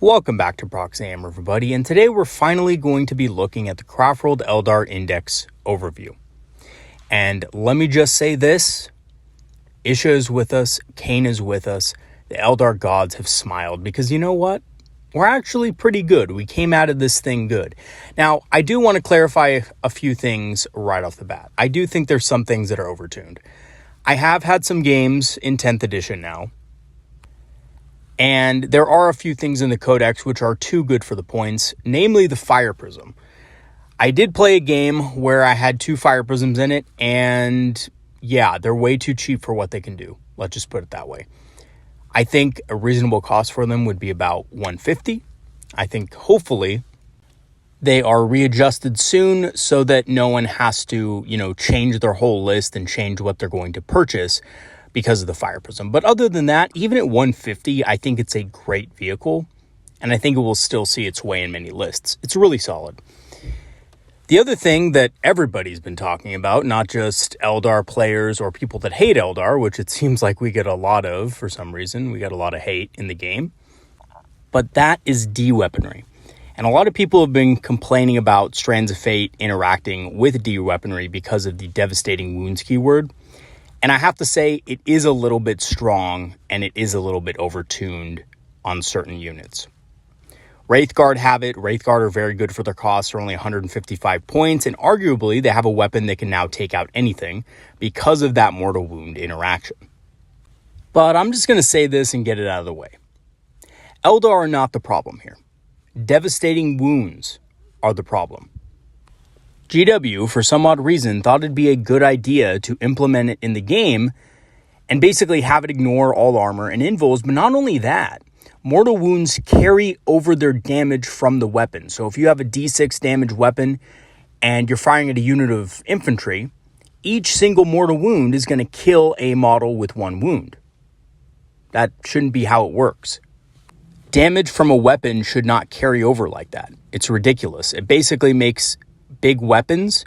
Welcome back to Proxam, everybody, and today we're finally going to be looking at the Craftworld Eldar Index overview. And let me just say this, Isha is with us, Kane is with us, the Eldar gods have smiled, because you know what? We're actually pretty good. We came out of this thing good. Now, I do want to clarify a few things right off the bat. I do think there's some things that are overtuned. I have had some games in 10th edition now, and there are a few things in the codex which are too good for the points, namely the fire prism. I did play a game where I had 2 fire prisms in it, and yeah, they're way too cheap for what they can do. Let's just put it that way. I think a reasonable cost for them would be about $150. I think hopefully they are readjusted soon so that no one has to, change their whole list and change what they're going to purchase because of the fire prism. But other than that, even at $150, I think it's a great vehicle, and I think it will still see its way in many lists. It's really solid. The other thing that everybody's been talking about, not just Eldar players or people that hate Eldar, which it seems like we get a lot of for some reason, we got a lot of hate in the game, but that is D-weaponry. And a lot of people have been complaining about Strands of Fate interacting with D-weaponry because of the devastating wounds keyword. And I have to say, it is a little bit strong, and it is a little bit overtuned on certain units. Wraithguard have it. Wraithguard are very good for their costs. They're only 155 points, and arguably they have a weapon that can now take out anything because of that mortal wound interaction. But I'm just going to say this and get it out of the way. Eldar are not the problem here. Devastating wounds are the problem. GW, for some odd reason, thought it'd be a good idea to implement it in the game and basically have it ignore all armor and invulns, but not only that, mortal wounds carry over their damage from the weapon. So if you have a D6 damage weapon and you're firing at a unit of infantry, each single mortal wound is going to kill a model with 1 wound. That shouldn't be how it works. Damage from a weapon should not carry over like that. It's ridiculous. It basically makes big weapons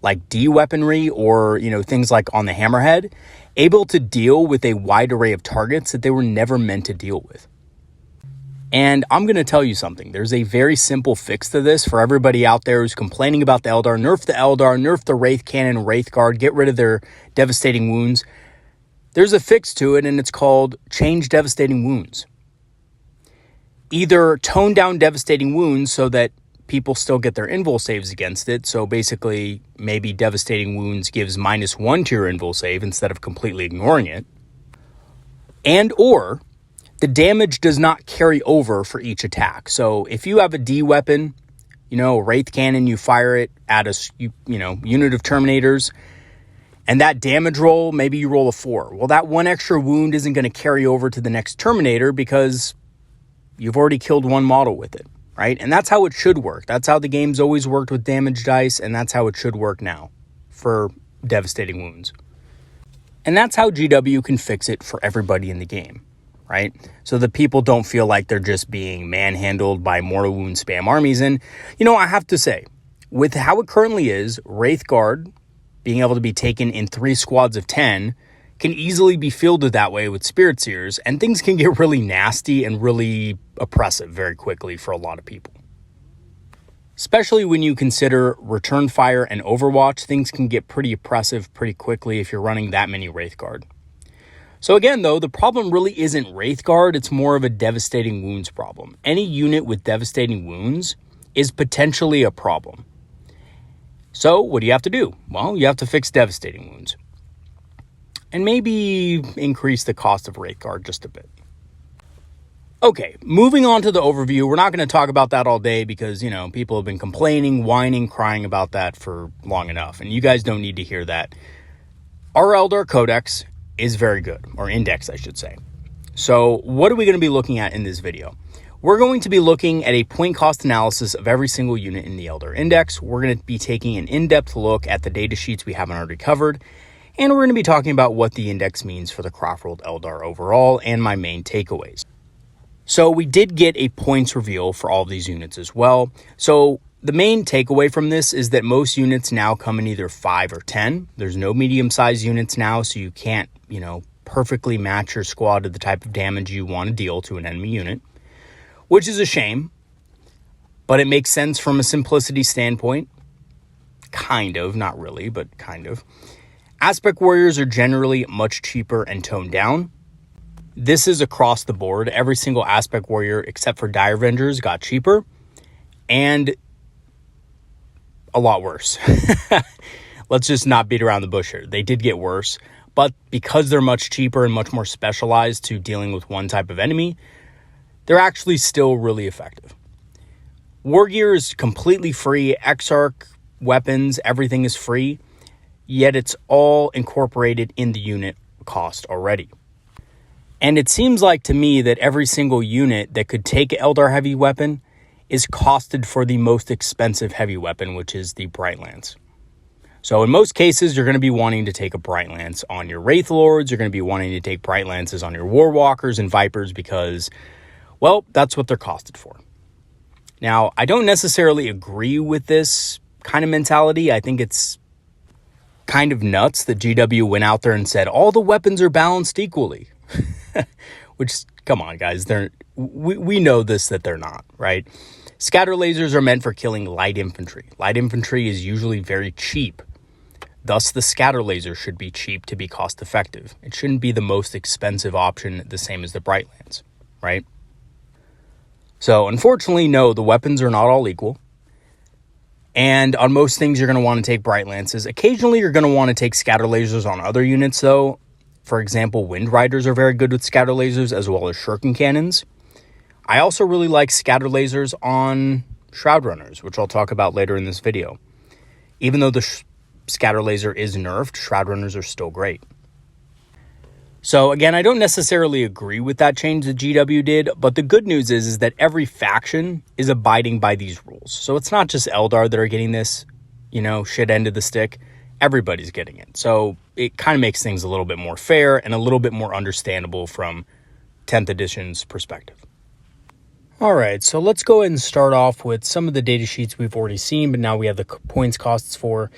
like D-weaponry or, things like on the Hammerhead able to deal with a wide array of targets that they were never meant to deal with. And I'm going to tell you something. There's a very simple fix to this for everybody out there who's complaining about the Eldar. Nerf the Wraith Cannon, Wraithguard, get rid of their devastating wounds. There's a fix to it, and it's called change devastating wounds. Either tone down devastating wounds so that people still get their invul saves against it. So basically, maybe devastating wounds gives -1 to your invul save instead of completely ignoring it. And or the damage does not carry over for each attack. So if you have a D weapon, Wraith Cannon, you fire it at a unit of Terminators, and that damage roll, maybe you roll a 4. Well, that 1 extra wound isn't going to carry over to the next Terminator because you've already killed 1 model with it. Right? And that's how it should work. That's how the game's always worked with damage dice, and that's how it should work now for devastating wounds. And that's how GW can fix it for everybody in the game, right? So that people don't feel like they're just being manhandled by mortal wound spam armies. And, I have to say, with how it currently is, Wraithguard being able to be taken in 3 squads of 10 can easily be fielded that way with Spirit Seers, and things can get really nasty and really oppressive very quickly for a lot of people. Especially when you consider Return Fire and Overwatch, things can get pretty oppressive pretty quickly if you're running that many Wraithguard. So again, though, the problem really isn't Wraithguard, it's more of a devastating wounds problem. Any unit with devastating wounds is potentially a problem. So what do you have to do? Well, you have to fix devastating wounds. And maybe increase the cost of Wraithguard just a bit. Okay, moving on to the overview. We're not going to talk about that all day because, people have been complaining, whining, crying about that for long enough. And you guys don't need to hear that. Our Eldar Codex is very good, or Index, I should say. So what are we going to be looking at in this video? We're going to be looking at a point cost analysis of every single unit in the Eldar Index. We're going to be taking an in-depth look at the data sheets we haven't already covered. And we're going to be talking about what the index means for the Craftworld Eldar overall and my main takeaways. So we did get a points reveal for all of these units as well. So the main takeaway from this is that most units now come in either 5 or 10. There's no medium-sized units now, so you can't, perfectly match your squad to the type of damage you want to deal to an enemy unit. which is a shame, but it makes sense from a simplicity standpoint. Kind of, not really, but kind of. Aspect warriors are generally much cheaper and toned down. This is across the board. Every single aspect warrior, except for Dire Avengers, got cheaper and a lot worse. Let's just not beat around the bush here. They did get worse, but because they're much cheaper and much more specialized to dealing with one type of enemy, they're actually still really effective. War gear is completely free. Exarch weapons, everything is free, yet it's all incorporated in the unit cost already. And it seems like to me that every single unit that could take an Eldar heavy weapon is costed for the most expensive heavy weapon, which is the Bright Lance. So in most cases, you're going to be wanting to take a Bright Lance on your Wraith Lords. You're going to be wanting to take Bright Lances on your War Walkers and Vipers because, well, that's what they're costed for. Now, I don't necessarily agree with this kind of mentality. I think it's kind of nuts that GW went out there and said all the weapons are balanced equally. Which, come on, guys, we know this, that they're not, right? Scatter lasers are meant for killing light infantry. Light infantry is usually very cheap. Thus, the scatter laser should be cheap to be cost effective. It shouldn't be the most expensive option, the same as the Bright Lance, right? So, unfortunately, no, the weapons are not all equal. And on most things, you're going to want to take Bright Lances. Occasionally, you're going to want to take scatter lasers on other units, though. For example, Wind Riders are very good with scatter lasers, as well as Shuriken Cannons. I also really like scatter lasers on Shroud Runners, which I'll talk about later in this video. Even though the scatter laser is nerfed, Shroud Runners are still great. So again, I don't necessarily agree with that change that GW did, but the good news is that every faction is abiding by these rules. So it's not just Eldar that are getting this, shit end of the stick. Everybody's getting it. So it kind of makes things a little bit more fair and a little bit more understandable from 10th edition's perspective. All right, so let's go ahead and start off with some of the data sheets we've already seen, but now we have the points costs for.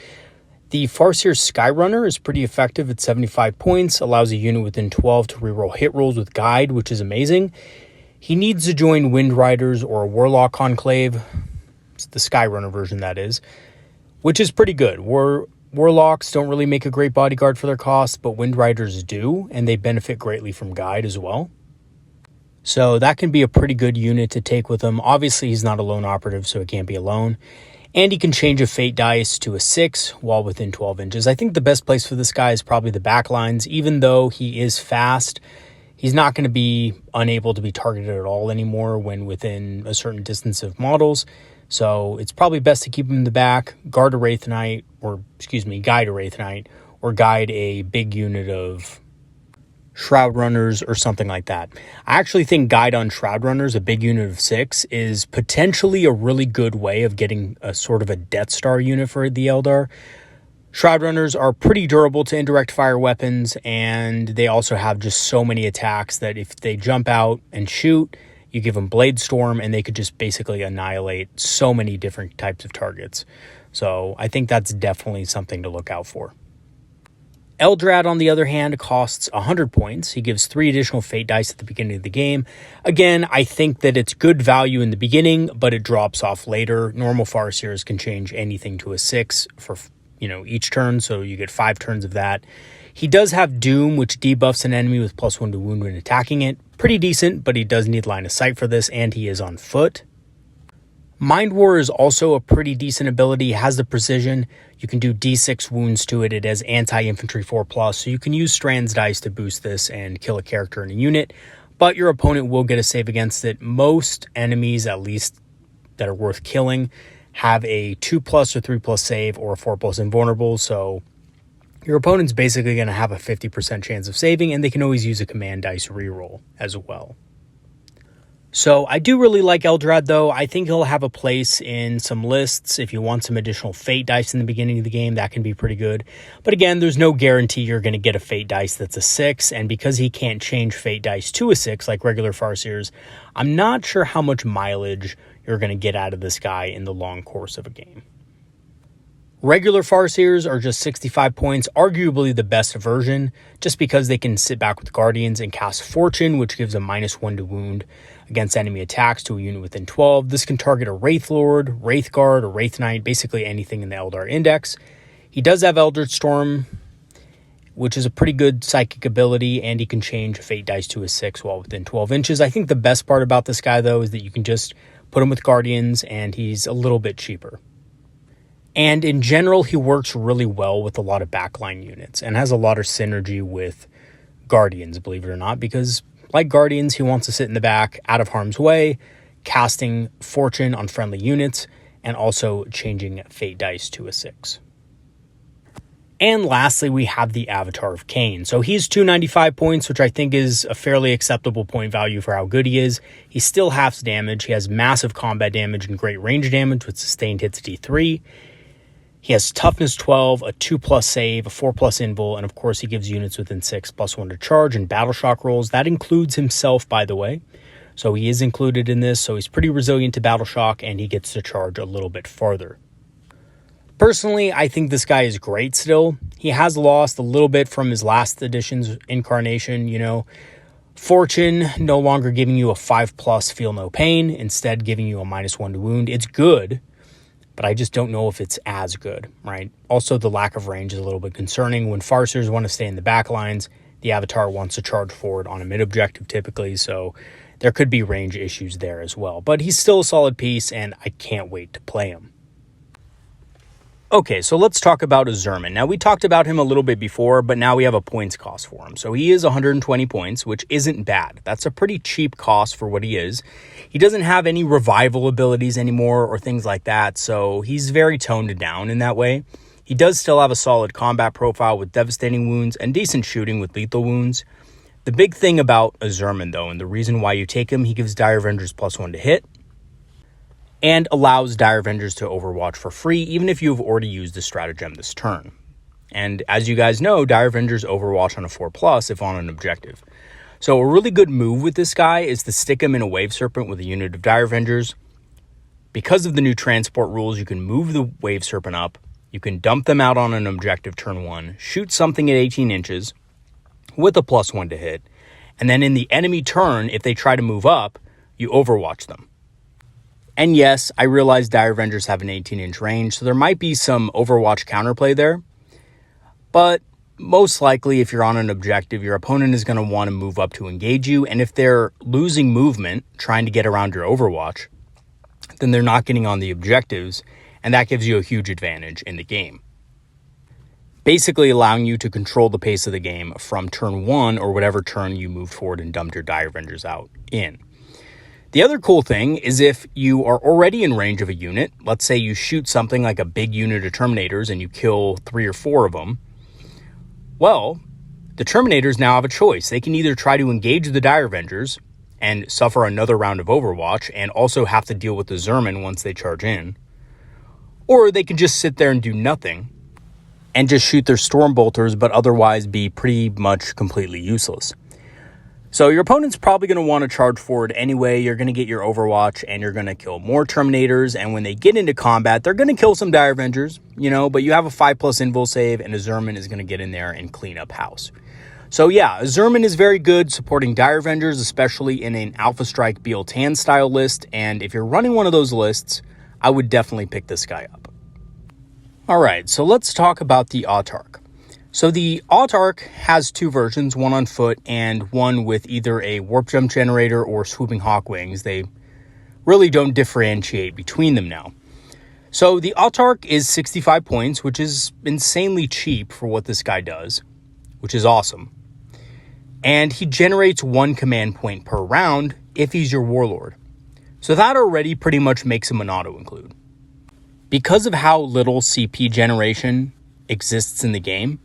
The Farseer SkyRunner is pretty effective at 75 points, allows a unit within 12 to reroll hit rolls with Guide, which is amazing. He needs to join Wind Riders or a Warlock Conclave, it's the SkyRunner version that is, which is pretty good. Warlocks don't really make a great bodyguard for their costs, but Wind Riders do, and they benefit greatly from Guide as well. So that can be a pretty good unit to take with him. Obviously, he's not a lone operative, so it can't be alone. And he can change a fate dice to a 6 while within 12 inches. I think the best place for this guy is probably the back lines. Even though he is fast, he's not going to be unable to be targeted at all anymore when within a certain distance of models. So it's probably best to keep him in the back, guide a Wraith Knight, or guide a big unit of Shroud Runners or something like that. I actually think guide on Shroud Runners, a big unit of 6, is potentially a really good way of getting a sort of a Death Star unit for the Eldar. Shroud Runners are pretty durable to indirect fire weapons, and they also have just so many attacks that if they jump out and shoot, you give them Blade Storm, and they could just basically annihilate so many different types of targets. So I think that's definitely something to look out for. Eldrad, on the other hand, costs 100 points. He gives 3 additional fate dice at the beginning of the game. Again, I think that it's good value in the beginning, but it drops off later. Normal Farseers can change anything to a 6 for, each turn, so you get 5 turns of that. He does have Doom, which debuffs an enemy with +1 to wound when attacking it. Pretty decent, but he does need line of sight for this, and he is on foot. Mind War is also a pretty decent ability. It has the precision. You can do D6 wounds to it. It has anti-infantry 4+, so you can use Strands dice to boost this and kill a character in a unit, but your opponent will get a save against it. Most enemies, at least that are worth killing, have a 2+ or 3+ save or a 4+ invulnerable, so your opponent's basically going to have a 50% chance of saving, and they can always use a command dice reroll as well. So I do really like Eldrad, though. I think he'll have a place in some lists. If you want some additional fate dice in the beginning of the game, that can be pretty good. But again, there's no guarantee you're going to get a fate dice that's a 6, and because he can't change fate dice to a 6 like regular Farseers, I'm not sure how much mileage you're going to get out of this guy in the long course of a game. Regular Farseers are just 65 points, arguably the best version, just because they can sit back with Guardians and cast Fortune, which gives a -1 to wound against enemy attacks to a unit within 12. This can target a Wraith Lord, Wraith Guard, or Wraith Knight, basically anything in the Eldar Index. He does have Eldritch Storm, which is a pretty good psychic ability, and he can change Fate Dice to a 6 while within 12 inches. I think the best part about this guy, though, is that you can just put him with Guardians, and he's a little bit cheaper. And in general, he works really well with a lot of backline units and has a lot of synergy with Guardians, believe it or not, because like Guardians, he wants to sit in the back out of harm's way, casting Fortune on friendly units, and also changing Fate Dice to a 6. And lastly, we have the Avatar of Kane. So he's 295 points, which I think is a fairly acceptable point value for how good he is. He still halves damage. He has massive combat damage and great range damage with sustained hits at D3. He has toughness 12, a 2+ save, a 4+ invul, and of course he gives units within 6 +1 to charge and battle shock rolls. That includes himself, by the way. So he is included in this, so he's pretty resilient to battle shock, and he gets to charge a little bit farther. Personally, I think this guy is great still. He has lost a little bit from his last edition's incarnation, Fortune no longer giving you a 5+ feel no pain, instead giving you a -1 to wound. It's good, but I just don't know if it's as good, right? Also, the lack of range is a little bit concerning. When Farseers want to stay in the back lines, the Avatar wants to charge forward on a mid-objective typically, so there could be range issues there as well. But he's still a solid piece, and I can't wait to play him. Okay, so let's talk about Azerman. Now, we talked about him a little bit before, but now we have a points cost for him. So he is 120 points, which isn't bad. That's a pretty cheap cost for what he is. He doesn't have any revival abilities anymore or things like that, so he's very toned down in that way. He does still have a solid combat profile with devastating wounds and decent shooting with lethal wounds. The big thing about Azerman, though, and the reason why you take him, he gives Dire Avengers +1 to hit, and allows Dire Avengers to overwatch for free, even if you've already used the stratagem this turn. And as you guys know, Dire Avengers overwatch on a 4+ if on an objective. So a really good move with this guy is to stick him in a Wave Serpent with a unit of Dire Avengers. Because of the new transport rules, you can move the Wave Serpent up, you can dump them out on an objective turn 1, shoot something at 18 inches with a +1 to hit, and then in the enemy turn, if they try to move up, you overwatch them. And yes, I realize Dire Avengers have an 18-inch range, so there might be some Overwatch counterplay there. But most likely, if you're on an objective, your opponent is going to want to move up to engage you. And if they're losing movement, trying to get around your Overwatch, then they're not getting on the objectives, and that gives you a huge advantage in the game. Basically allowing you to control the pace of the game from turn 1 or whatever turn you move forward and dumped your Dire Avengers out in. The other cool thing is if you are already in range of a unit, let's say you shoot something like a big unit of Terminators and you kill 3 or 4 of them, well, the Terminators now have a choice. They can either try to engage the Dire Avengers and suffer another round of Overwatch and also have to deal with the Azerman once they charge in, or they can just sit there and do nothing and just shoot their Stormbolters but otherwise be pretty much completely useless. So your opponent's probably going to want to charge forward anyway. You're going to get your Overwatch, and you're going to kill more Terminators, and when they get into combat, they're going to kill some Dire Avengers, but you have a 5+ invul save, and Azerman is going to get in there and clean up house. So yeah, Azerman is very good supporting Dire Avengers, especially in an Alpha Strike Beal-Tan style list, and if you're running one of those lists, I would definitely pick this guy up. Alright, so let's talk about the Autark. So the Autark has 2 versions, one on foot and one with either a warp jump generator or swooping hawk wings. They really don't differentiate between them now. So the Autark is 65 points, which is insanely cheap for what this guy does, which is awesome. And he generates 1 command point per round if he's your warlord. So that already pretty much makes him an auto-include. Because of how little CP generation exists in the game,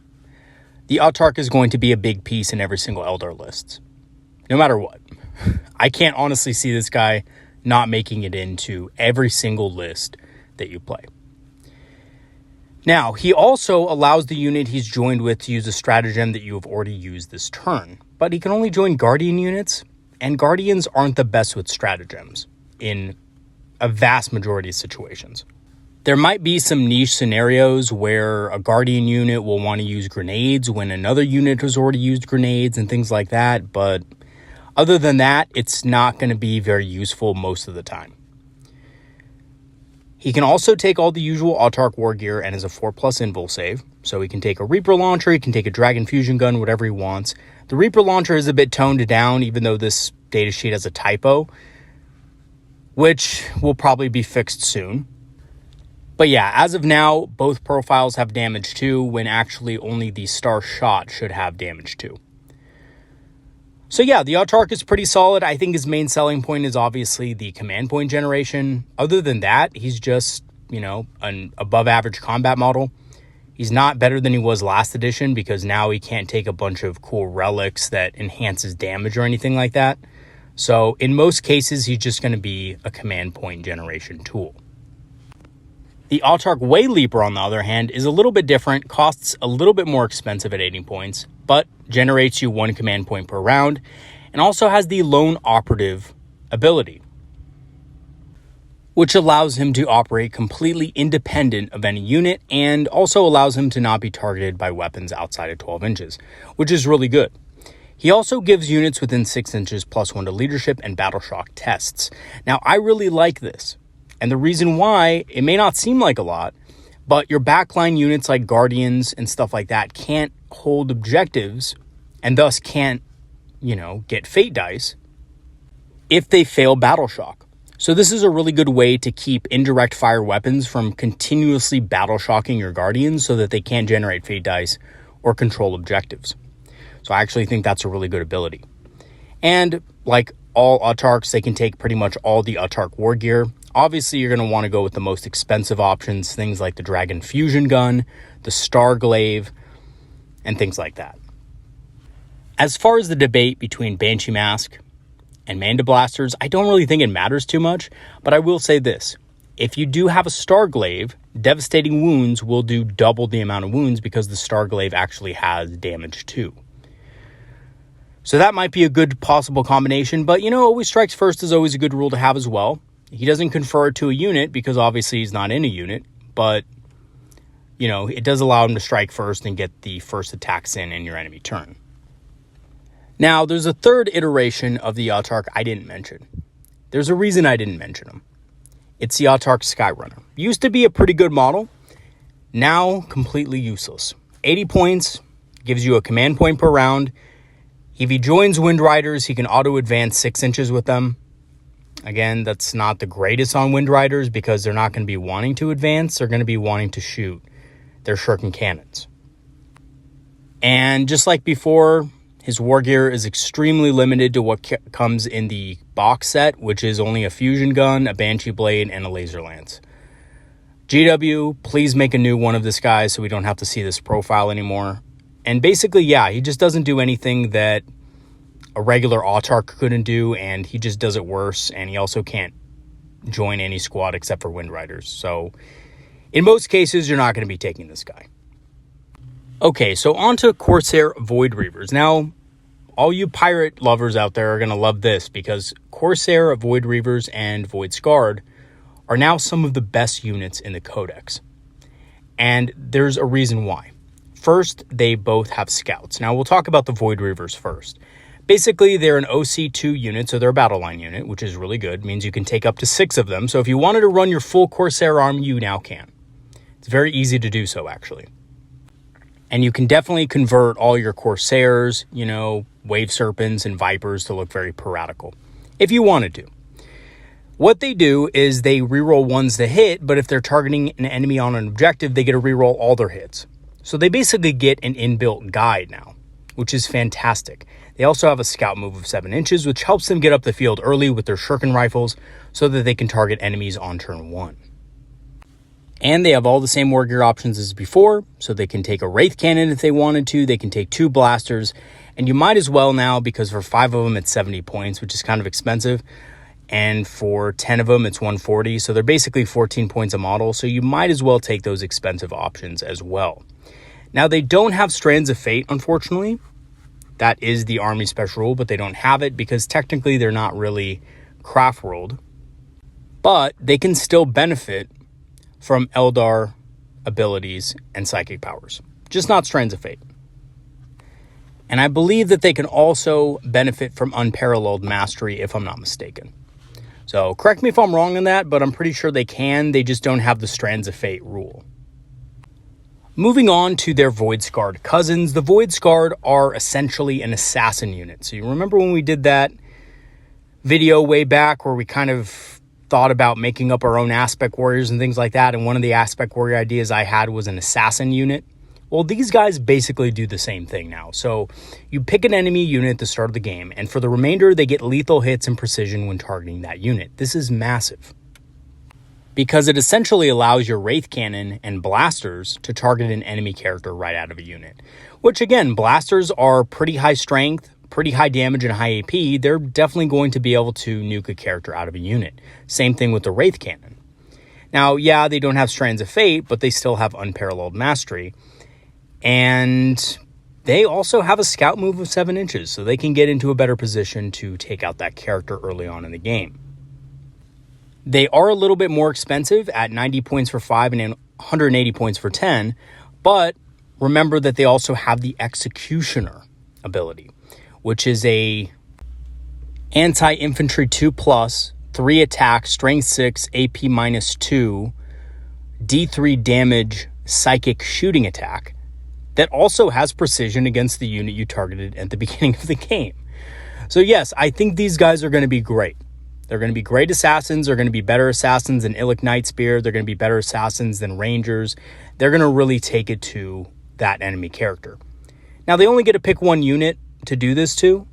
the Autark is going to be a big piece in every single Eldar list, no matter what. I can't honestly see this guy not making it into every single list that you play. Now, he also allows the unit he's joined with to use a stratagem that you have already used this turn, but he can only join Guardian units, and Guardians aren't the best with stratagems in a vast majority of situations. There might be some niche scenarios where a Guardian unit will want to use grenades when another unit has already used grenades and things like that, but other than that, it's not going to be very useful most of the time. He can also take all the usual Autark war gear and is a 4+ invul save. So he can take a Reaper launcher, he can take a Dragon Fusion gun, whatever he wants. The Reaper launcher is a bit toned down, even though this datasheet has a typo, which will probably be fixed soon. But yeah, as of now, both profiles have damage 2, when actually only the Star Shot should have damage 2. So yeah, the Autark is pretty solid. I think his main selling point is obviously the command point generation. Other than that, he's just, an above average combat model. He's not better than he was last edition because now he can't take a bunch of cool relics that enhances damage or anything like that. So in most cases, he's just going to be a command point generation tool. The Autark Leaper, on the other hand, is a little bit different, costs a little bit more expensive at 80 points, but generates you 1 command point per round, and also has the Lone Operative ability, which allows him to operate completely independent of any unit and also allows him to not be targeted by weapons outside of 12 inches, which is really good. He also gives units within 6 inches +1 to leadership and battle shock tests. Now, I really like this, and the reason why, it may not seem like a lot, but your backline units like Guardians and stuff like that can't hold objectives and thus can't, get fate dice if they fail battle shock. So this is a really good way to keep indirect fire weapons from continuously battle shocking your Guardians so that they can't generate fate dice or control objectives. So I actually think that's a really good ability. And like all Autarks, they can take pretty much all the Autark war gear. Obviously, you're going to want to go with the most expensive options, things like the Dragon Fusion gun, the Star Glaive, and things like that. As far as the debate between Banshee Mask and Manda Blasters, I don't really think it matters too much, but I will say this. If you do have a Star Glaive, Devastating Wounds will do double the amount of wounds because the Star Glaive actually has damage too. So that might be a good possible combination, but always strikes first is always a good rule to have as well. He doesn't confer it to a unit because obviously he's not in a unit, but it does allow him to strike first and get the first attacks in your enemy turn. Now, there's a third iteration of the Autark I didn't mention. There's a reason I didn't mention him. It's the Autark SkyRunner. Used to be a pretty good model, now completely useless. 80 points, gives you a command point per round. If he joins Wind Riders, he can auto-advance 6 inches with them. Again, that's not the greatest on Wind Riders because they're not going to be wanting to advance. They're going to be wanting to shoot their shuriken cannons. And just like before, his war gear is extremely limited to what comes in the box set, which is only a fusion gun, a Banshee blade, and a laser lance. GW, please make a new one of this guy so we don't have to see this profile anymore. And basically, yeah, he just doesn't do anything that a regular Autark couldn't do, and he just does it worse, and he also can't join any squad except for Wind Riders. So in most cases, you're not going to be taking this guy. Okay, so on to Corsair VoidReavers. Now, all you pirate lovers out there are going to love this because Corsair VoidReavers and VoidScarred are now some of the best units in the Codex. And there's a reason why. First, they both have scouts. Now, we'll talk about the VoidReavers first. Basically, they're an OC2 unit, so they're a battle line unit, which is really good. It means you can take up to 6 of them. So if you wanted to run your full Corsair army, you now can. It's very easy to do so, actually. And you can definitely convert all your Corsairs, Wave Serpents and Vipers to look very piratical, if you wanted to. What they do is they reroll ones to hit, but if they're targeting an enemy on an objective, they get to reroll all their hits. So they basically get an inbuilt guide now, which is fantastic. They also have a scout move of 7 inches, which helps them get up the field early with their shuriken rifles so that they can target enemies on turn 1. And they have all the same war gear options as before, so they can take a Wraith cannon if they wanted to, they can take 2 blasters, and you might as well now, because for 5 of them it's 70 points, which is kind of expensive, and for 10 of them it's 140, so they're basically 14 points a model, so you might as well take those expensive options as well. Now, they don't have Strands of Fate, unfortunately. That is the army special rule, but they don't have it because technically they're not really Craftworld, but they can still benefit from Eldar abilities and psychic powers, just not Strands of Fate. And I believe that they can also benefit from Unparalleled Mastery, if I'm not mistaken. So correct me if I'm wrong on that, but I'm pretty sure they can. They just don't have the Strands of Fate rule. Moving on to their VoidScarred cousins. The VoidScarred are essentially an assassin unit. So you remember when we did that video way back where we kind of thought about making up our own aspect warriors and things like that, and one of the aspect warrior ideas I had was an assassin unit? Well, these guys basically do the same thing now. So you pick an enemy unit at the start of the game, and for the remainder, they get lethal hits and precision when targeting that unit. This is massive, because it essentially allows your Wraith Cannon and Blasters to target an enemy character right out of a unit. Which, again, Blasters are pretty high strength, pretty high damage, and high AP. They're definitely going to be able to nuke a character out of a unit. Same thing with the Wraith Cannon. Now, yeah, they don't have Strands of Fate, but they still have Unparalleled Mastery. And they also have a scout move of 7 inches, so they can get into a better position to take out that character early on in the game. They are a little bit more expensive at 90 points for 5 and 180 points for 10, but remember that they also have the Executioner ability, which is a anti-infantry 2+, 3 attack, strength 6, AP -2, D3 damage, psychic shooting attack, that also has precision against the unit you targeted at the beginning of the game. So yes, I think these guys are going to be great. They're going to be great assassins. They're going to be better assassins than Ilik Nightspear. They're going to be better assassins than Rangers. They're going to really take it to that enemy character. Now, they only get to pick one unit to do this to,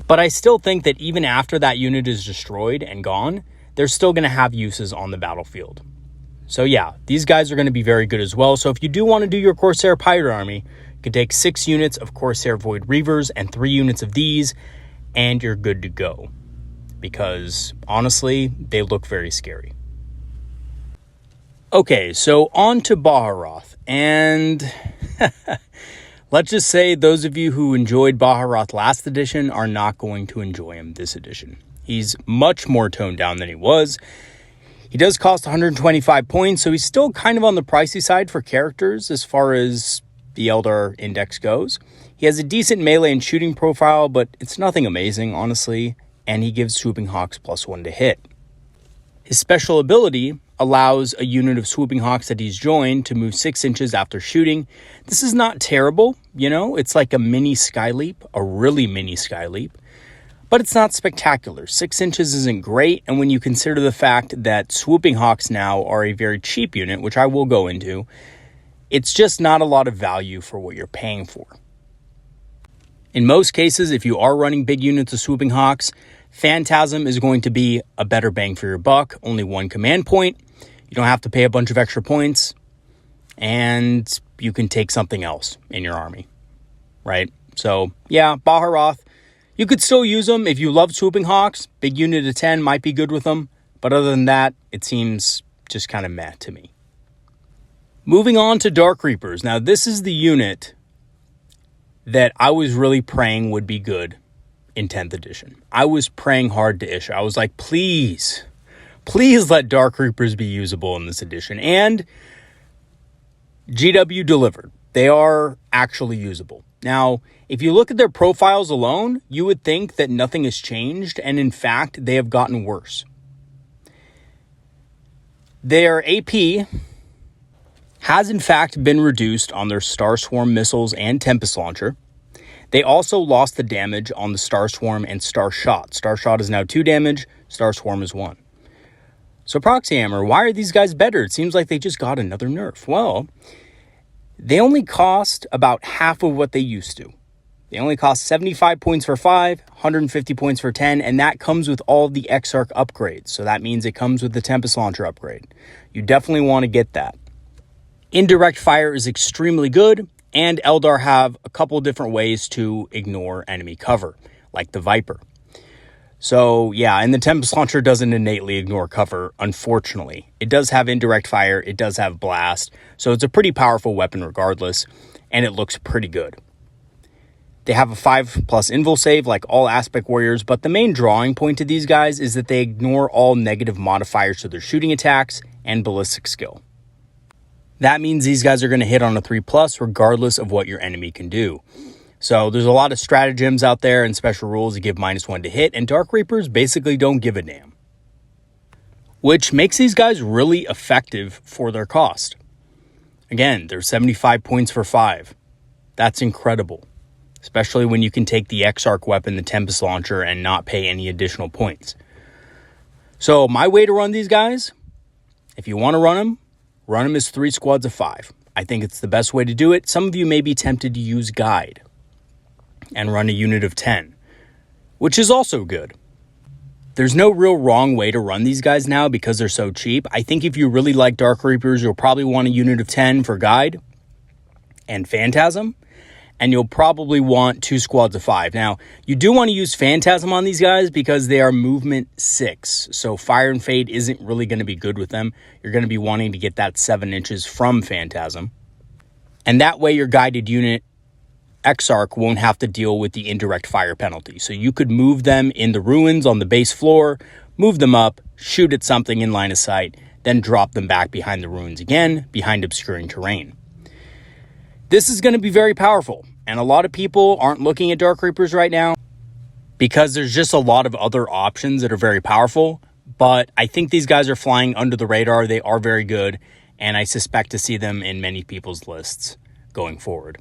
but I still think that even after that unit is destroyed and gone, they're still going to have uses on the battlefield. So yeah, these guys are going to be very good as well. So if you do want to do your Corsair Pirate Army, you can take 6 units of Corsair VoidReavers and 3 units of these, and you're good to go. Because honestly, they look very scary. Okay, so on to Baharth. And let's just say those of you who enjoyed Baharth last edition are not going to enjoy him this edition. He's much more toned down than he was. He does cost 125 points, so he's still kind of on the pricey side for characters as far as the Eldar index goes. He has a decent melee and shooting profile, but it's nothing amazing, honestly, and he gives Swooping Hawks +1 to hit. His special ability allows a unit of Swooping Hawks that he's joined to move 6 inches after shooting. This is not terrible, you know, it's like a mini Sky Leap, a really mini Sky Leap. But it's not spectacular. 6 inches isn't great, and when you consider the fact that Swooping Hawks now are a very cheap unit, which I will go into, it's just not a lot of value for what you're paying for. In most cases, if you are running big units of Swooping Hawks, Phantasm is going to be a better bang for your buck. Only 1 command point. You don't have to pay a bunch of extra points, and you can take something else in your army, right? So, yeah, Baharth. You could still use them if you love Swooping Hawks. Big unit of 10 might be good with them. But other than that, it seems just kind of meh to me. Moving on to Dark Reapers. Now, this is the unit that I was really praying would be good in 10th edition. I was praying hard to Isha. I was like, please let Dark Reapers be usable in this edition. And GW delivered. They are actually usable. Now, if you look at their profiles alone, you would think that nothing has changed, and in fact, they have gotten worse. Their AP has in fact been reduced on their Star Swarm missiles and Tempest Launcher. They also lost the damage on the Star Swarm and Star Shot. Star Shot is now 2 damage, Star Swarm is 1. So Proxy Hammer, why are these guys better? It seems like they just got another nerf. Well, they only cost about half of what they used to. They only cost 75 points for 5, 150 points for 10, and that comes with all the Exarch upgrades. So that means it comes with the Tempest Launcher upgrade. You definitely want to get that. Indirect fire is extremely good, and Eldar have a couple different ways to ignore enemy cover, like the Viper. So yeah, and the Tempest Launcher doesn't innately ignore cover, unfortunately. It does have indirect fire, it does have blast, so it's a pretty powerful weapon regardless, and it looks pretty good. They have a 5+ invul save like all aspect warriors, but the main drawing point to these guys is that they ignore all negative modifiers to their shooting attacks and ballistic skill. That means these guys are going to hit on a 3+ regardless of what your enemy can do. So there's a lot of stratagems out there and special rules that give -1 to hit, and Dark Reapers basically don't give a damn. Which makes these guys really effective for their cost. Again, they're 75 points for 5. That's incredible. Especially when you can take the Exarch weapon, the Tempest Launcher, and not pay any additional points. So my way to run these guys, if you want to run them as 3 squads of 5. I think it's the best way to do it. Some of you may be tempted to use Guide and run a unit of 10, which is also good. There's no real wrong way to run these guys now because they're so cheap. I think if you really like Dark Reapers, you'll probably want a unit of 10 for Guide and Phantasm, and you'll probably want 2 squads of 5. Now, you do want to use Phantasm on these guys because they are movement 6, so Fire and Fade isn't really going to be good with them. You're going to be wanting to get that 7 inches from Phantasm, and that way your guided unit Exarch won't have to deal with the indirect fire penalty. So you could move them in the ruins on the base floor, move them up, shoot at something in line of sight, then drop them back behind the ruins again, behind obscuring terrain. This is going to be very powerful, and a lot of people aren't looking at Dark Reapers right now because there's just a lot of other options that are very powerful, but I think these guys are flying under the radar. They are very good, and I suspect to see them in many people's lists going forward.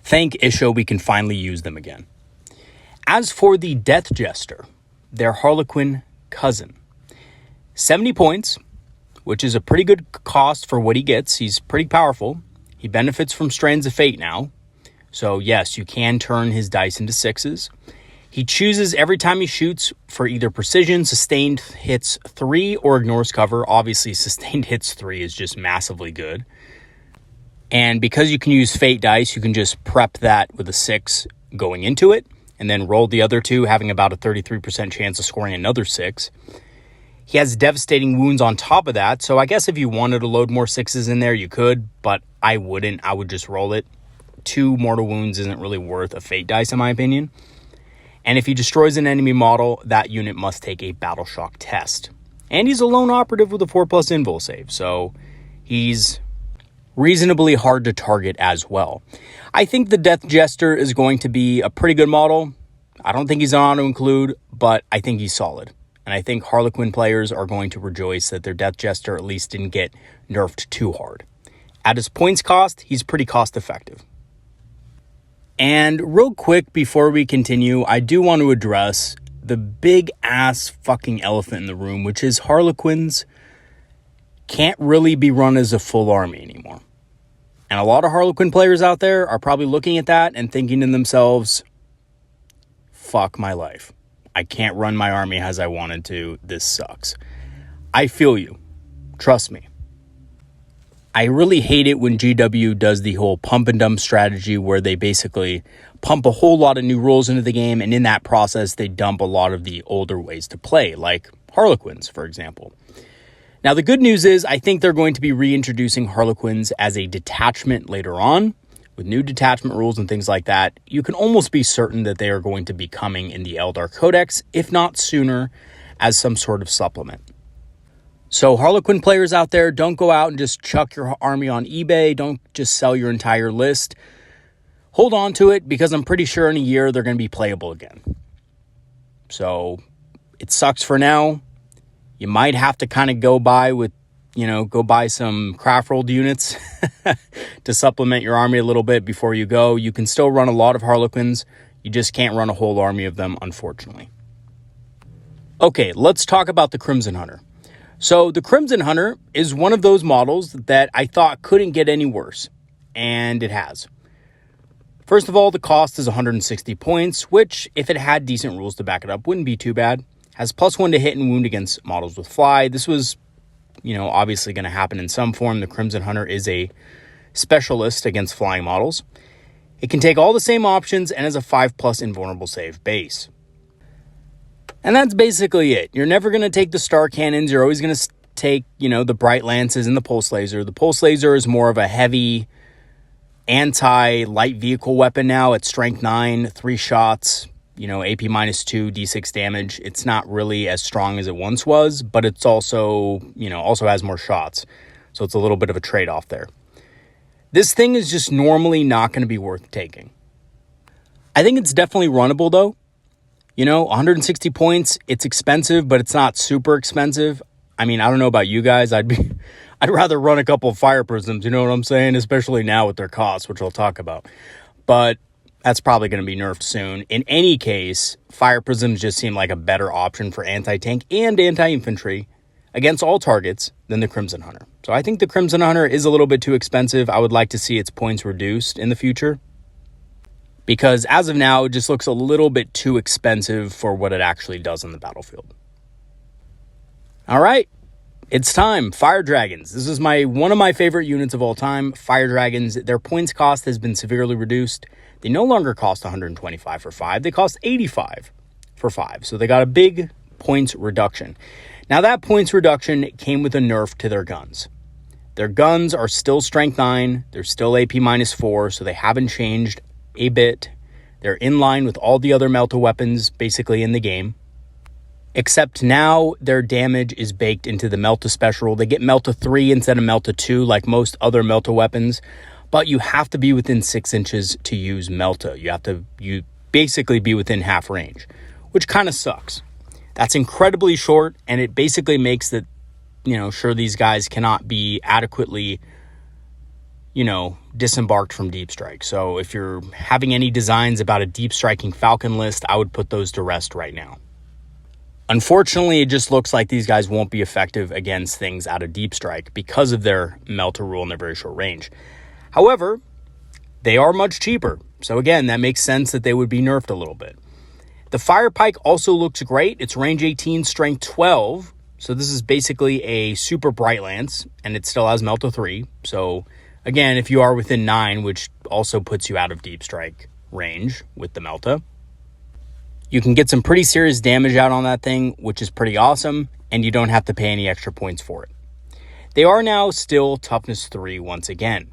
Thank Isha, we can finally use them again. As for the Death Jester, their Harlequin cousin. 70 points, which is a pretty good cost for what he gets. He's pretty powerful. He benefits from Strands of Fate now. So yes, you can turn his dice into 6s. He chooses every time he shoots for either precision, sustained hits 3, or ignores cover. Obviously, sustained hits 3 is just massively good. And because you can use Fate dice, you can just prep that with a 6 going into it, and then roll the other 2, having about a 33% chance of scoring another 6. He has devastating wounds on top of that, so I guess if you wanted to load more 6s in there, you could, but I wouldn't. I would just roll it. 2 mortal wounds isn't really worth a Fate dice, in my opinion. And if he destroys an enemy model, that unit must take a Battle Shock test. And he's a lone operative with a 4+ invul save, so he's reasonably hard to target as well. I think the Death Jester is going to be a pretty good model. I don't think he's an auto-include, but I think he's solid. And I think Harlequin players are going to rejoice that their Death Jester at least didn't get nerfed too hard. At his points cost, he's pretty cost-effective. And real quick before we continue, I do want to address the big-ass fucking elephant in the room, which is Harlequins can't really be run as a full army anymore. And a lot of Harlequin players out there are probably looking at that and thinking to themselves, fuck my life. I can't run my army as I wanted to. This sucks. I feel you. Trust me. I really hate it when GW does the whole pump and dump strategy where they basically pump a whole lot of new rules into the game, and in that process they dump a lot of the older ways to play, like Harlequins, for example. Now, the good news is I think they're going to be reintroducing Harlequins as a detachment later on. With new detachment rules and things like that, you can almost be certain that they are going to be coming in the Eldar Codex, if not sooner, as some sort of supplement. So Harlequin players out there, don't go out and just chuck your army on eBay. Don't just sell your entire list. Hold on to it, because I'm pretty sure in a year they're going to be playable again. So it sucks for now. You might have to kind of go buy some Craftworld units to supplement your army a little bit before you go. You can still run a lot of Harlequins. You just can't run a whole army of them, unfortunately. Okay, let's talk about the Crimson Hunter. So the Crimson Hunter is one of those models that I thought couldn't get any worse, and it has. First of all, the cost is 160 points, which, if it had decent rules to back it up, wouldn't be too bad. Has +1 to hit and wound against models with fly. This was, obviously going to happen in some form. The Crimson Hunter is a specialist against flying models. It can take all the same options and has a 5+ invulnerable save base. And that's basically it. You're never going to take the Star Cannons. You're always going to take, the Bright Lances and the Pulse Laser. The Pulse Laser is more of a heavy anti-light vehicle weapon now at strength 9, 3 shots. You know, AP -2, D6 damage. It's not really as strong as it once was, but it's also, you know, also has more shots. So it's a little bit of a trade-off there. This thing is just normally not going to be worth taking. I think it's definitely runnable, though. You know, 160 points, it's expensive, but it's not super expensive. I mean, I don't know about you guys. I'd rather run a couple of fire prisms, you know what I'm saying? Especially now with their costs, which I'll talk about. But that's probably going to be nerfed soon. In any case, fire prisms just seem like a better option for anti-tank and anti-infantry against all targets than the Crimson Hunter. So I think the Crimson Hunter is a little bit too expensive. I would like to see its points reduced in the future, because as of now, it just looks a little bit too expensive for what it actually does on the battlefield. All right, it's time. Fire Dragons. This is one of my favorite units of all time. Fire Dragons, their points cost has been severely reduced. They no longer cost 125 for 5. They cost 85 for 5. So they got a big points reduction. Now that points reduction came with a nerf to their guns. Their guns are still strength 9. They're still AP -4, so they haven't changed a bit. They're in line with all the other Melta weapons basically in the game. Except now their damage is baked into the Melta special. They get Melta 3 instead of Melta 2 like most other Melta weapons. But you have to be within 6 inches to use Melta. You basically be within half range, which kind of sucks. That's incredibly short, and it basically makes that, you know, sure, these guys cannot be adequately, you know, disembarked from deep strike. So if you're having any designs about a deep striking Falcon list, I would put those to rest right now. Unfortunately, it just looks like these guys won't be effective against things out of deep strike because of their Melta rule and their very short range. However, they are much cheaper. So again, that makes sense that they would be nerfed a little bit. The Fire Pike also looks great. It's range 18, strength 12. So this is basically a super bright lance, and it still has Melta 3. So again, if you are within 9, which also puts you out of deep strike range with the Melta, you can get some pretty serious damage out on that thing, which is pretty awesome, and you don't have to pay any extra points for it. They are now still toughness 3 once again.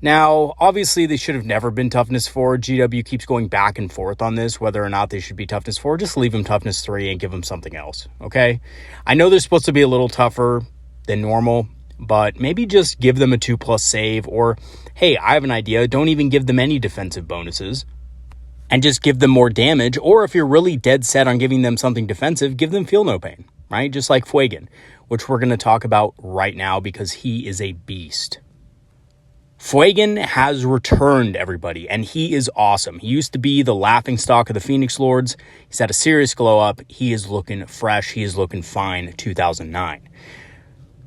Now, obviously, they should have never been toughness 4. GW keeps going back and forth on this, whether or not they should be toughness 4. Just leave them toughness 3 and give them something else, okay? I know they're supposed to be a little tougher than normal, but maybe just give them a 2+ save, or, hey, I have an idea, don't even give them any defensive bonuses, and just give them more damage. Or if you're really dead set on giving them something defensive, give them Feel No Pain, right? Just like Fagan, which we're going to talk about right now because he is a beast. Fagan has returned, everybody, and he is awesome. He used to be the laughingstock of the Phoenix Lords. He's had a serious glow up. He is looking fresh. He is looking fine. 2009.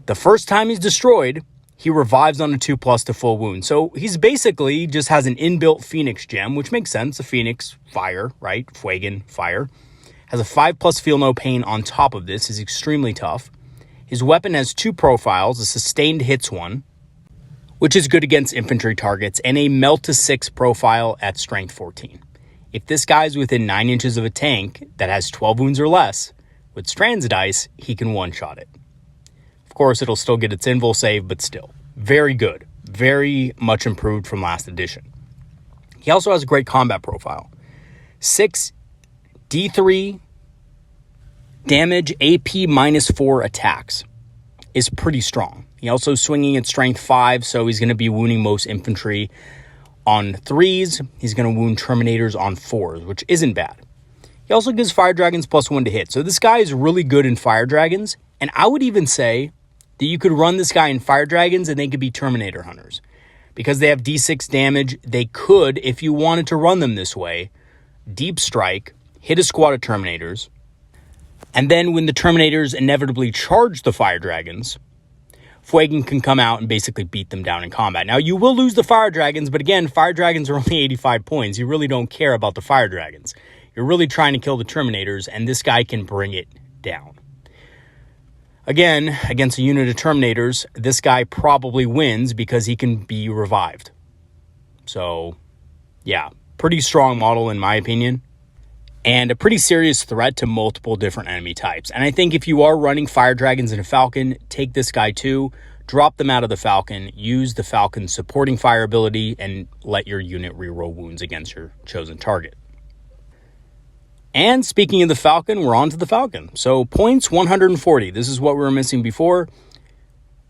The first time he's destroyed, he revives on a 2+ to full wound. So he's basically just has an inbuilt Phoenix gem, which makes sense. A Phoenix Fire, right? Fagan Fire. Has a 5+ Feel No Pain on top of this. Is extremely tough. His weapon has 2 profiles, a sustained hits one, which is good against infantry targets, and a Melta 6 profile at strength 14. If this guy's within 9 inches of a tank that has 12 wounds or less, with Strands Dice, he can one-shot it. Of course, it'll still get its invul save, but still. Very good. Very much improved from last edition. He also has a great combat profile. 6 D3 damage, AP -4 attacks is pretty strong. He also swinging at strength 5, so he's going to be wounding most infantry on 3s. He's going to wound Terminators on 4s, which isn't bad. He also gives Fire Dragons +1 to hit. So this guy is really good in Fire Dragons, and I would even say that you could run this guy in Fire Dragons and they could be Terminator Hunters. Because they have D6 damage, they could, if you wanted to run them this way, deep strike, hit a squad of Terminators, and then when the Terminators inevitably charge the Fire Dragons, Fagan can come out and basically beat them down in combat. Now, you will lose the Fire Dragons, but again, Fire Dragons are only 85 points. You really don't care about the Fire Dragons. You're really trying to kill the Terminators, and this guy can bring it down. Again, against a unit of Terminators, this guy probably wins because he can be revived. So, yeah, pretty strong model in my opinion. And a pretty serious threat to multiple different enemy types. And I think if you are running Fire Dragons in a Falcon, take this guy too, drop them out of the Falcon, use the Falcon's supporting fire ability, and let your unit reroll wounds against your chosen target. And speaking of the Falcon, we're on to the Falcon. So points 140. This is what we were missing before.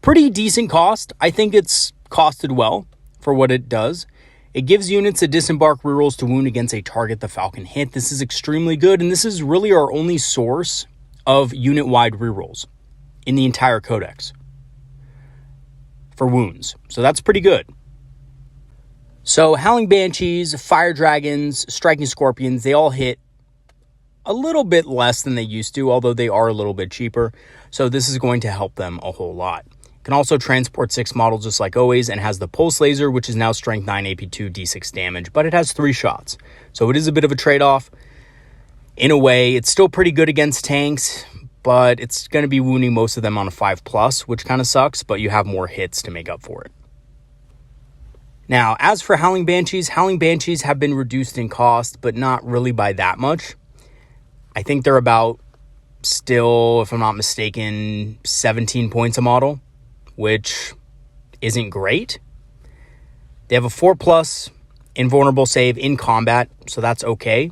Pretty decent cost. I think it's costed well for what it does. It gives units a disembark rerolls to wound against a target the Falcon hit. This is extremely good, and this is really our only source of unit-wide rerolls in the entire codex for wounds. So that's pretty good. So Howling Banshees, Fire Dragons, Striking Scorpions, they all hit a little bit less than they used to, although they are a little bit cheaper. So this is going to help them a whole lot. Can also transport 6 models just like always, and has the Pulse Laser, which is now Strength 9, AP 2, D6 damage, but it has 3 shots. So it is a bit of a trade-off. In a way, it's still pretty good against tanks, but it's going to be wounding most of them on a 5+, which kind of sucks, but you have more hits to make up for it. Now, as for Howling Banshees have been reduced in cost, but not really by that much. I think they're about, still, if I'm not mistaken, 17 points a model, which isn't great. They have a 4+ invulnerable save in combat, so that's okay.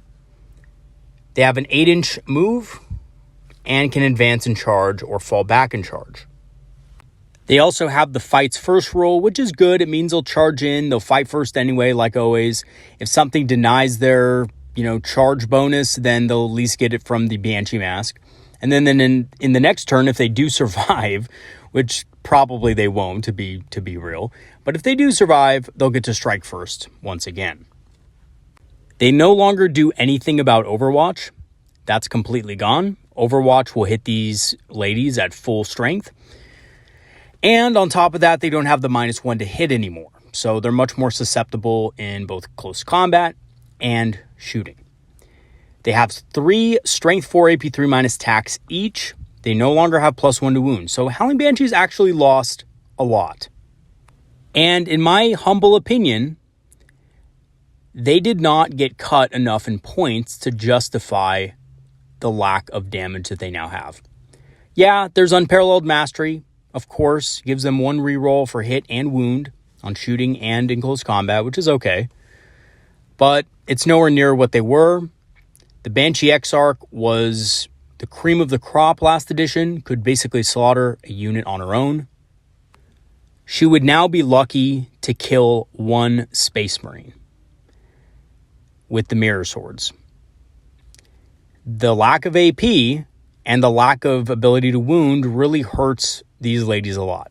They have an 8-inch move and can advance and charge or fall back and charge. They also have the Fights First roll, which is good. It means they'll charge in. They'll fight first anyway, like always. If something denies their charge bonus, then they'll at least get it from the Banshee Mask. And then in the next turn, if they do survive, which probably they won't, to be real, but if they do survive, they'll get to strike first once again. They no longer do anything about Overwatch. That's completely gone. Overwatch will hit these ladies at full strength. And on top of that, they don't have the -1 to hit anymore. So they're much more susceptible in both close combat and shooting. They have 3 Strength 4 AP 3 minus attacks each. They no longer have +1 to wound. So Howling Banshees actually lost a lot. And in my humble opinion, they did not get cut enough in points to justify the lack of damage that they now have. Yeah, there's Unparalleled Mastery, of course. Gives them 1 reroll for hit and wound on shooting and in close combat, which is okay. But it's nowhere near what they were. The Banshee Exarch was the cream of the crop last edition, could basically slaughter a unit on her own. She would now be lucky to kill 1 Space Marine with the Mirror Swords. The lack of AP and the lack of ability to wound really hurts these ladies a lot.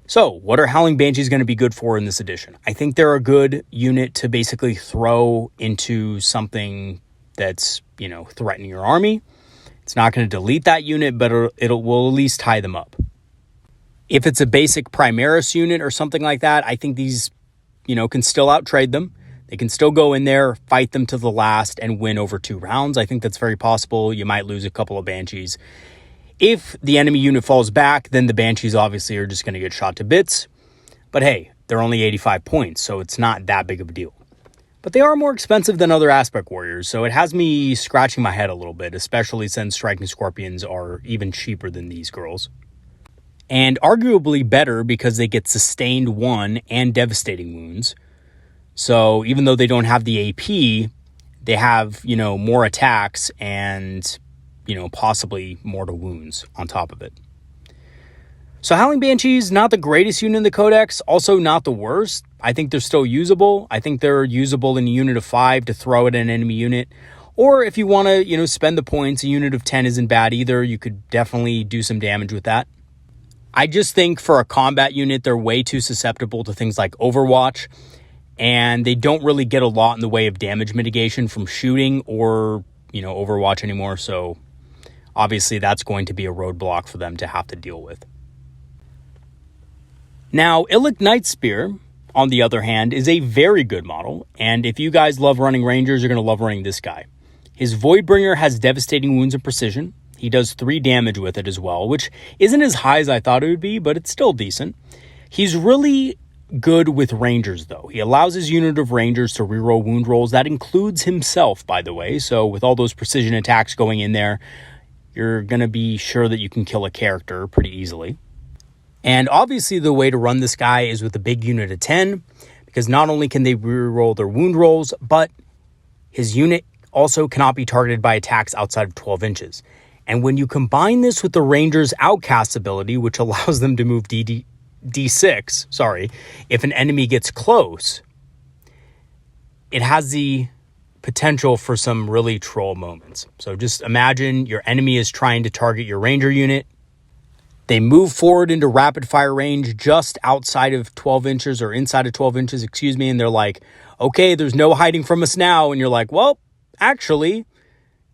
So, what are Howling Banshees going to be good for in this edition? I think they're a good unit to basically throw into something that's, threatening your army. It's not going to delete that unit, but it will at least tie them up. If it's a basic Primaris unit or something like that, I think these, can still outtrade them. They can still go in there, fight them to the last, and win over 2 rounds. I think that's very possible. You might lose a couple of Banshees. If the enemy unit falls back, then the Banshees obviously are just going to get shot to bits. But hey, they're only 85 points, so it's not that big of a deal. But they are more expensive than other Aspect Warriors, so it has me scratching my head a little bit, especially since Striking Scorpions are even cheaper than these girls. And arguably better because they get Sustained 1 and Devastating Wounds. So even though they don't have the AP, they have, more attacks and, possibly more to wounds on top of it. So Howling Banshees, not the greatest unit in the Codex, also not the worst. I think they're still usable. I think they're usable in a unit of 5 to throw at an enemy unit. Or if you want to, spend the points, a unit of 10 isn't bad either. You could definitely do some damage with that. I just think for a combat unit, they're way too susceptible to things like Overwatch. And they don't really get a lot in the way of damage mitigation from shooting or, Overwatch anymore. So obviously that's going to be a roadblock for them to have to deal with. Now, Ilik Night Spear, on the other hand, is a very good model. And if you guys love running Rangers, you're going to love running this guy. His Voidbringer has devastating wounds and precision. He does 3 damage with it as well, which isn't as high as I thought it would be, but it's still decent. He's really good with Rangers, though. He allows his unit of Rangers to reroll wound rolls. That includes himself, by the way. So with all those precision attacks going in there, you're going to be sure that you can kill a character pretty easily. And obviously the way to run this guy is with a big unit of 10, because not only can they reroll their wound rolls, but his unit also cannot be targeted by attacks outside of 12 inches. And when you combine this with the Ranger's Outcast ability, which allows them to move D6, if an enemy gets close, it has the potential for some really troll moments. So just imagine your enemy is trying to target your Ranger unit. They move forward into rapid fire range just outside of 12 inches or inside of 12 inches, and they're like, okay, there's no hiding from us now. And you're like, well, actually,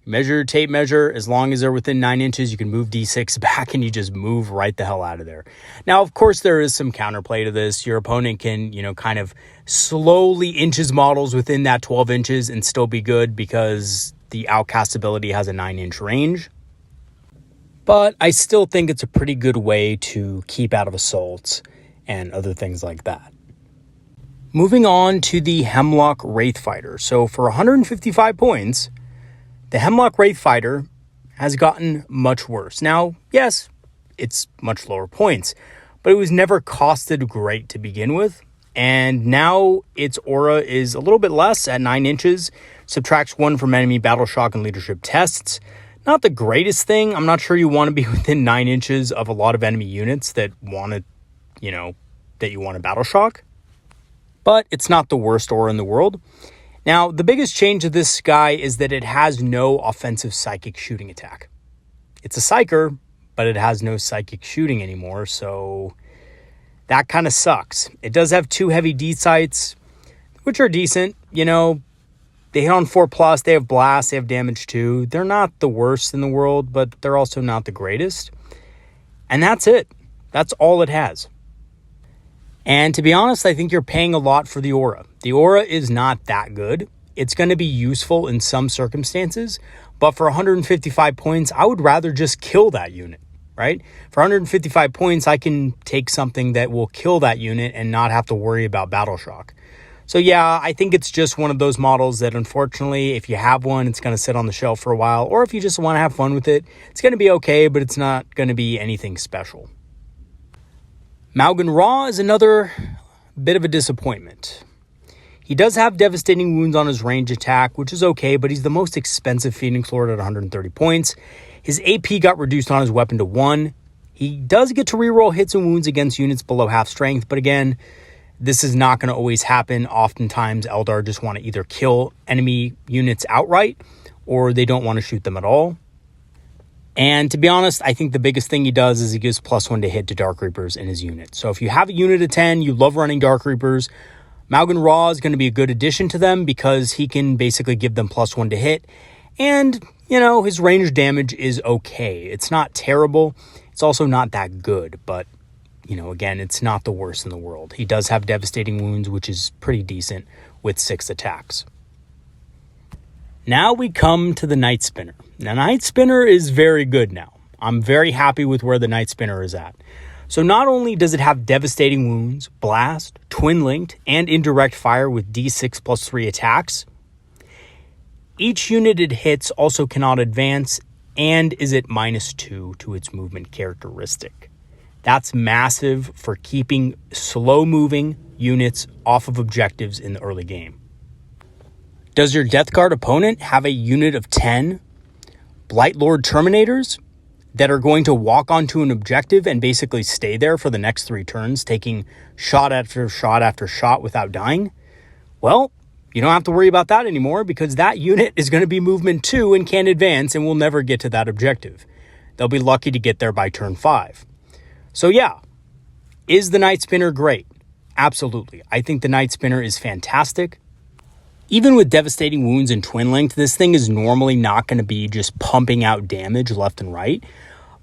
measure your tape measure. As long as they're within 9 inches, you can move D6 back and you just move right the hell out of there. Now, of course, there is some counterplay to this. Your opponent can, kind of slowly inch his models within that 12 inches and still be good because the Outcast ability has a 9-inch range. But I still think it's a pretty good way to keep out of assaults and other things like that. Moving on to the Hemlock Wraith Fighter. So for 155 points, the Hemlock Wraith Fighter has gotten much worse. Now, yes, it's much lower points, but it was never costed great to begin with. And now its aura is a little bit less at 9 inches, subtracts 1 from enemy battle shock and leadership tests. Not the greatest thing. I'm not sure you want to be within 9 inches of a lot of enemy units that want to, that you want to battle shock. But it's not the worst aura in the world. Now, the biggest change of this guy is that it has no offensive psychic shooting attack. It's a psyker, but it has no psychic shooting anymore, so that kind of sucks. It does have 2 heavy D sights, which are decent. They hit on 4+, they have blast, they have damage too. They're not the worst in the world, but they're also not the greatest. And that's it. That's all it has. And to be honest, I think you're paying a lot for the aura. The aura is not that good. It's going to be useful in some circumstances, but for 155 points, I would rather just kill that unit, right? For 155 points, I can take something that will kill that unit and not have to worry about battle shock. So yeah, I think it's just one of those models that unfortunately, if you have one, it's going to sit on the shelf for a while, or if you just want to have fun with it, it's going to be okay, but it's not going to be anything special. Malgan Raw is another bit of a disappointment. He does have devastating wounds on his range attack, which is okay, but he's the most expensive Phoenix Lord at 130 points. His AP got reduced on his weapon to 1. He does get to reroll hits and wounds against units below half strength, but again, this is not going to always happen. Oftentimes, Eldar just want to either kill enemy units outright, or they don't want to shoot them at all. And to be honest, I think the biggest thing he does is he gives +1 to hit to Dark Reapers in his unit. So if you have a unit of 10, you love running Dark Reapers, Malgan Raw is going to be a good addition to them because he can basically give them +1 to hit. And, his range damage is okay. It's not terrible. It's also not that good, but again, it's not the worst in the world. He does have devastating wounds, which is pretty decent with 6 attacks. Now we come to the Night Spinner. Now, Night Spinner is very good now. I'm very happy with where the Night Spinner is at. So not only does it have devastating wounds, blast, twin-linked, and indirect fire with D6 +3 attacks, each unit it hits also cannot advance and is at -2 to its movement characteristic. That's massive for keeping slow-moving units off of objectives in the early game. Does your Death Guard opponent have a unit of 10 Blight Lord Terminators that are going to walk onto an objective and basically stay there for the next 3 turns, taking shot after shot after shot without dying? Well, you don't have to worry about that anymore because that unit is going to be movement 2 and can't advance and will never get to that objective. They'll be lucky to get there by turn 5. So yeah, is the Night Spinner great? Absolutely. I think the Night Spinner is fantastic. Even with devastating wounds and twin linked, this thing is normally not going to be just pumping out damage left and right.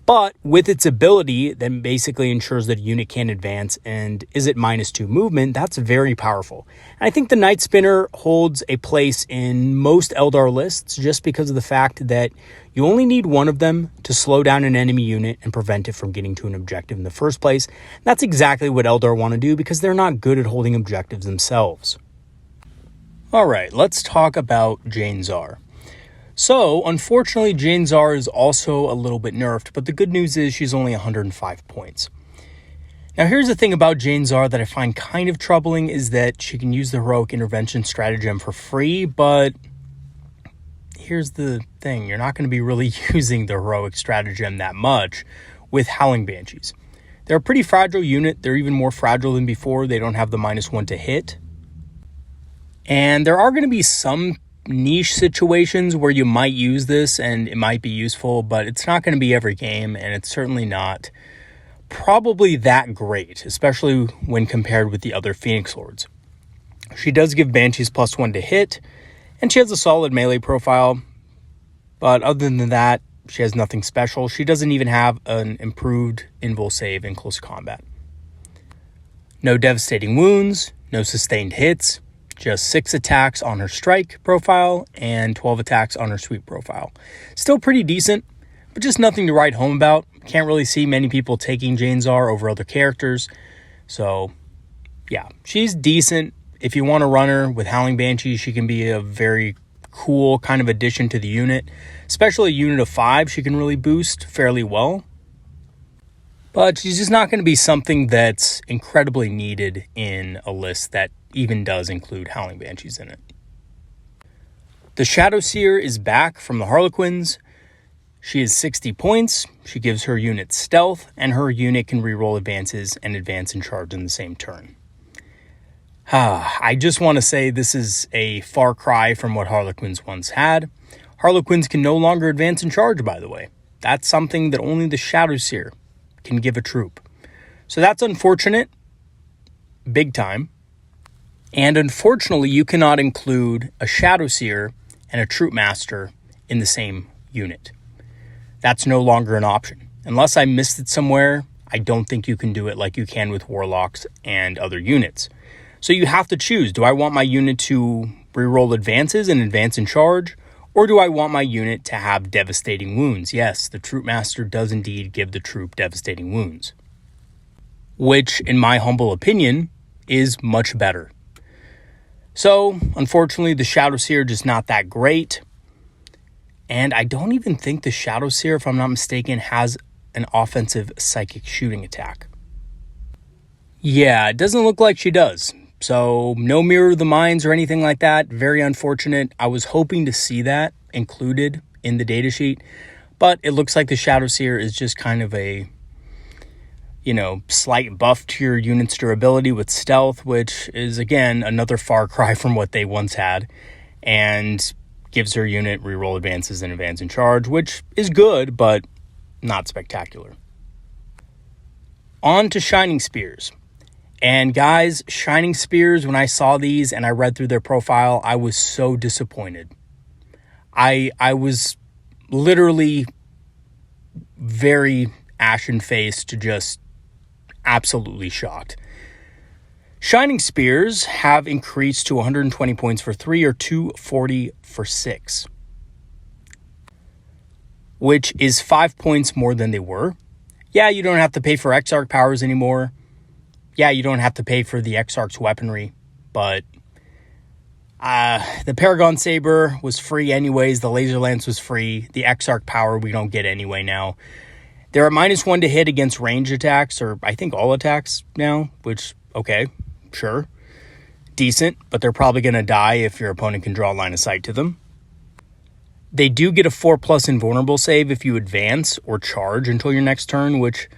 But with its ability that basically ensures that a unit can advance and is at -2 movement, that's very powerful. And I think the Night Spinner holds a place in most Eldar lists just because of the fact that you only need one of them to slow down an enemy unit and prevent it from getting to an objective in the first place. That's exactly what Eldar want to do because they're not good at holding objectives themselves. All right, let's talk about Jane Czar. So, unfortunately, Jane Czar is also a little bit nerfed, but the good news is she's only 105 points. Now, here's the thing about Jane Czar that I find kind of troubling is that she can use the Heroic Intervention stratagem for free, but here's the thing. You're not going to be really using the heroic stratagem that much with Howling Banshees. They're a pretty fragile unit. They're even more fragile than before. They don't have the -1 to hit. And there are going to be some niche situations where you might use this and it might be useful, but it's not going to be every game, and it's certainly not probably that great, especially when compared with the other Phoenix Lords. She does give Banshees +1 to hit, and she has a solid melee profile, but other than that, she has nothing special. She doesn't even have an improved invul save in close combat. No devastating wounds, no sustained hits, just 6 attacks on her strike profile and 12 attacks on her sweep profile. Still pretty decent, but just nothing to write home about. Can't really see many people taking Jane Czar over other characters. So, yeah, she's decent. If you want to run her with Howling Banshee, she can be a very cool kind of addition to the unit. Especially a unit of 5, she can really boost fairly well. But she's just not going to be something that's incredibly needed in a list that even does include Howling Banshees in it. The Shadow Seer is back from the Harlequins. She is 60 points. She gives her unit stealth, and her unit can reroll advances and advance and charge in the same turn. I just want to say this is a far cry from what Harlequins once had. Harlequins can no longer advance and charge, by the way. That's something that only the Shadow Seer can give a troop. So that's unfortunate, big time. And unfortunately, you cannot include a Shadow Seer and a Troop Master in the same unit. That's no longer an option. Unless I missed it somewhere, I don't think you can do it like you can with Warlocks and other units. So you have to choose, do I want my unit to reroll advances and advance and charge? Or do I want my unit to have devastating wounds? Yes, the Troop Master does indeed give the troop devastating wounds. Which, in my humble opinion, is much better. So, unfortunately, the Shadow Seer just not that great. And I don't even think the Shadow Seer, if I'm not mistaken, has an offensive psychic shooting attack. Yeah, it doesn't look like she does. So, no Mirror of the Minds or anything like that. Very unfortunate. I was hoping to see that included in the datasheet. But it looks like the Shadow Seer is just kind of a, slight buff to your unit's durability with stealth, which is, again, another far cry from what they once had. And gives her unit reroll advances and advance and charge, which is good, but not spectacular. On to Shining Spears. And guys, Shining Spears, when I saw these and I read through their profile, I was so disappointed. I was literally very ashen-faced to just absolutely shocked. Shining Spears have increased to 120 points for 3 or 240 for 6. Which is 5 points more than they were. Yeah, you don't have to pay for Exarch powers anymore. Yeah, you don't have to pay for the Exarch's weaponry, but the Paragon Saber was free anyways. The Laser Lance was free. The Exarch power we don't get anyway now. They're at -1 to hit against range attacks, or I think all attacks now, which, okay, sure. Decent, but they're probably going to die if your opponent can draw line of sight to them. They do get a 4+ invulnerable save if you advance or charge until your next turn, which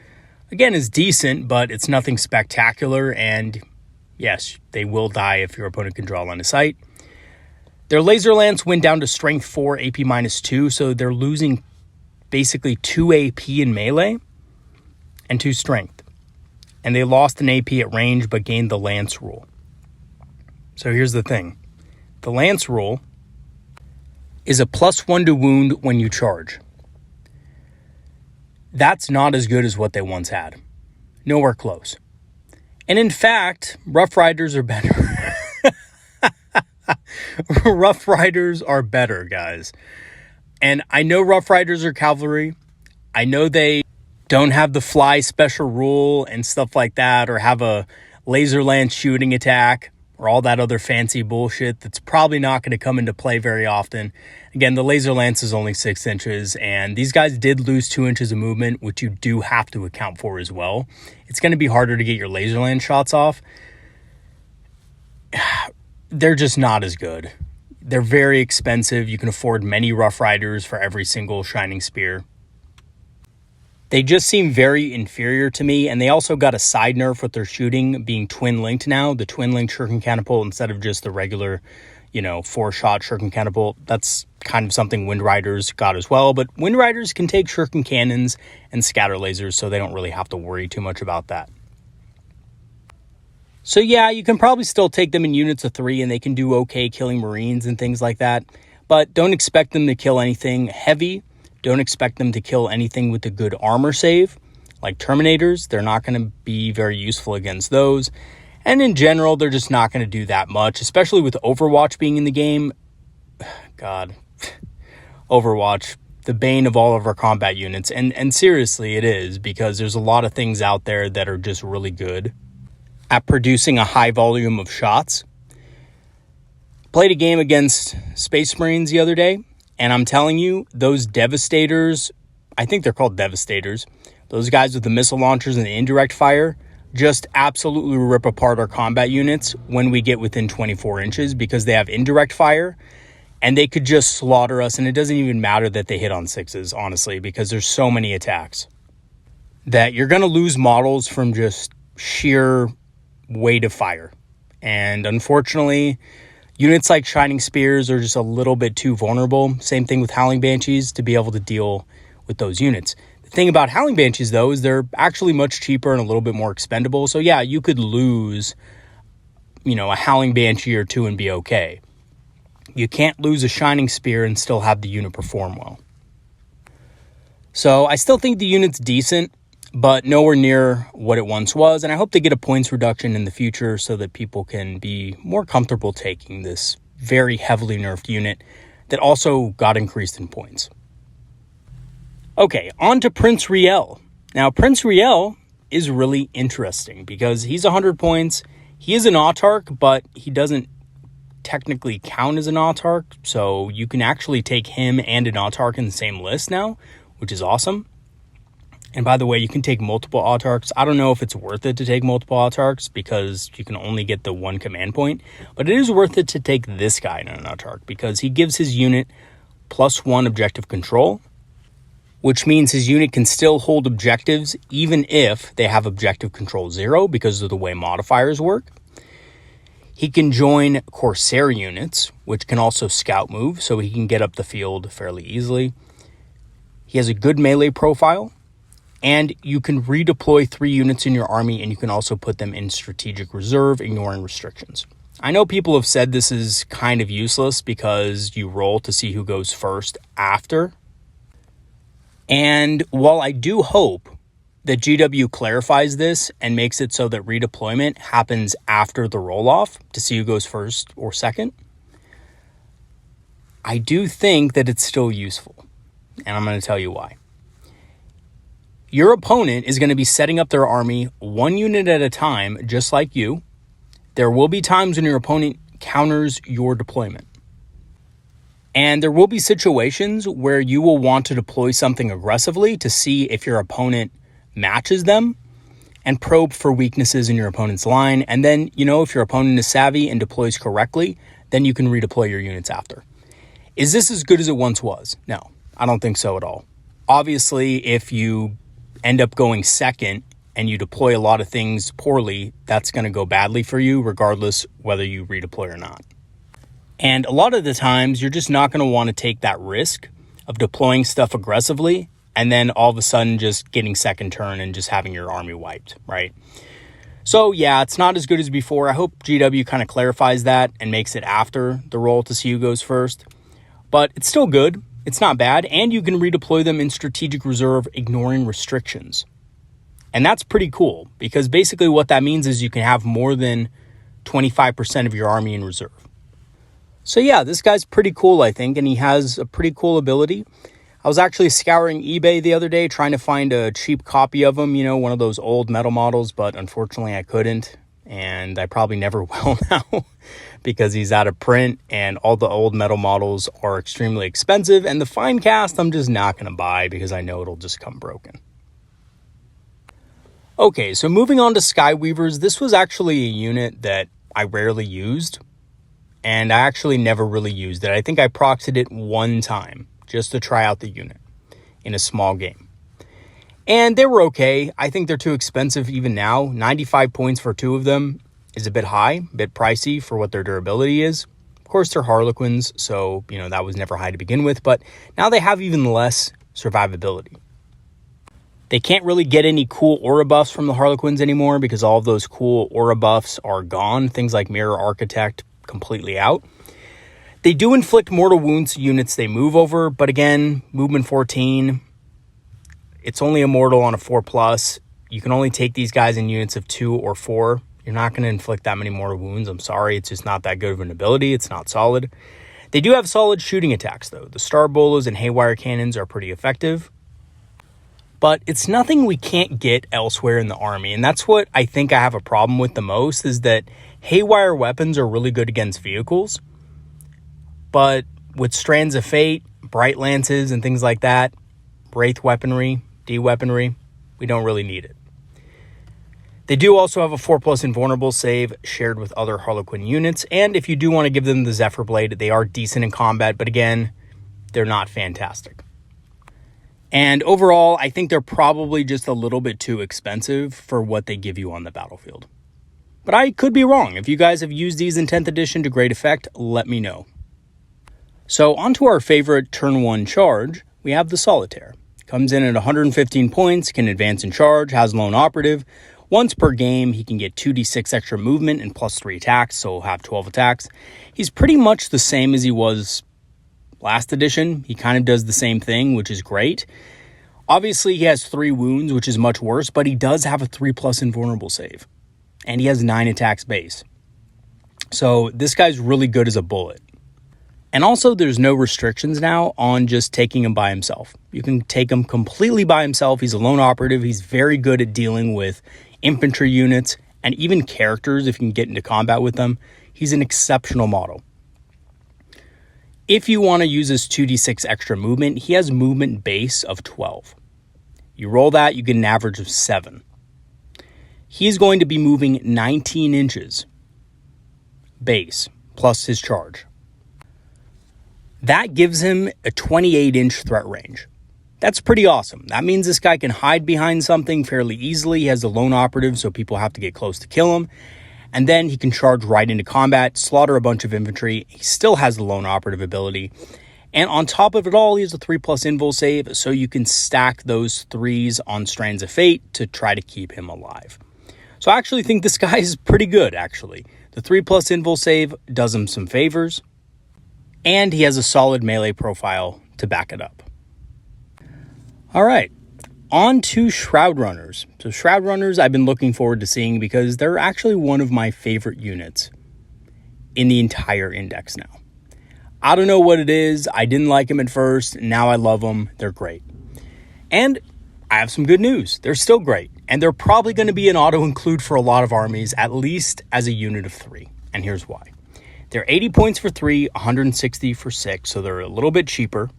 again is decent, but it's nothing spectacular, and yes, they will die if your opponent can draw line of sight. Their Laser Lance went down to Strength 4, AP -2, so they're losing basically 2 AP in melee and 2 Strength. And they lost an AP at range, but gained the Lance rule. So here's the thing. The Lance rule is a +1 to wound when you charge. That's not as good as what they once had. Nowhere close. And in fact, Rough Riders are better. Rough Riders are better, guys. And I know Rough Riders are cavalry. I know they don't have the fly special rule and stuff like that, or have a laser lance shooting attack, or all that other fancy bullshit that's probably not going to come into play very often. Again, the laser lance is only 6 inches, and these guys did lose 2 inches of movement, which you do have to account for as well. It's going to be harder to get your laser lance shots off. They're just not as good. They're very expensive. You can afford many Rough Riders for every single Shining Spear. They just seem very inferior to me, and they also got a side nerf with their shooting being twin-linked now. The twin-linked shuriken catapult instead of just the regular, 4-shot shuriken catapult. That's kind of something Wind Riders got as well, but Wind Riders can take shuriken cannons and scatter lasers, so they don't really have to worry too much about that. So yeah, you can probably still take them in units of 3, and they can do okay killing Marines and things like that, but don't expect them to kill anything heavy. Don't expect them to kill anything with a good armor save, like Terminators. They're not going to be very useful against those. And in general, they're just not going to do that much, especially with Overwatch being in the game. God, Overwatch, the bane of all of our combat units. And seriously, it is, because there's a lot of things out there that are just really good at producing a high volume of shots. Played a game against Space Marines the other day. And I'm telling you, those Devastators, I think they're called Devastators, those guys with the missile launchers and the indirect fire, just absolutely rip apart our combat units when we get within 24 inches because they have indirect fire, and they could just slaughter us, and it doesn't even matter that they hit on 6s, honestly, because there's so many attacks that you're going to lose models from just sheer weight of fire. And unfortunately, units like Shining Spears are just a little bit too vulnerable. Same thing with Howling Banshees to be able to deal with those units. The thing about Howling Banshees, though, is they're actually much cheaper and a little bit more expendable. So yeah, you could lose, a Howling Banshee or 2 and be okay. You can't lose a Shining Spear and still have the unit perform well. So I still think the unit's decent, but nowhere near what it once was, and I hope they get a points reduction in the future so that people can be more comfortable taking this very heavily nerfed unit that also got increased in points. Okay, on to Prince Riel. Now, Prince Riel is really interesting because he's 100 points. He is an Autark, but he doesn't technically count as an Autark, so you can actually take him and an Autark in the same list now, which is awesome. And by the way, you can take multiple Autarks. I don't know if it's worth it to take multiple Autarks because you can only get the 1 command point, but it is worth it to take this guy in an Autark because he gives his unit +1 objective control, which means his unit can still hold objectives even if they have objective control 0 because of the way modifiers work. He can join Corsair units, which can also scout move, so he can get up the field fairly easily. He has a good melee profile. And you can redeploy 3 units in your army, and you can also put them in strategic reserve, ignoring restrictions. I know people have said this is kind of useless because you roll to see who goes first after. And while I do hope that GW clarifies this and makes it so that redeployment happens after the roll-off to see who goes first or second, I do think that it's still useful. And I'm going to tell you why. Your opponent is going to be setting up their army 1 unit at a time, just like you. There will be times when your opponent counters your deployment. And there will be situations where you will want to deploy something aggressively to see if your opponent matches them and probe for weaknesses in your opponent's line. And then, if your opponent is savvy and deploys correctly, then you can redeploy your units after. Is this as good as it once was? No, I don't think so at all. Obviously, if you end up going second and you deploy a lot of things poorly, that's going to go badly for you regardless whether you redeploy or not. And a lot of the times you're just not going to want to take that risk of deploying stuff aggressively and then all of a sudden just getting second turn and just having your army wiped, right? So yeah, it's not as good as before. I hope GW kind of clarifies that and makes it after the roll to see who goes first, but it's still good. It's not bad, and you can redeploy them in strategic reserve, ignoring restrictions. And that's pretty cool, because basically what that means is you can have more than 25% of your army in reserve. So yeah, this guy's pretty cool, I think, and he has a pretty cool ability. I was actually scouring eBay the other day trying to find a cheap copy of him, one of those old metal models, but unfortunately I couldn't, and I probably never will now. Because he's out of print and all the old metal models are extremely expensive, and the fine cast I'm just not going to buy because I know it'll just come broken. Okay, so moving on to Skyweavers, this was actually a unit that I rarely used. and I actually never really used it. I think I proxied it one time just to try out the unit in a small game. And they were okay. I think they're too expensive even now. 95 points for 2 of them is a bit high, a bit pricey for what their durability is. Of course, they're Harlequins, so, that was never high to begin with, but now they have even less survivability. They can't really get any cool aura buffs from the Harlequins anymore because all of those cool aura buffs are gone. Things like Mirror Architect completely out. They do inflict mortal wounds to units they move over, but again, movement 14, it's only immortal on a 4+. You can only take these guys in units of 2 or 4. You're not going to inflict that many mortal wounds. I'm sorry, it's just not that good of an ability. It's not solid. They do have solid shooting attacks, though. The Star Bolas and Haywire Cannons are pretty effective. But it's nothing we can't get elsewhere in the army. And that's what I think I have a problem with the most, is that Haywire weapons are really good against vehicles. But with Strands of Fate, Bright Lances, and things like that, Wraith weaponry, D-weaponry, we don't really need it. They do also have a 4+ invulnerable save shared with other Harlequin units. And if you do want to give them the Zephyr Blade, they are decent in combat. But again, they're not fantastic. And overall, I think they're probably just a little bit too expensive for what they give you on the battlefield. But I could be wrong. If you guys have used these in 10th edition to great effect, let me know. So onto our favorite turn 1 charge, we have the Solitaire. Comes in at 115 points, can advance and charge, has lone operative. Once per game, he can get 2d6 extra movement and +3 attacks, so he'll have 12 attacks. He's pretty much the same as he was last edition. He kind of does the same thing, which is great. Obviously, he has 3 wounds, which is much worse, but he does have a 3+ invulnerable save. And he has 9 attacks base. So this guy's really good as a bullet. And also, there's no restrictions now on just taking him by himself. You can take him completely by himself. He's a lone operative. He's very good at dealing with infantry units and even characters if you can get into combat with them. He's an exceptional model. If you want to use his 2d6 extra movement, he has movement base of 12. You roll that, you get an average of 7. He's going to be moving 19 inches base plus his charge. That gives him a 28-inch threat range. That's pretty awesome. That means this guy can hide behind something fairly easily. He has the lone operative, so people have to get close to kill him. And then he can charge right into combat, slaughter a bunch of infantry. He still has the lone operative ability. And on top of it all, he has a 3+ invul save, so you can stack those 3s on Strands of Fate to try to keep him alive. So I actually think this guy is pretty good, actually. The 3+ invul save does him some favors. And he has a solid melee profile to back it up. All right. On to Shroud Runners. So Shroud Runners I've been looking forward to seeing because they're actually one of my favorite units in the entire index now. I don't know what it is. I didn't like them at first. Now I love them. They're great. And I have some good news. They're still great. And they're probably going to be an auto-include for a lot of armies, at least as a unit of 3. And here's why. They're 80 points for 3, 160 for 6, so they're a little bit cheaper.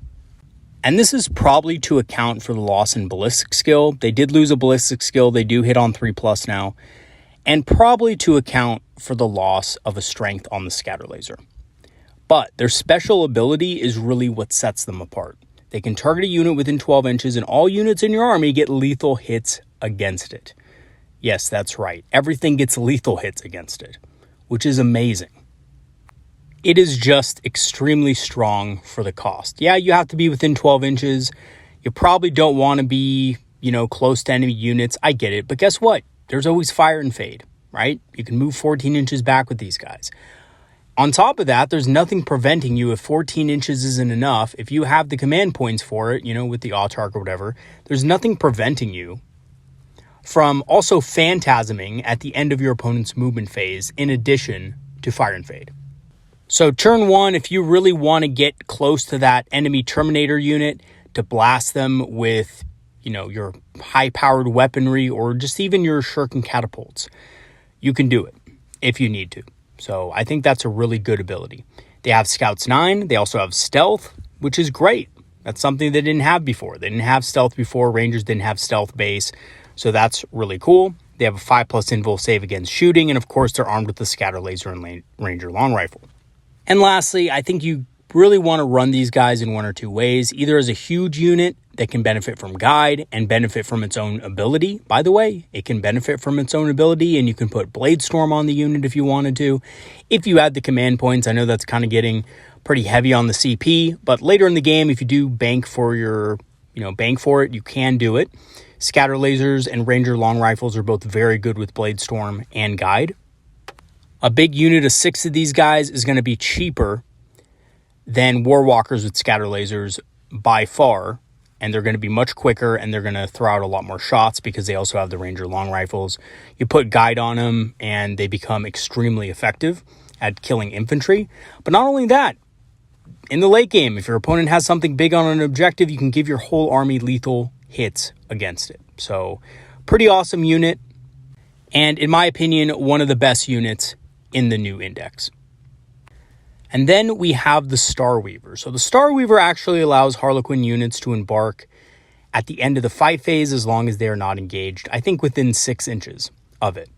And this is probably to account for the loss in ballistic skill. They did lose a ballistic skill. They do hit on 3+ now. And probably to account for the loss of a strength on the scatter laser. But their special ability is really what sets them apart. They can target a unit within 12 inches and all units in your army get lethal hits against it. Yes, that's right. Everything gets lethal hits against it, which is amazing. It is just extremely strong for the cost. Yeah, you have to be within 12 inches. You probably don't want to be, close to enemy units. I get it. But guess what? There's always fire and fade, right? You can move 14 inches back with these guys. On top of that, there's nothing preventing you if 14 inches isn't enough. If you have the command points for it, with the Autark or whatever, there's nothing preventing you from also phantasming at the end of your opponent's movement phase in addition to fire and fade. So turn 1, if you really want to get close to that enemy Terminator unit to blast them with, your high-powered weaponry or just even your shuriken catapults, you can do it if you need to. So I think that's a really good ability. They have Scouts 9. They also have Stealth, which is great. That's something they didn't have before. They didn't have Stealth before. Rangers didn't have Stealth base. So that's really cool. They have a 5+ invul save against shooting. And of course, they're armed with the Scatter Laser and Ranger Long Rifle. And lastly, I think you really want to run these guys in one or two ways, either as a huge unit that can benefit from guide and benefit from its own ability. By the way, it can benefit from its own ability, and you can put Blade Storm on the unit if you wanted to. If you add the command points, I know that's kind of getting pretty heavy on the CP, but later in the game, if you do bank for it, you can do it. Scatter lasers and Ranger long rifles are both very good with Blade Storm and guide. A big unit of 6 of these guys is going to be cheaper than Warwalkers with scatter lasers by far, and they're going to be much quicker, and they're going to throw out a lot more shots because they also have the Ranger long rifles. You put guide on them, and they become extremely effective at killing infantry. But not only that, in the late game, if your opponent has something big on an objective, you can give your whole army lethal hits against it. So, pretty awesome unit, and in my opinion, one of the best units in the new index. And then we have the Star Weaver. So the Star Weaver actually allows Harlequin units to embark at the end of the fight phase as long as they are not engaged, I think within 6 inches of it.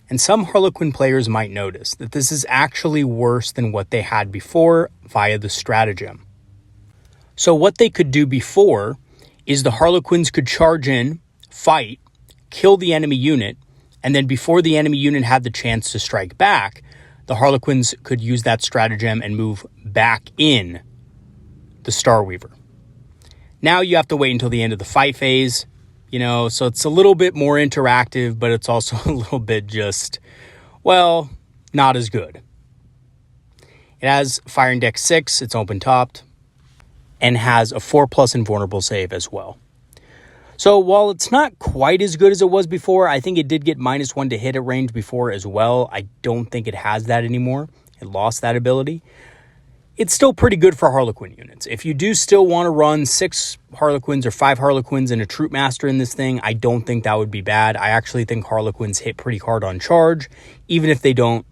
And some Harlequin players might notice that this is actually worse than what they had before via the stratagem. So what they could do before is the Harlequins could charge in, fight, kill the enemy unit, and then before the enemy unit had the chance to strike back, the Harlequins could use that stratagem and move back in the Star Weaver. Now you have to wait until the end of the fight phase, so it's a little bit more interactive, but it's also a little bit just, not as good. It has Fire Index 6, it's open-topped, and has a 4+ invulnerable save as well. So while it's not quite as good as it was before, I think it did get -1 to hit at range before as well. I don't think it has that anymore. It lost that ability. It's still pretty good for Harlequin units. If you do still want to run 6 Harlequins or 5 Harlequins and a Troop Master in this thing, I don't think that would be bad. I actually think Harlequins hit pretty hard on charge, even if they don't,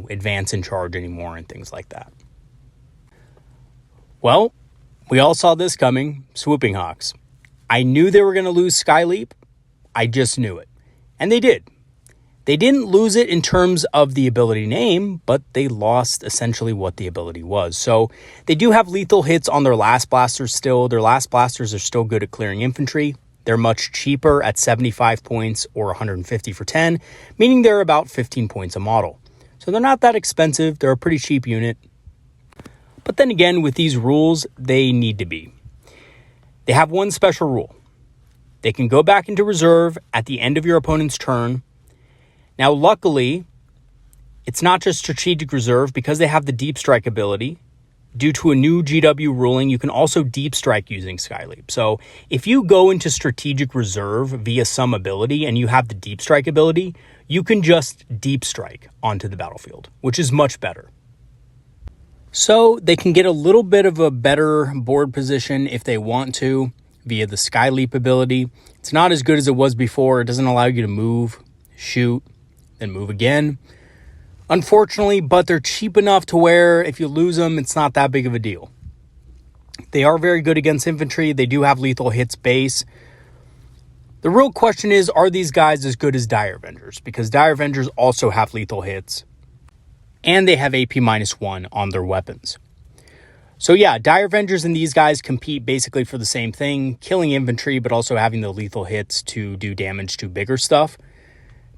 advance in charge anymore and things like that. Well, we all saw this coming, Swooping Hawks. I knew they were going to lose Skyleap. I just knew it. And they did. They didn't lose it in terms of the ability name, but they lost essentially what the ability was. So they do have lethal hits on their last blasters still. Their last blasters are still good at clearing infantry. They're much cheaper at 75 points or 150 for 10, meaning they're about 15 points a model. So they're not that expensive. They're a pretty cheap unit. But then again, with these rules, they need to be. They have one special rule. They can go back into reserve at the end of your opponent's turn. Now, luckily, it's not just strategic reserve because they have the deep strike ability. Due to a new GW ruling, you can also deep strike using Skyleap. So if you go into strategic reserve via some ability and you have the deep strike ability, you can just deep strike onto the battlefield, which is much better. So they can get a little bit of a better board position if they want to via the Skyleap ability. It's not as good as it was before. It doesn't allow you to move, shoot, then move again. Unfortunately, but they're cheap enough to where if you lose them, it's not that big of a deal. They are very good against infantry. They do have lethal hits base. The real question is, are these guys as good as Dire Avengers? Because Dire Avengers also have lethal hits. And they have AP -1 on their weapons. So yeah, Dire Avengers and these guys compete basically for the same thing, killing infantry, but also having the lethal hits to do damage to bigger stuff.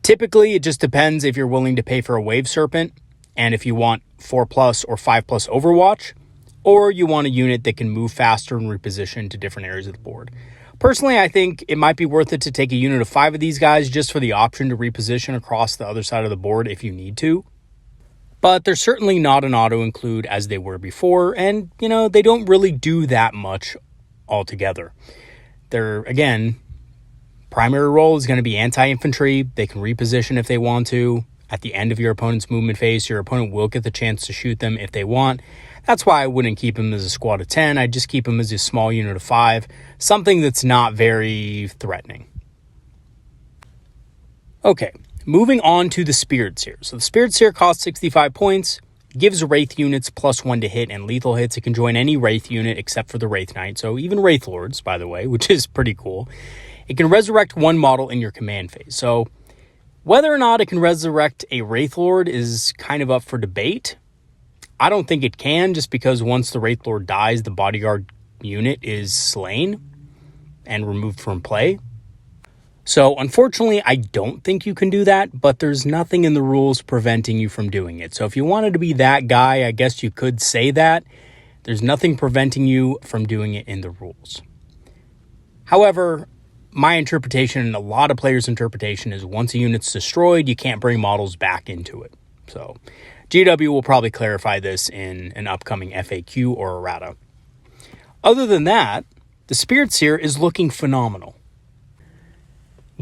Typically, it just depends if you're willing to pay for a Wave Serpent, and if you want 4+ or 5+ Overwatch, or you want a unit that can move faster and reposition to different areas of the board. Personally, I think it might be worth it to take a unit of 5 of these guys just for the option to reposition across the other side of the board if you need to. But they're certainly not an auto-include as they were before, and, they don't really do that much altogether. They're, again, primary role is going to be anti-infantry. They can reposition if they want to. At the end of your opponent's movement phase, your opponent will get the chance to shoot them if they want. That's why I wouldn't keep him as a squad of 10. I'd just keep him as a small unit of 5, something that's not very threatening. Okay. Moving on to the Spirit Seer. So the Spirit Seer costs 65 points, gives Wraith units +1 to hit and lethal hits. It can join any Wraith unit except for the Wraith Knight, so even Wraith Lords, by the way, which is pretty cool. It can resurrect 1 model in your command phase. So whether or not it can resurrect a Wraith Lord is kind of up for debate. I don't think it can, just because once the Wraith Lord dies, the bodyguard unit is slain and removed from play. So unfortunately, I don't think you can do that, but there's nothing in the rules preventing you from doing it. So if you wanted to be that guy, I guess you could say that. There's nothing preventing you from doing it in the rules. However, my interpretation and a lot of players' interpretation is once a unit's destroyed, you can't bring models back into it. So GW will probably clarify this in an upcoming FAQ or errata. Other than that, the Spirit Seer is looking phenomenal.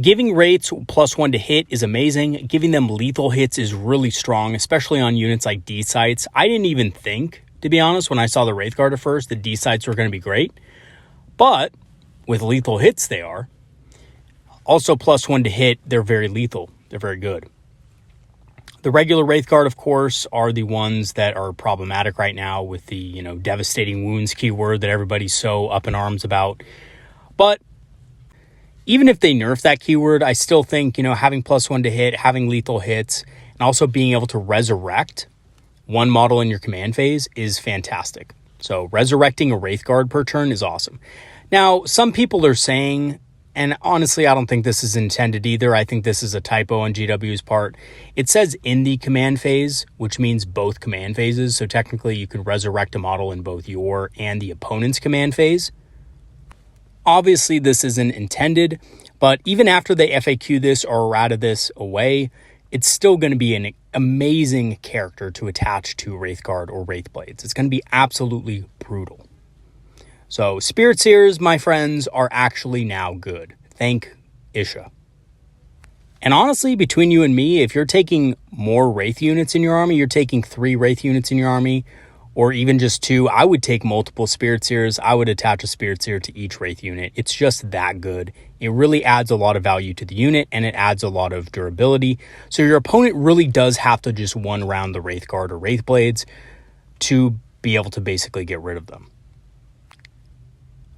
Giving Wraiths +1 to hit is amazing. Giving them lethal hits is really strong, especially on units like D-Sites. I didn't even think, to be honest, when I saw the Wraithguard at first, the D-Sites were going to be great. But with lethal hits, they are. Also, +1 to hit, they're very lethal. They're very good. The regular Wraithguard, of course, are the ones that are problematic right now with the, devastating wounds keyword that everybody's so up in arms about. But even if they nerf that keyword, I still think, having +1 to hit, having lethal hits, and also being able to resurrect one model in your command phase is fantastic. So resurrecting a Wraithguard per turn is awesome. Now, some people are saying, and honestly, I don't think this is intended either. I think this is a typo on GW's part. It says in the command phase, which means both command phases. So technically, you can resurrect a model in both your and the opponent's command phase. Obviously, this isn't intended, but even after they FAQ this or errata this away, it's still going to be an amazing character to attach to Wraithguard or Wraithblades. It's going to be absolutely brutal. So Spirit Seers, my friends, are actually now good. Thank Isha. And honestly, between you and me, if you're taking more Wraith units in your army, you're taking 3 Wraith units in your army, or even just 2, I would take multiple Spirit Seers. I would attach a Spirit Seer to each Wraith unit. It's just that good. It really adds a lot of value to the unit, and it adds a lot of durability. So your opponent really does have to just one-round the Wraithguard or Wraithblades to be able to basically get rid of them.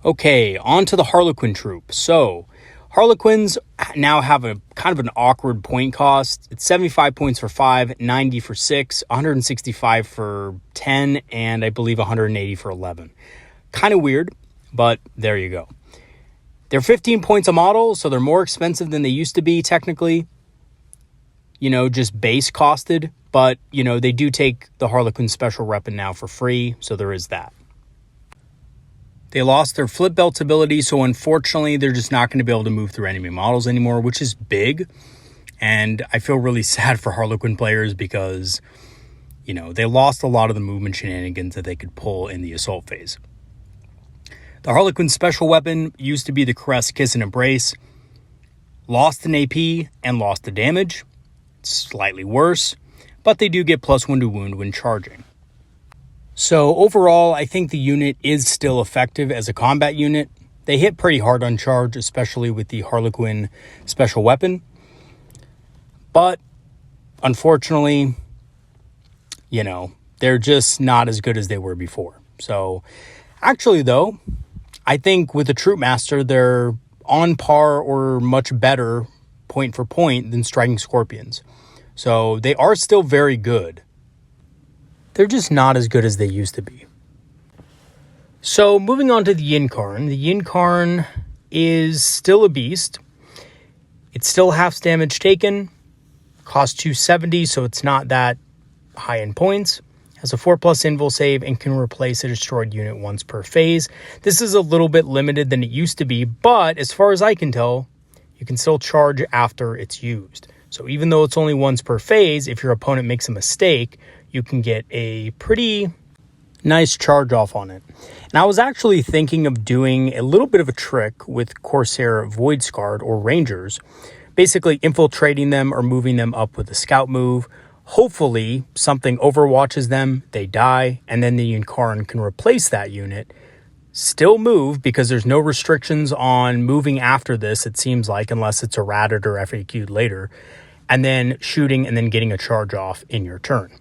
Okay, on to the Harlequin troop. So Harlequins now have a kind of an awkward point cost. It's 75 points for 5, 90 for 6, 165 for 10, and I believe 180 for 11. Kind of weird, but there you go. They're 15 points a model, so they're more expensive than they used to be technically. Just base costed, but, they do take the Harlequin special weapon now for free, so there is that. They lost their flip belts ability, so unfortunately, they're just not going to be able to move through enemy models anymore, which is big. And I feel really sad for Harlequin players because, they lost a lot of the movement shenanigans that they could pull in the assault phase. The Harlequin special weapon used to be the Caress, Kiss, and Embrace. Lost an AP and lost the damage. It's slightly worse, but they do get +1 to wound when charging. So overall, I think the unit is still effective as a combat unit. They hit pretty hard on charge, especially with the Harlequin special weapon. But unfortunately, they're just not as good as they were before. So actually, though, I think with the Troop Master, they're on par or much better point for point than Striking Scorpions. So they are still very good. They're just not as good as they used to be. So moving on to the Yinkarn. The Yinkarn is still a beast. It's still half damage taken. Costs 270, so it's not that high in points. Has a 4+ invul save and can replace a destroyed unit once per phase. This is a little bit limited than it used to be, but as far as I can tell, you can still charge after it's used. So even though it's only once per phase, if your opponent makes a mistake, you can get a pretty nice charge off on it. And I was actually thinking of doing a little bit of a trick with Corsair VoidScarred or Rangers, basically infiltrating them or moving them up with a scout move. Hopefully something overwatches them, they die, and then the Yinkarn can replace that unit. Still move because there's no restrictions on moving after this, it seems like, unless it's errated or FAQ'd later, and then shooting and then getting a charge off in your turn.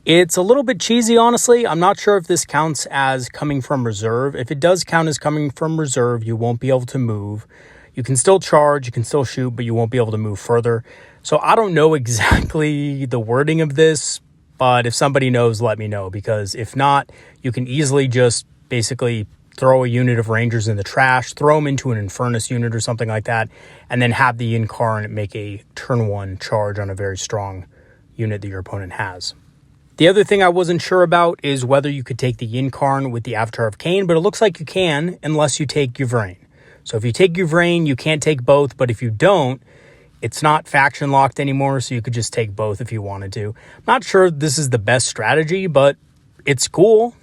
It's a little bit cheesy, honestly. I'm not sure if this counts as coming from reserve. If it does count as coming from reserve, you won't be able to move. You can still charge, you can still shoot, but you won't be able to move further. So I don't know exactly the wording of this, But if somebody knows, let me know, because if not, you can easily just basically throw a unit of Rangers in the trash, throw them into an Infernus unit or something like that, and then have the Incarn make a turn 1 charge on a very strong unit that your opponent has. The other thing I wasn't sure about is whether you could take the Incarn with the Avatar of Kane, but it looks like you can unless you take Yvraine. So if you take Yvraine, you can't take both, but if you don't, it's not faction locked anymore, so you could just take both if you wanted to. I'm not sure if this is the best strategy, but it's cool.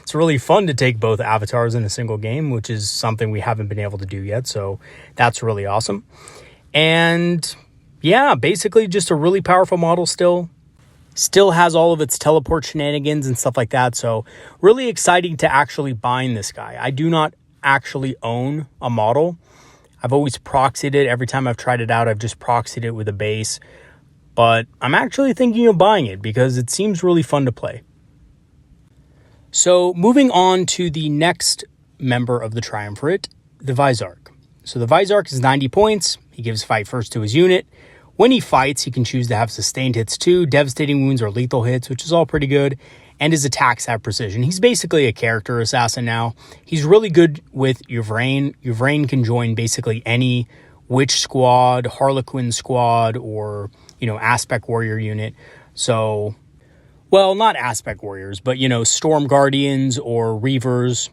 It's really fun to take both avatars in a single game, which is something we haven't been able to do yet, so that's really awesome. And yeah, basically just a really powerful model still. Still has all of its teleport shenanigans and stuff like that, so really exciting to actually bind this guy. I do not actually own a model. I've always proxied it. Every time I've tried it out, I've just proxied it with a base. But I'm actually thinking of buying it because it seems really fun to play. So moving on to the next member of the Triumvirate, the Visarch. So the Visarch is 90 points. He gives fight first to his unit. When he fights, he can choose to have sustained hits too, devastating wounds, or lethal hits, which is all pretty good. And his attacks have precision. He's basically a character assassin now. He's really good with Yvraine. Yvraine can join basically any Witch squad, Harlequin squad, or, Aspect Warrior unit. So, well, not Aspect Warriors, but, Storm Guardians or Reavers.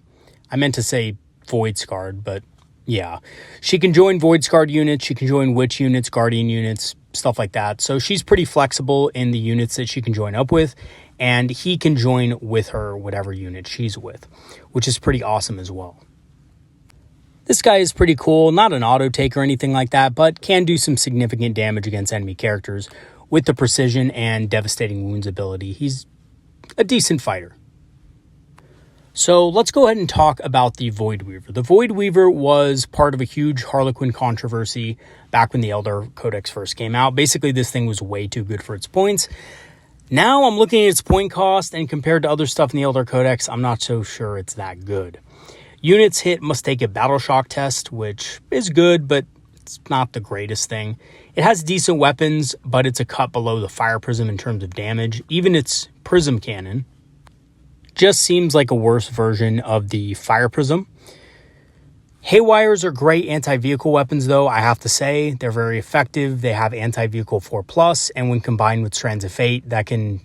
I meant to say VoidScarred, but yeah. She can join VoidScarred units. She can join Witch units, Guardian units, stuff like that. So she's pretty flexible in the units that she can join up with. And he can join with her whatever unit she's with, which is pretty awesome as well. This guy is pretty cool, not an auto take or anything like that, but can do some significant damage against enemy characters with the precision and devastating wounds ability. He's a decent fighter. So let's go ahead and talk about the VoidReaver. The VoidReaver was part of a huge Harlequin controversy back when the Eldar Codex first came out. Basically, this thing was way too good for its points. Now I'm looking at its point cost, and compared to other stuff in the Eldar Codex, I'm not so sure it's that good. Units hit must take a battle shock test, which is good, but it's not the greatest thing. It has decent weapons, but it's a cut below the Fire Prism in terms of damage. Even its Prism Cannon just seems like a worse version of the Fire Prism. Haywires are great anti-vehicle weapons, though, I have to say. They're very effective. They have anti-vehicle 4+, and when combined with Strands of Fate, that can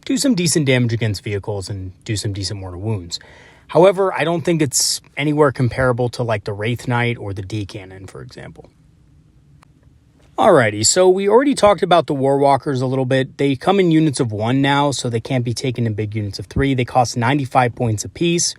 do some decent damage against vehicles and do some decent mortal wounds. However, I don't think it's anywhere comparable to like the Wraith Knight or the D-Cannon, for example. Alrighty, so we already talked about the Warwalkers a little bit. They come in units of 1 now, so they can't be taken in big units of 3. They cost 95 points apiece,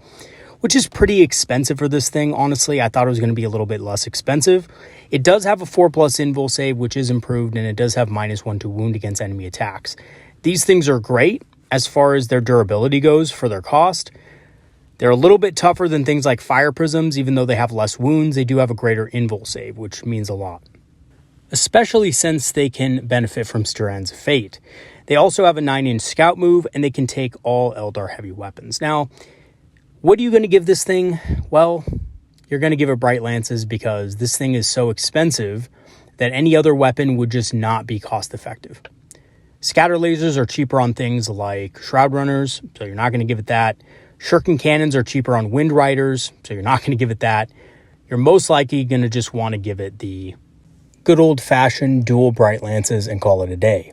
which is pretty expensive for this thing. Honestly, I thought it was going to be a little bit less expensive. It does have a 4+ invul save, which is improved, and it does have -1 to wound against enemy attacks. These things are great as far as their durability goes for their cost. They're a little bit tougher than things like Fire Prisms. Even though they have less wounds, they do have a greater invul save, which means a lot, especially since they can benefit from Strands of Fate. They also have a 9-inch scout move, and they can take all Eldar heavy weapons. Now, what are you going to give this thing? Well, you're going to give it Bright Lances because this thing is so expensive that any other weapon would just not be cost effective. Scatter lasers are cheaper on things like Shroud Runners, so you're not going to give it that. Shuriken cannons are cheaper on Wind Riders, so you're not going to give it that. You're most likely going to just want to give it the good old-fashioned dual Bright Lances and call it a day.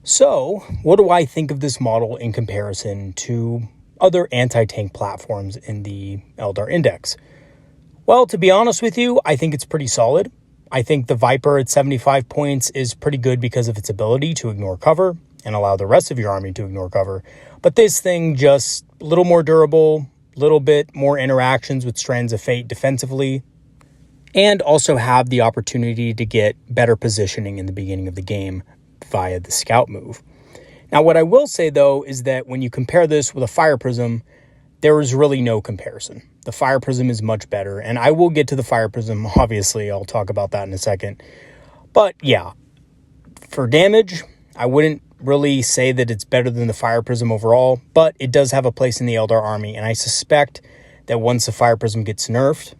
So, what do I think of this model in comparison to other anti-tank platforms in the Eldar Index? Well, to be honest with you, I think it's pretty solid. I think the Viper at 75 points is pretty good because of its ability to ignore cover and allow the rest of your army to ignore cover. But this thing just a little more durable, a little bit more interactions with Strands of Fate defensively, and also have the opportunity to get better positioning in the beginning of the game via the scout move. Now, what I will say, though, is that when you compare this with a Fire Prism, there is really no comparison. The Fire Prism is much better, and I will get to the Fire Prism, obviously. I'll talk about that in a second. But, yeah, for damage, I wouldn't really say that it's better than the Fire Prism overall, but it does have a place in the Eldar army, and I suspect that once the Fire Prism gets nerfed,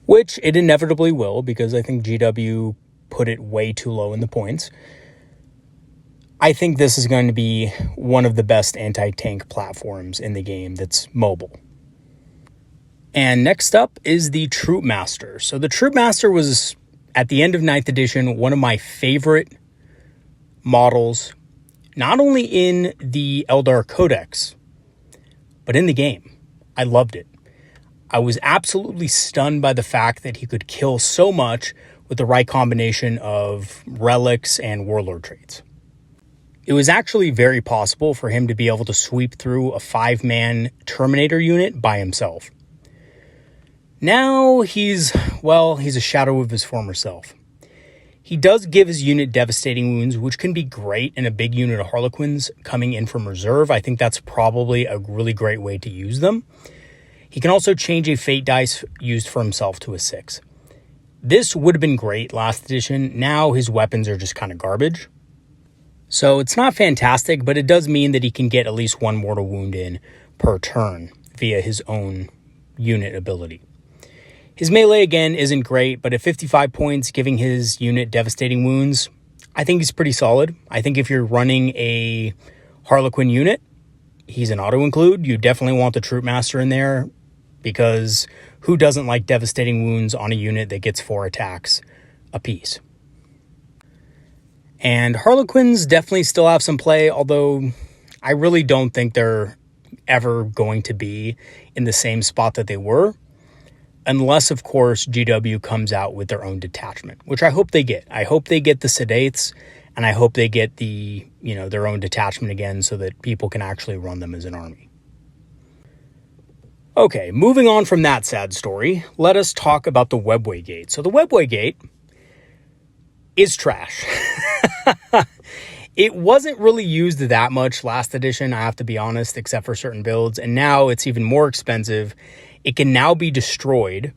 which it inevitably will, because I think GW put it way too low in the points, I think this is going to be one of the best anti-tank platforms in the game that's mobile. And next up is the Troop Master. So the Troop Master was, at the end of 9th edition, one of my favorite models, not only in the Eldar Codex, but in the game. I loved it. I was absolutely stunned by the fact that he could kill so much with the right combination of relics and warlord traits. It was actually very possible for him to be able to sweep through a 5-man Terminator unit by himself. Now he's a shadow of his former self. He does give his unit devastating wounds, which can be great in a big unit of Harlequins coming in from reserve. I think that's probably a really great way to use them. He can also change a fate dice used for himself to a 6. This would have been great last edition. Now his weapons are just kind of garbage. So it's not fantastic, but it does mean that he can get at least 1 mortal wound in per turn via his own unit ability. His melee, again, isn't great, but at 55 points, giving his unit devastating wounds, I think he's pretty solid. I think if you're running a Harlequin unit, he's an auto-include. You definitely want the Troop Master in there, because who doesn't like devastating wounds on a unit that gets 4 attacks apiece? And Harlequins definitely still have some play, although I really don't think they're ever going to be in the same spot that they were. Unless, of course, GW comes out with their own detachment, which I hope they get. I hope they get the Sedates, and I hope they get their own detachment again so that people can actually run them as an army. Okay, moving on from that sad story, let us talk about the Webway Gate. So the Webway Gate is trash. It wasn't really used that much last edition, I have to be honest, except for certain builds, and now it's even more expensive. It can now be destroyed,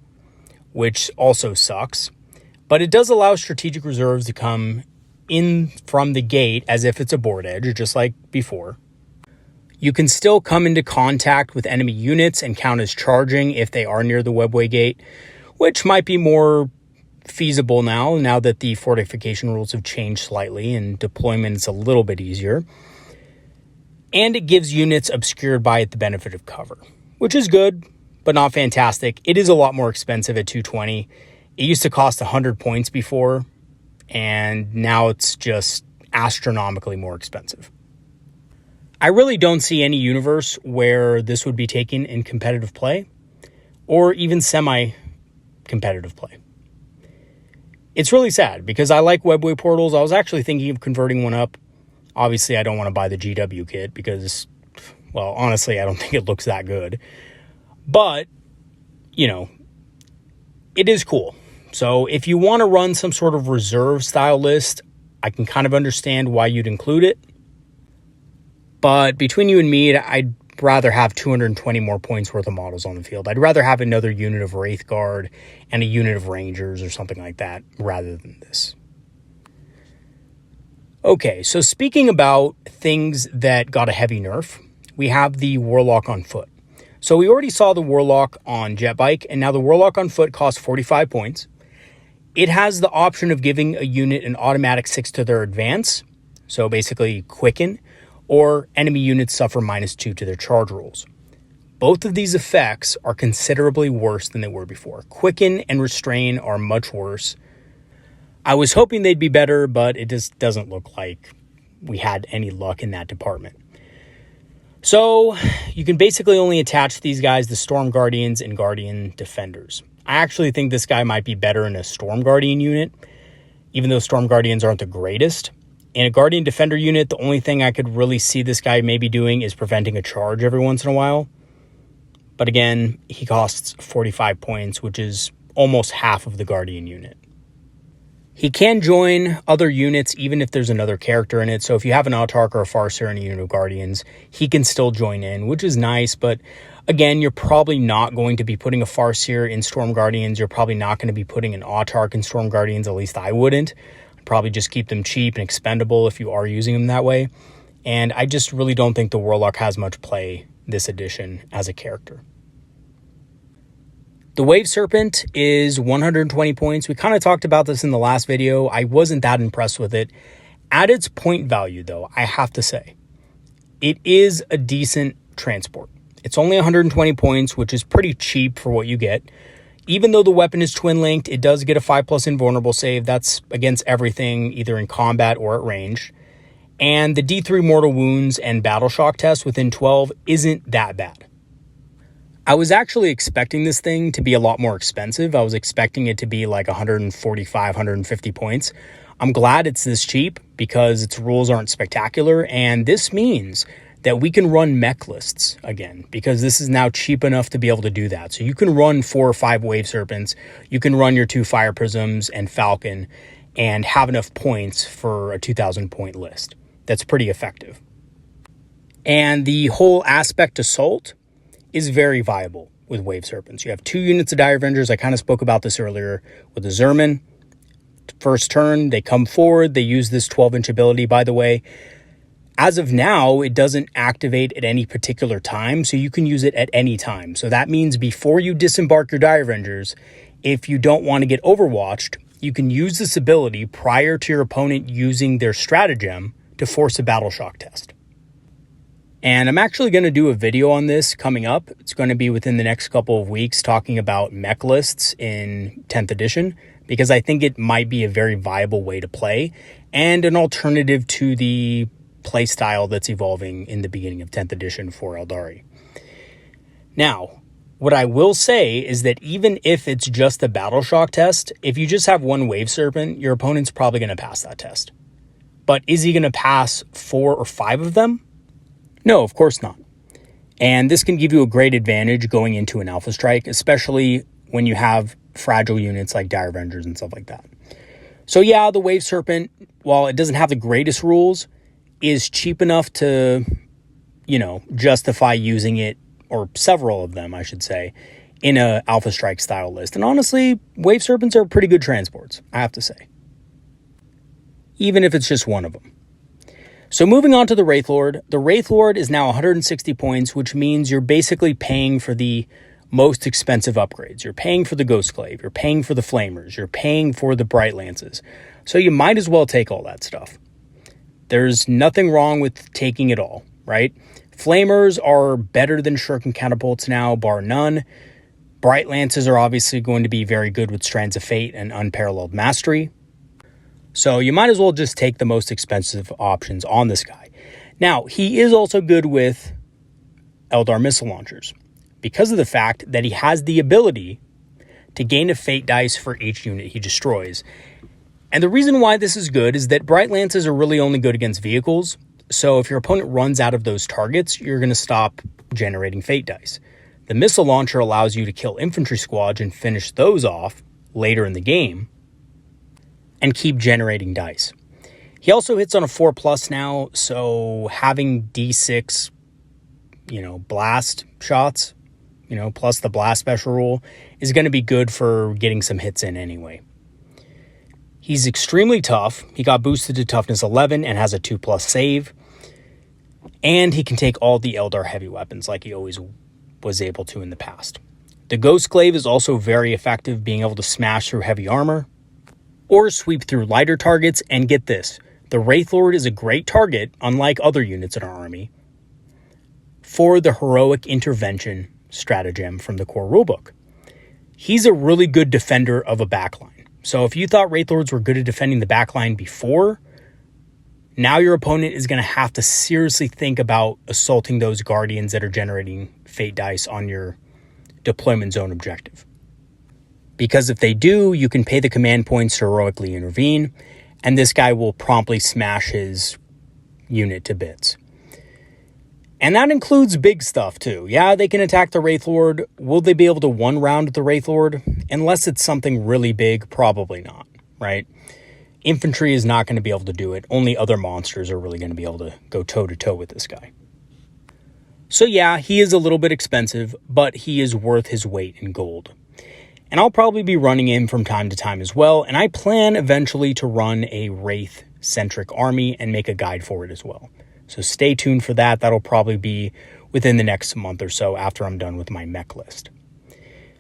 which also sucks, but it does allow strategic reserves to come in from the gate as if it's a board edge, just like before. You can still come into contact with enemy units and count as charging if they are near the Webway Gate, which might be more feasible now that the fortification rules have changed slightly and deployment is a little bit easier. And it gives units obscured by it the benefit of cover, which is good, but not fantastic. It is a lot more expensive at 220. It used to cost 100 points before, and now it's just astronomically more expensive. I really don't see any universe where this would be taken in competitive play, or even semi-competitive play. It's really sad because I like Webway portals. I was actually thinking of converting one up. Obviously, I don't want to buy the GW kit because, well, honestly, I don't think it looks that good. But, it is cool. So if you want to run some sort of reserve style list, I can kind of understand why you'd include it. But between you and me, I'd rather have 220 more points worth of models on the field. I'd rather have another unit of Wraith Guard and a unit of Rangers or something like that rather than this. Okay, so speaking about things that got a heavy nerf, we have the Warlock on foot. So we already saw the Warlock on jet bike, and now the Warlock on foot costs 45 points. It has the option of giving a unit an automatic 6 to their advance, so basically quicken, or enemy units suffer -2 to their charge rolls. Both of these effects are considerably worse than they were before. Quicken and Restrain are much worse. I was hoping they'd be better, but it just doesn't look like we had any luck in that department. So you can basically only attach these guys to Storm Guardians and Guardian Defenders. I actually think this guy might be better in a Storm Guardian unit, even though Storm Guardians aren't the greatest. In a Guardian Defender unit, the only thing I could really see this guy maybe doing is preventing a charge every once in a while. But again, he costs 45 points, which is almost half of the Guardian unit. He can join other units even if there's another character in it. So if you have an Autark or a Farseer in a unit of Guardians, he can still join in, which is nice. But again, you're probably not going to be putting a Farseer in Storm Guardians. You're probably not going to be putting an Autark in Storm Guardians. At least I wouldn't. Probably just keep them cheap and expendable if you are using them that way. And I just really don't think the Warlock has much play this edition as a character. The Wave Serpent is 120 points. We kind of talked about this in the last video. I wasn't that impressed with it At its point value, though, I have to say, it is a decent transport. It's only 120 points, which is pretty cheap for what you get. Even though the weapon is twin-linked, it does get a 5+ invulnerable save. That's against everything, either in combat or at range. And the D3 mortal wounds and battle shock test within 12 isn't that bad. I was actually expecting this thing to be a lot more expensive. I was expecting it to be like 145, 150 points. I'm glad it's this cheap because its rules aren't spectacular, and this means that we can run mech lists again, because this is now cheap enough to be able to do that. So you can run 4 or 5 Wave Serpents, you can run your 2 Fire Prisms and Falcon, and have enough points for a 2,000 point list. That's pretty effective. And the whole aspect assault is very viable with Wave Serpents. You have 2 units of Dire Avengers. I kind of spoke about this earlier with the Azerman. First turn, they come forward, they use this 12-inch ability, by the way. As of now, it doesn't activate at any particular time, so you can use it at any time. So that means before you disembark your Dire Avengers, if you don't want to get overwatched, you can use this ability prior to your opponent using their stratagem to force a battle shock test. And I'm actually going to do a video on this coming up. It's going to be within the next couple of weeks, talking about mech lists in 10th edition, because I think it might be a very viable way to play and an alternative to the playstyle that's evolving in the beginning of 10th edition for Eldari. Now, what I will say is that even if it's just a battle shock test, if you just have 1 Wave Serpent, your opponent's probably going to pass that test. But is he going to pass 4 or 5 of them? No, of course not. And this can give you a great advantage going into an Alpha Strike, especially when you have fragile units like Dire Avengers and stuff like that. So yeah, the Wave Serpent, while it doesn't have the greatest rules, is cheap enough to, justify using it, or several of them, I should say, in a Alpha Strike style list. And honestly, Wave Serpents are pretty good transports, I have to say. Even if it's just one of them. So moving on to the Wraith Lord. The Wraith Lord is now 160 points, which means you're basically paying for the most expensive upgrades. You're paying for the Ghostclave, you're paying for the Flamers, you're paying for the Bright Lances. So you might as well take all that stuff. There's nothing wrong with taking it all, right? Flamers are better than Shuriken Catapults now, bar none. Bright Lances are obviously going to be very good with Strands of Fate and Unparalleled Mastery. So you might as well just take the most expensive options on this guy. Now, he is also good with Eldar missile launchers, because of the fact that he has the ability to gain a fate dice for each unit he destroys. And the reason why this is good is that Bright Lances are really only good against vehicles. So if your opponent runs out of those targets, you're going to stop generating fate dice. The missile launcher allows you to kill infantry squads and finish those off later in the game and keep generating dice. He also hits on a 4+ now, so having D6, blast shots, plus the blast special rule is going to be good for getting some hits in anyway. He's extremely tough. He got boosted to toughness 11 and has a 2+ save. And he can take all the Eldar heavy weapons like he always was able to in the past. The Ghostclave is also very effective, being able to smash through heavy armor or sweep through lighter targets. And get this, the Wraith Lord is a great target, unlike other units in our army, for the Heroic Intervention stratagem from the core rulebook. He's a really good defender of a backline. So if you thought Wraith Lords were good at defending the backline before, now your opponent is going to have to seriously think about assaulting those Guardians that are generating fate dice on your deployment zone objective. Because if they do, you can pay the command points to heroically intervene, and this guy will promptly smash his unit to bits. And that includes big stuff too. Yeah, they can attack the Wraith Lord. Will they be able to one round the Wraith Lord? Unless it's something really big, probably not, right? Infantry is not going to be able to do it. Only other monsters are really going to be able to go toe-to-toe with this guy. So yeah, he is a little bit expensive, but he is worth his weight in gold. And I'll probably be running him from time to time as well, and I plan eventually to run a Wraith-centric army and make a guide for it as well. So stay tuned for that. That'll probably be within the next month or so after I'm done with my mech list.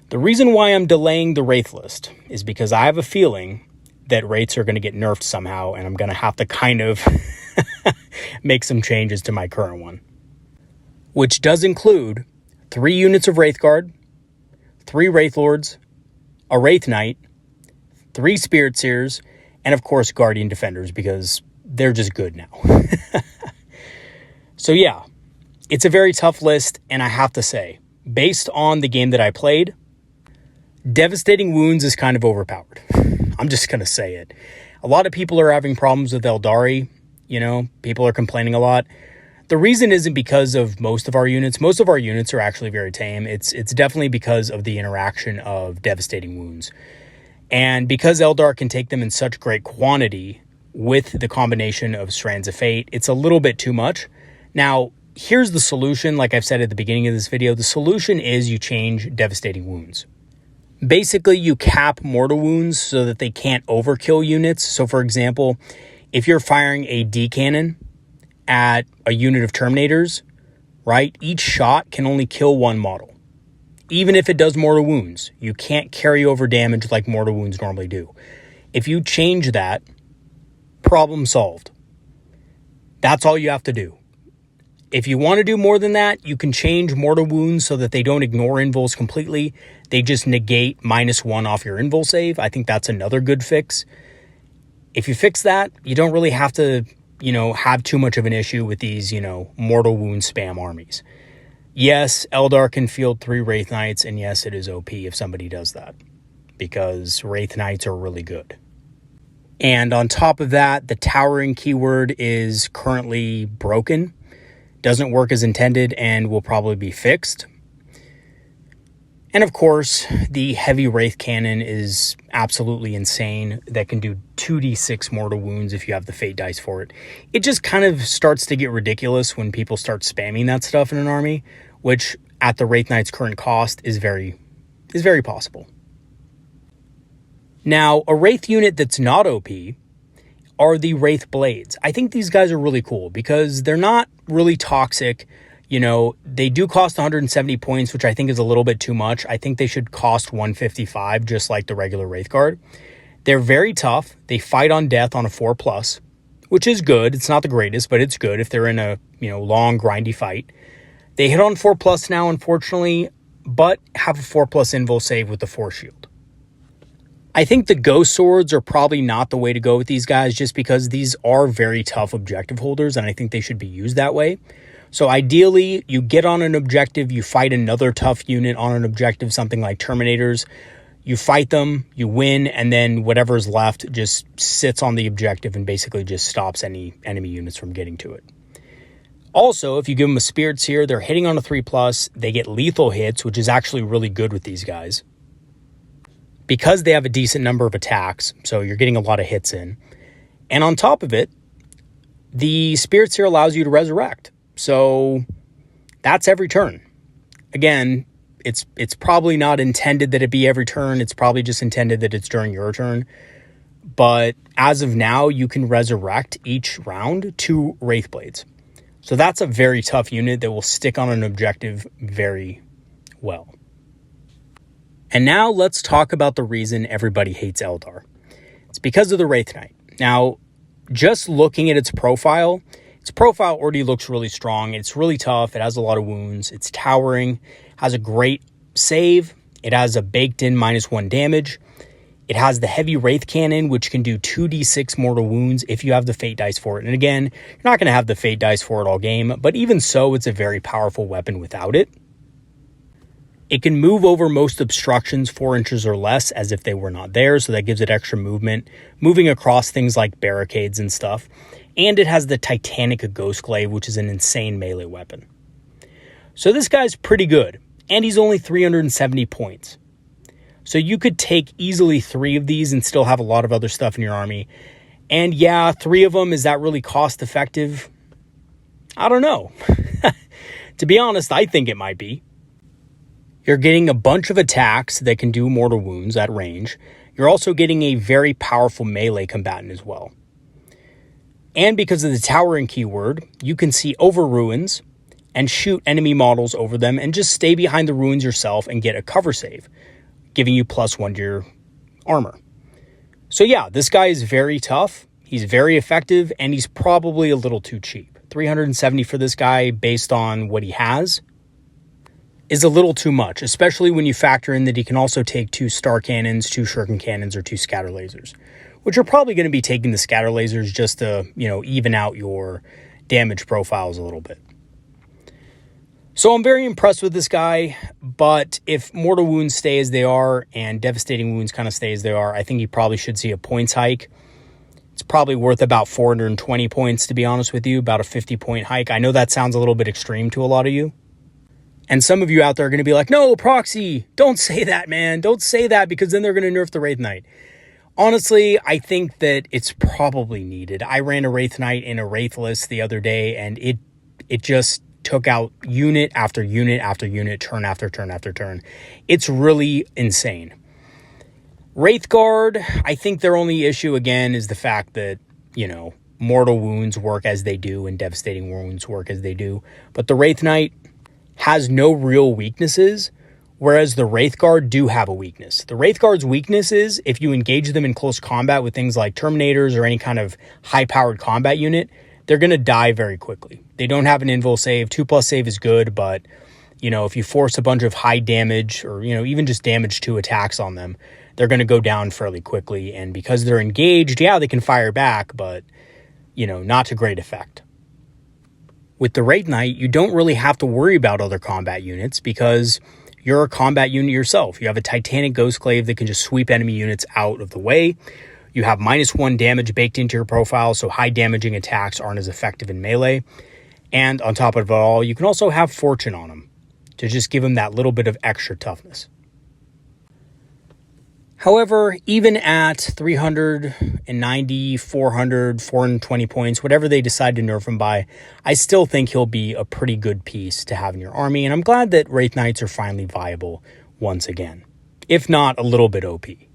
The reason why I'm delaying the Wraith list is because I have a feeling that Wraiths are going to get nerfed somehow, and I'm going to have to kind of make some changes to my current one. Which does include 3 units of Wraith Guard, 3 Wraith Lords, a Wraith Knight, 3 Spirit Seers, and of course Guardian Defenders, because they're just good now. So yeah, it's a very tough list, and I have to say, based on the game that I played, Devastating Wounds is kind of overpowered. I'm just going to say it. A lot of people are having problems with Eldari. You know, people are complaining a lot. The reason isn't because of most of our units. Most of our units are actually very tame. It's definitely because of the interaction of Devastating Wounds. And because Eldar can take them in such great quantity with the combination of Strands of Fate, it's a little bit too much. Now, here's the solution. Like I've said at the beginning of this video, the solution is you change Devastating Wounds. Basically, you cap mortal wounds so that they can't overkill units. So, for example, if you're firing a D cannon at a unit of Terminators, right, each shot can only kill 1 model. Even if it does mortal wounds, you can't carry over damage like mortal wounds normally do. If you change that, problem solved. That's all you have to do. If you want to do more than that, you can change mortal wounds so that they don't ignore invuls completely. They just negate -1 off your invul save. I think that's another good fix. If you fix that, you don't really have to, have too much of an issue with these, mortal wound spam armies. Yes, Eldar can field 3 Wraith Knights, and yes, it is OP if somebody does that, because Wraith Knights are really good. And on top of that, the towering keyword is currently broken, doesn't work as intended, and will probably be fixed. And of course, the heavy Wraith Cannon is absolutely insane. That can do 2d6 mortal wounds if you have the Fate dice for it. It just kind of starts to get ridiculous when people start spamming that stuff in an army, which at the Wraith Knight's current cost is very possible. Now, a Wraith unit that's not OP are the Wraith Blades. I think these guys are really cool because they're not really toxic. They do cost 170 points, which I think is a little bit too much. I think they should cost 155, just like the regular Wraith Guard. They're very tough. They fight on death on a 4+, which is good. It's not the greatest, but it's good if they're in a, long, grindy fight. They hit on 4+ now, unfortunately, but have a 4+ invul save with the Force Shield. I think the Ghost Swords are probably not the way to go with these guys, just because these are very tough objective holders, and I think they should be used that way. So ideally, you get on an objective, you fight another tough unit on an objective, something like Terminators. You fight them, you win, and then whatever's left just sits on the objective and basically just stops any enemy units from getting to it. Also, if you give them a Spirit Seer, they're hitting on a 3+, they get lethal hits, which is actually really good with these guys, because they have a decent number of attacks, so you're getting a lot of hits in. And on top of it, the Spirit Seer allows you to resurrect. So that's every turn. Again, it's probably not intended that it be every turn. It's probably just intended that it's during your turn. But as of now, you can resurrect each round 2 Wraith Blades. So that's a very tough unit that will stick on an objective very well. And now let's talk about the reason everybody hates Eldar. It's because of the Wraith Knight. Now, just looking at its profile already looks really strong. It's really tough. It has a lot of wounds. It's towering, has a great save. It has a baked-in -1 damage. It has the heavy Wraith Cannon, which can do 2d6 mortal wounds if you have the Fate dice for it. And again, you're not going to have the Fate dice for it all game, but even so, it's a very powerful weapon without it. It can move over most obstructions 4 inches or less as if they were not there, so that gives it extra movement, moving across things like barricades and stuff. And it has the Titanic Ghostglaive, which is an insane melee weapon. So this guy's pretty good, and he's only 370 points. So you could take easily 3 of these and still have a lot of other stuff in your army. And yeah, 3 of them, is that really cost effective? I don't know. To be honest, I think it might be. You're getting a bunch of attacks that can do mortal wounds at range. You're also getting a very powerful melee combatant as well. And because of the towering keyword, you can see over ruins and shoot enemy models over them and just stay behind the ruins yourself and get a cover save, giving you +1 to your armor. So yeah, this guy is very tough. He's very effective, and he's probably a little too cheap. 370 for this guy based on what he has is a little too much, especially when you factor in that he can also take 2 star cannons, 2 shuriken cannons, or 2 scatter lasers, which are probably going to be taking the scatter lasers just to, even out your damage profiles a little bit. So I'm very impressed with this guy, but if mortal wounds stay as they are and devastating wounds kind of stay as they are, I think he probably should see a points hike. It's probably worth about 420 points, to be honest with you, about a 50-point hike. I know that sounds a little bit extreme to a lot of you. And some of you out there are going to be like, no, Proxy, don't say that, man. Don't say that, because then they're going to nerf the Wraith Knight. Honestly, I think that it's probably needed. I ran a Wraith Knight in a Wraith list the other day, and it just took out unit after unit after unit, turn after turn after turn. It's really insane. Wraithguard, I think their only issue, again, is the fact that, mortal wounds work as they do and devastating wounds work as they do. But the Wraith Knight has no real weaknesses, whereas the Wraithguard do have a weakness. The Wraithguard's weakness is if you engage them in close combat with things like Terminators or any kind of high-powered combat unit, they're going to die very quickly. They don't have an invul save. 2+ save is good, but, if you force a bunch of high damage or, even just damage 2 attacks on them, they're going to go down fairly quickly. And because they're engaged, yeah, they can fire back, but, not to great effect. With the Wraith Knight, you don't really have to worry about other combat units because you're a combat unit yourself. You have a Titanic Ghostclave that can just sweep enemy units out of the way. You have -1 damage baked into your profile, so high damaging attacks aren't as effective in melee. And on top of it all, you can also have Fortune on them to just give them that little bit of extra toughness. However, even at 390, 400, 420 points, whatever they decide to nerf him by, I still think he'll be a pretty good piece to have in your army, and I'm glad that Wraith Knights are finally viable once again, if not a little bit OP.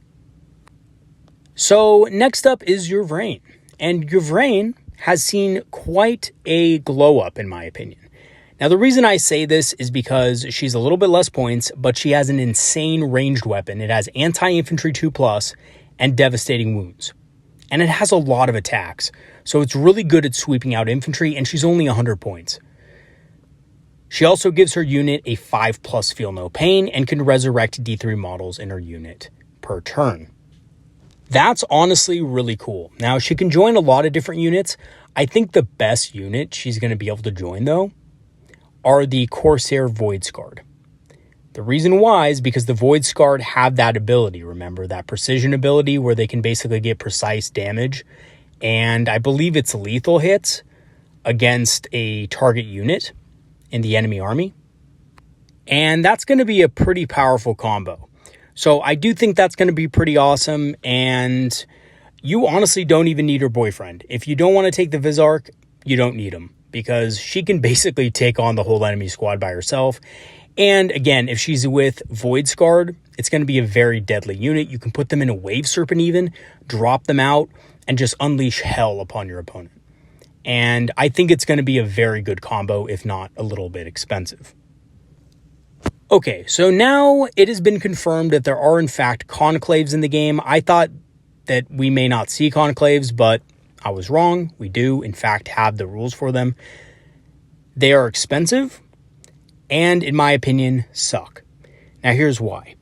So next up is Yvraine, and Yvraine has seen quite a glow up in my opinion. Now, the reason I say this is because she's a little bit less points, but she has an insane ranged weapon. It has anti-infantry 2+ and devastating wounds. And it has a lot of attacks, so it's really good at sweeping out infantry, and she's only 100 points. She also gives her unit a 5+ feel no pain and can resurrect D3 models in her unit per turn. That's honestly really cool. Now, she can join a lot of different units. I think the best unit she's going to be able to join, though, are the Corsair VoidScarred. The reason why is because the VoidScarred have that ability, remember, that precision ability where they can basically get precise damage, and I believe it's lethal hits against a target unit in the enemy army. And that's going to be a pretty powerful combo. So I do think that's going to be pretty awesome, and you honestly don't even need her boyfriend. If you don't want to take the Vizark, you don't need him, because she can basically take on the whole enemy squad by herself. And again, if she's with VoidScarred, it's going to be a very deadly unit. You can put them in a Wave Serpent even, drop them out, and just unleash hell upon your opponent. And I think it's going to be a very good combo, if not a little bit expensive. Okay, so now it has been confirmed that there are in fact conclaves in the game. I thought that we may not see conclaves, but I was wrong. We do, in fact, have the rules for them. They are expensive and, in my opinion, suck. Now, here's why.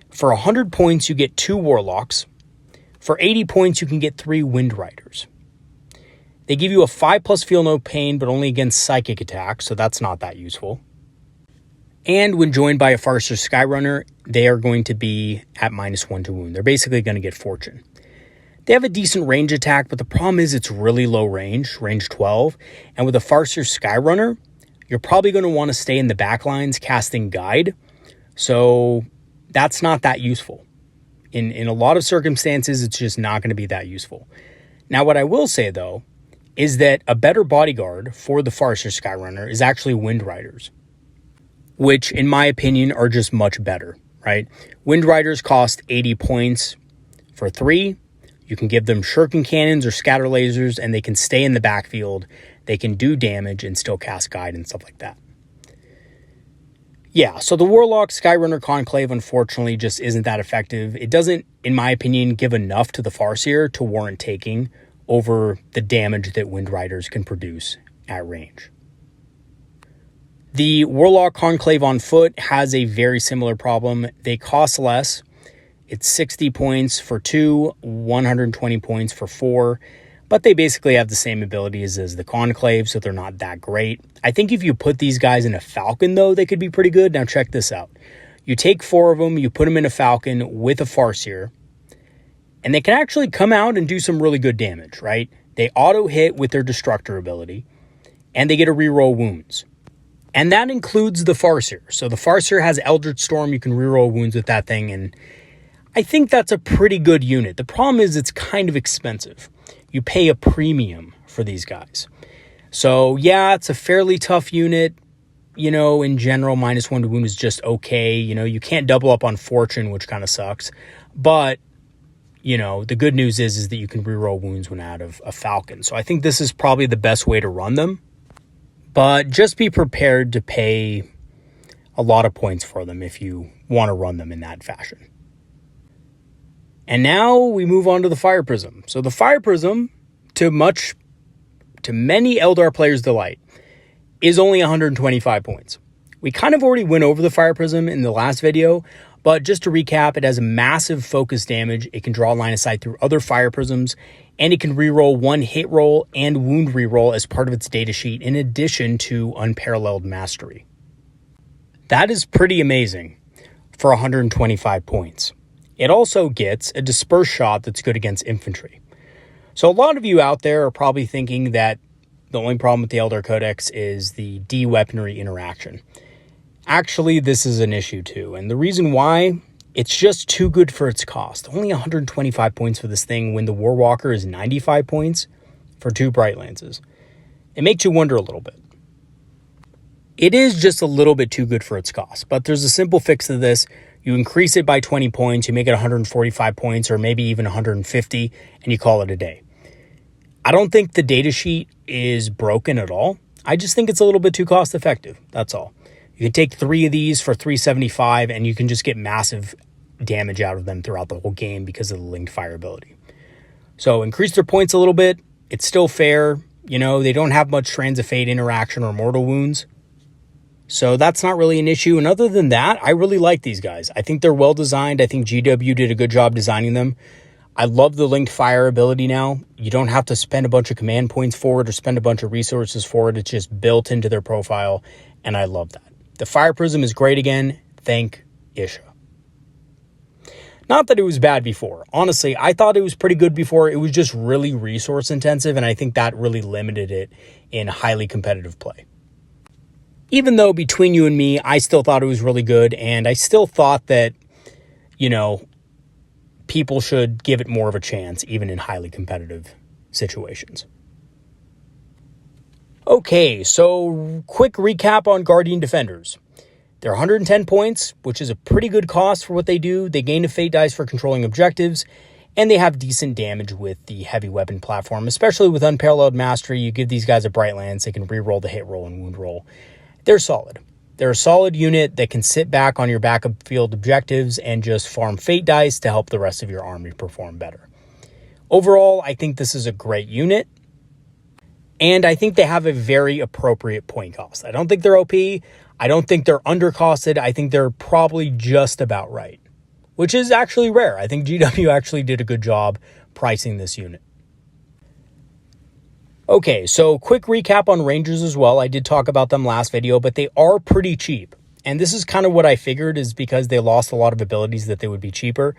For 100 points, you get 2 Warlocks. For 80 points, you can get 3 Wind Riders. They give you a 5+ feel no pain, but only against psychic attacks, so that's not that useful. And when joined by a Farseer SkyRunner, they are going to be at -1 to wound. They're basically going to get Fortune. They have a decent range attack, but the problem is it's really low range 12. And with a Farseer SkyRunner, you're probably going to want to stay in the back lines casting Guide. So that's not that useful. In a lot of circumstances, it's just not going to be that useful. Now, what I will say, though, is that a better bodyguard for the Farseer SkyRunner is actually Wind Riders, which, in my opinion, are just much better, right? Wind Riders cost 80 points for 3. You can give them shuriken cannons or scatter lasers, and they can stay in the backfield. They can do damage and still cast Guide and stuff like that. Yeah, so the Warlock SkyRunner Conclave, unfortunately, just isn't that effective. It doesn't in my opinion, give enough to the Farseer to warrant taking over the damage that Wind Riders can produce at range. The Warlock Conclave on foot has a very similar problem. They cost less. It's 60 points for 2, 120 points for 4, but they basically have the same abilities as the Conclave, so they're not that great. I think if you put these guys in a Falcon, though, they could be pretty good. Now check this out. You take 4 of them, you put them in a Falcon with a Farseer, and they can actually come out and do some really good damage, right? They auto-hit with their Destructor ability, and they get to reroll wounds. And that includes the Farseer. So the Farseer has Eldritch Storm, you can reroll wounds with that thing, and I think that's a pretty good unit. The problem is it's kind of expensive. You pay a premium for these guys. So yeah, it's a fairly tough unit. You know, in general, -1 to wound is just okay. You know, you can't double up on Fortune, which kind of sucks. But, you know, the good news is that you can reroll wounds when out of a Falcon. So I think this is probably the best way to run them. But just be prepared to pay a lot of points for them if you want to run them in that fashion. And now we move on to the Fire Prism. So the Fire Prism, to many Eldar players' delight, is only 125 points. We kind of already went over the Fire Prism in the last video, but just to recap, it has a massive focus damage. It can draw line of sight through other Fire Prisms, and it can reroll 1 hit roll and wound reroll as part of its datasheet, in addition to Unparalleled Mastery. That is pretty amazing for 125 points. It also gets a Disperse Shot that's good against infantry. So a lot of you out there are probably thinking that the only problem with the Eldar Codex is the de-weaponry interaction. Actually, this is an issue too, and the reason why, it's just too good for its cost. Only 125 points for this thing when the Warwalker is 95 points for 2 Bright Lances. It makes you wonder a little bit. It is just a little bit too good for its cost, but there's a simple fix to this. You increase it by 20 points, you make it 145 points, or maybe even 150, and you call it a day. I don't think the datasheet is broken at all. I just think it's a little bit too cost effective, that's all. You can take 3 of these for 375, and you can just get massive damage out of them throughout the whole game because of the linked fire ability. So increase their points a little bit. It's still fair. You know, they don't have much Strands of Fate interaction or mortal wounds. So that's not really an issue. And other than that, I really like these guys. I think they're well designed. I think GW did a good job designing them. I love the linked fire ability now. You don't have to spend a bunch of command points for it or spend a bunch of resources for it. It's just built into their profile, and I love that. The Fire Prism is great again. Thank Isha. Not that it was bad before. Honestly, I thought it was pretty good before. It was just really resource intensive, and I think that really limited it in highly competitive play. Even though between you and me, I still thought it was really good, and I still thought that, you know, people should give it more of a chance, even in highly competitive situations. Okay, so quick recap on Guardian Defenders. They're 110 points, which is a pretty good cost for what they do. They gain a fate dice for controlling objectives, and they have decent damage with the heavy weapon platform, especially with Unparalleled Mastery. You give these guys a Bright Lance, they can reroll the hit roll and wound roll. They're solid. They're a solid unit that can sit back on your backup field objectives and just farm fate dice to help the rest of your army perform better. Overall, I think this is a great unit, and I think they have a very appropriate point cost. I don't think they're OP. I don't think they're undercosted. I think they're probably just about right, which is actually rare. I think GW actually did a good job pricing this unit. Okay, so quick recap on Rangers as well. I did talk about them last video, but they are pretty cheap. And this is kind of what I figured, is because they lost a lot of abilities that they would be cheaper.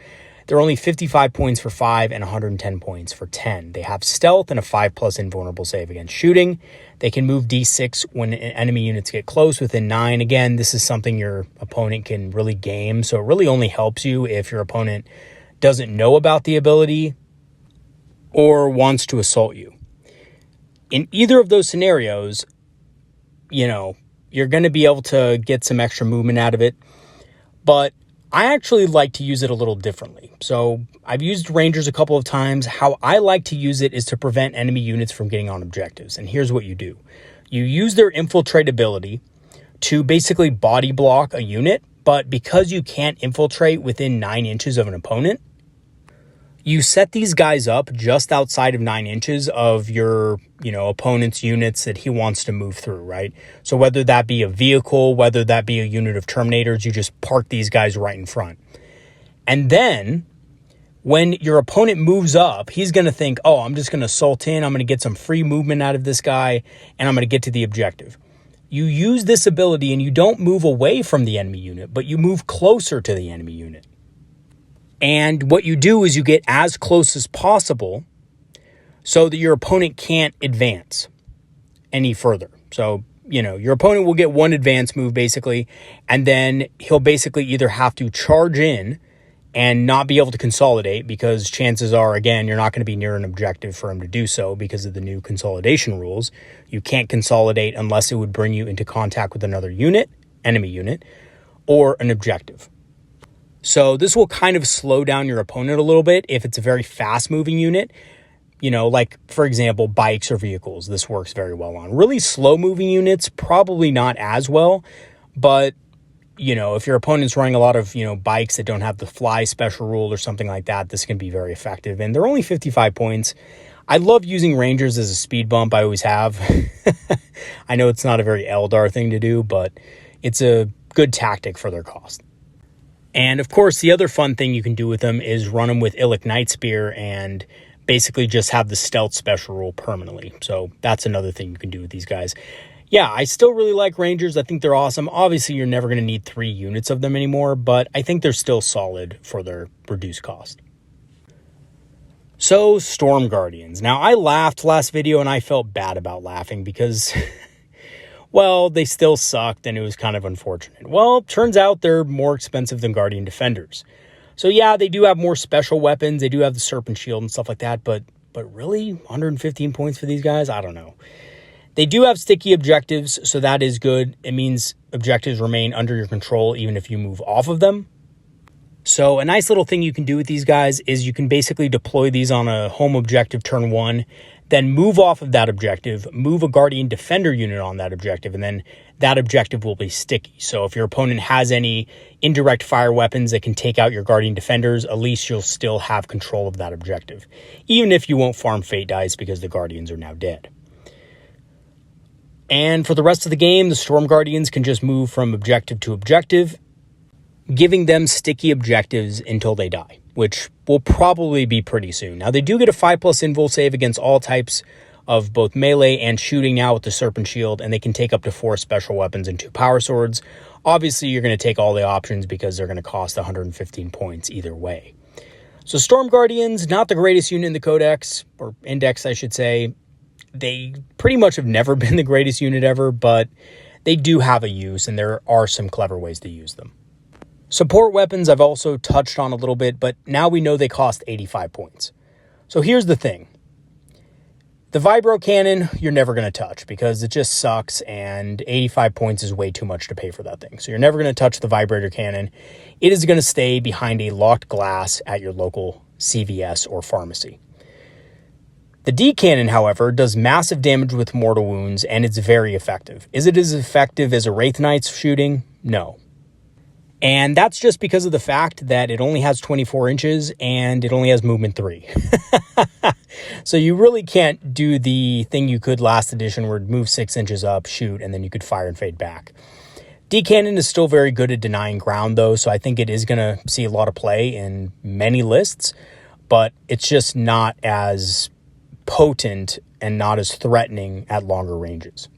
They're only 55 points for 5 and 110 points for 10. They have stealth and a 5+ invulnerable save against shooting. They can move D6 when enemy units get close within 9. Again, this is something your opponent can really game, so it really only helps you if your opponent doesn't know about the ability or wants to assault you. In either of those scenarios, you know, you're going to be able to get some extra movement out of it, but I actually like to use it a little differently. So I've used Rangers a couple of times. How I like to use it is to prevent enemy units from getting on objectives. And here's what you do. You use their infiltrate ability to basically body block a unit, but because you can't infiltrate within 9 inches of an opponent, You set these guys up just outside of 9 inches of your, opponent's units that he wants to move through, right? So whether that be a vehicle, whether that be a unit of Terminators, you just park these guys right in front. And then when your opponent moves up, he's going to think, oh, I'm just going to assault in. I'm going to get some free movement out of this guy, and I'm going to get to the objective. You use this ability, and you don't move away from the enemy unit, but you move closer to the enemy unit. And what you do is you get as close as possible so that your opponent can't advance any further. So, your opponent will get one advance move basically, and then he'll basically either have to charge in and not be able to consolidate, because chances are, again, you're not going to be near an objective for him to do so because of the new consolidation rules. You can't consolidate unless it would bring you into contact with another unit, enemy unit, or an objective. So this will kind of slow down your opponent a little bit if it's a very fast-moving unit. Like, for example, bikes or vehicles. This works very well on. Really slow-moving units, probably not as well. But, if your opponent's running a lot of, bikes that don't have the fly special rule or something like that, this can be very effective. And they're only 55 points. I love using Rangers as a speed bump. I always have. I know it's not a very Eldar thing to do, but it's a good tactic for their cost. And of course, the other fun thing you can do with them is run them with Ilik Night Spear and basically just have the stealth special rule permanently. So that's another thing you can do with these guys. Yeah, I still really like Rangers. I think they're awesome. Obviously, you're never going to need 3 units of them anymore, but I think they're still solid for their reduced cost. So, Storm Guardians. Now, I laughed last video and I felt bad about laughing because well, they still sucked and it was kind of unfortunate. Well, turns out they're more expensive than Guardian Defenders. So yeah, they do have more special weapons. They do have the Serpent Shield and stuff like that. But really, 115 points for these guys? I don't know. They do have sticky objectives, so that is good. It means objectives remain under your control even if you move off of them. So a nice little thing you can do with these guys is you can basically deploy these on a home objective turn 1, then move off of that objective, move a Guardian Defender unit on that objective, and then that objective will be sticky. So if your opponent has any indirect fire weapons that can take out your Guardian Defenders, at least you'll still have control of that objective, even if you won't farm Fate Dice because the Guardians are now dead. And for the rest of the game, the Storm Guardians can just move from objective to objective, giving them sticky objectives until they die, which will probably be pretty soon. Now, they do get a 5+ invul save against all types of both melee and shooting now with the Serpent Shield, and they can take up to 4 special weapons and 2 power swords. Obviously, you're going to take all the options because they're going to cost 115 points either way. So Storm Guardians, not the greatest unit in the Codex, or Index, I should say. They pretty much have never been the greatest unit ever, but they do have a use, and there are some clever ways to use them. Support weapons I've also touched on a little bit, but now we know they cost 85 points. So here's the thing. The Vibro Cannon, you're never going to touch because it just sucks, and 85 points is way too much to pay for that thing. So you're never going to touch the Vibrator Cannon. It is going to stay behind a locked glass at your local CVS or pharmacy. The D-Cannon, however, does massive damage with mortal wounds, and it's very effective. Is it as effective as a Wraith Knight's shooting? No. And that's just because of the fact that it only has 24 inches and it only has movement 3. So you really can't do the thing you could last edition where it move 6 inches up, shoot, and then you could fire and fade back. D-Cannon is still very good at denying ground, though, so I think it is going to see a lot of play in many lists, but it's just not as potent and not as threatening at longer ranges.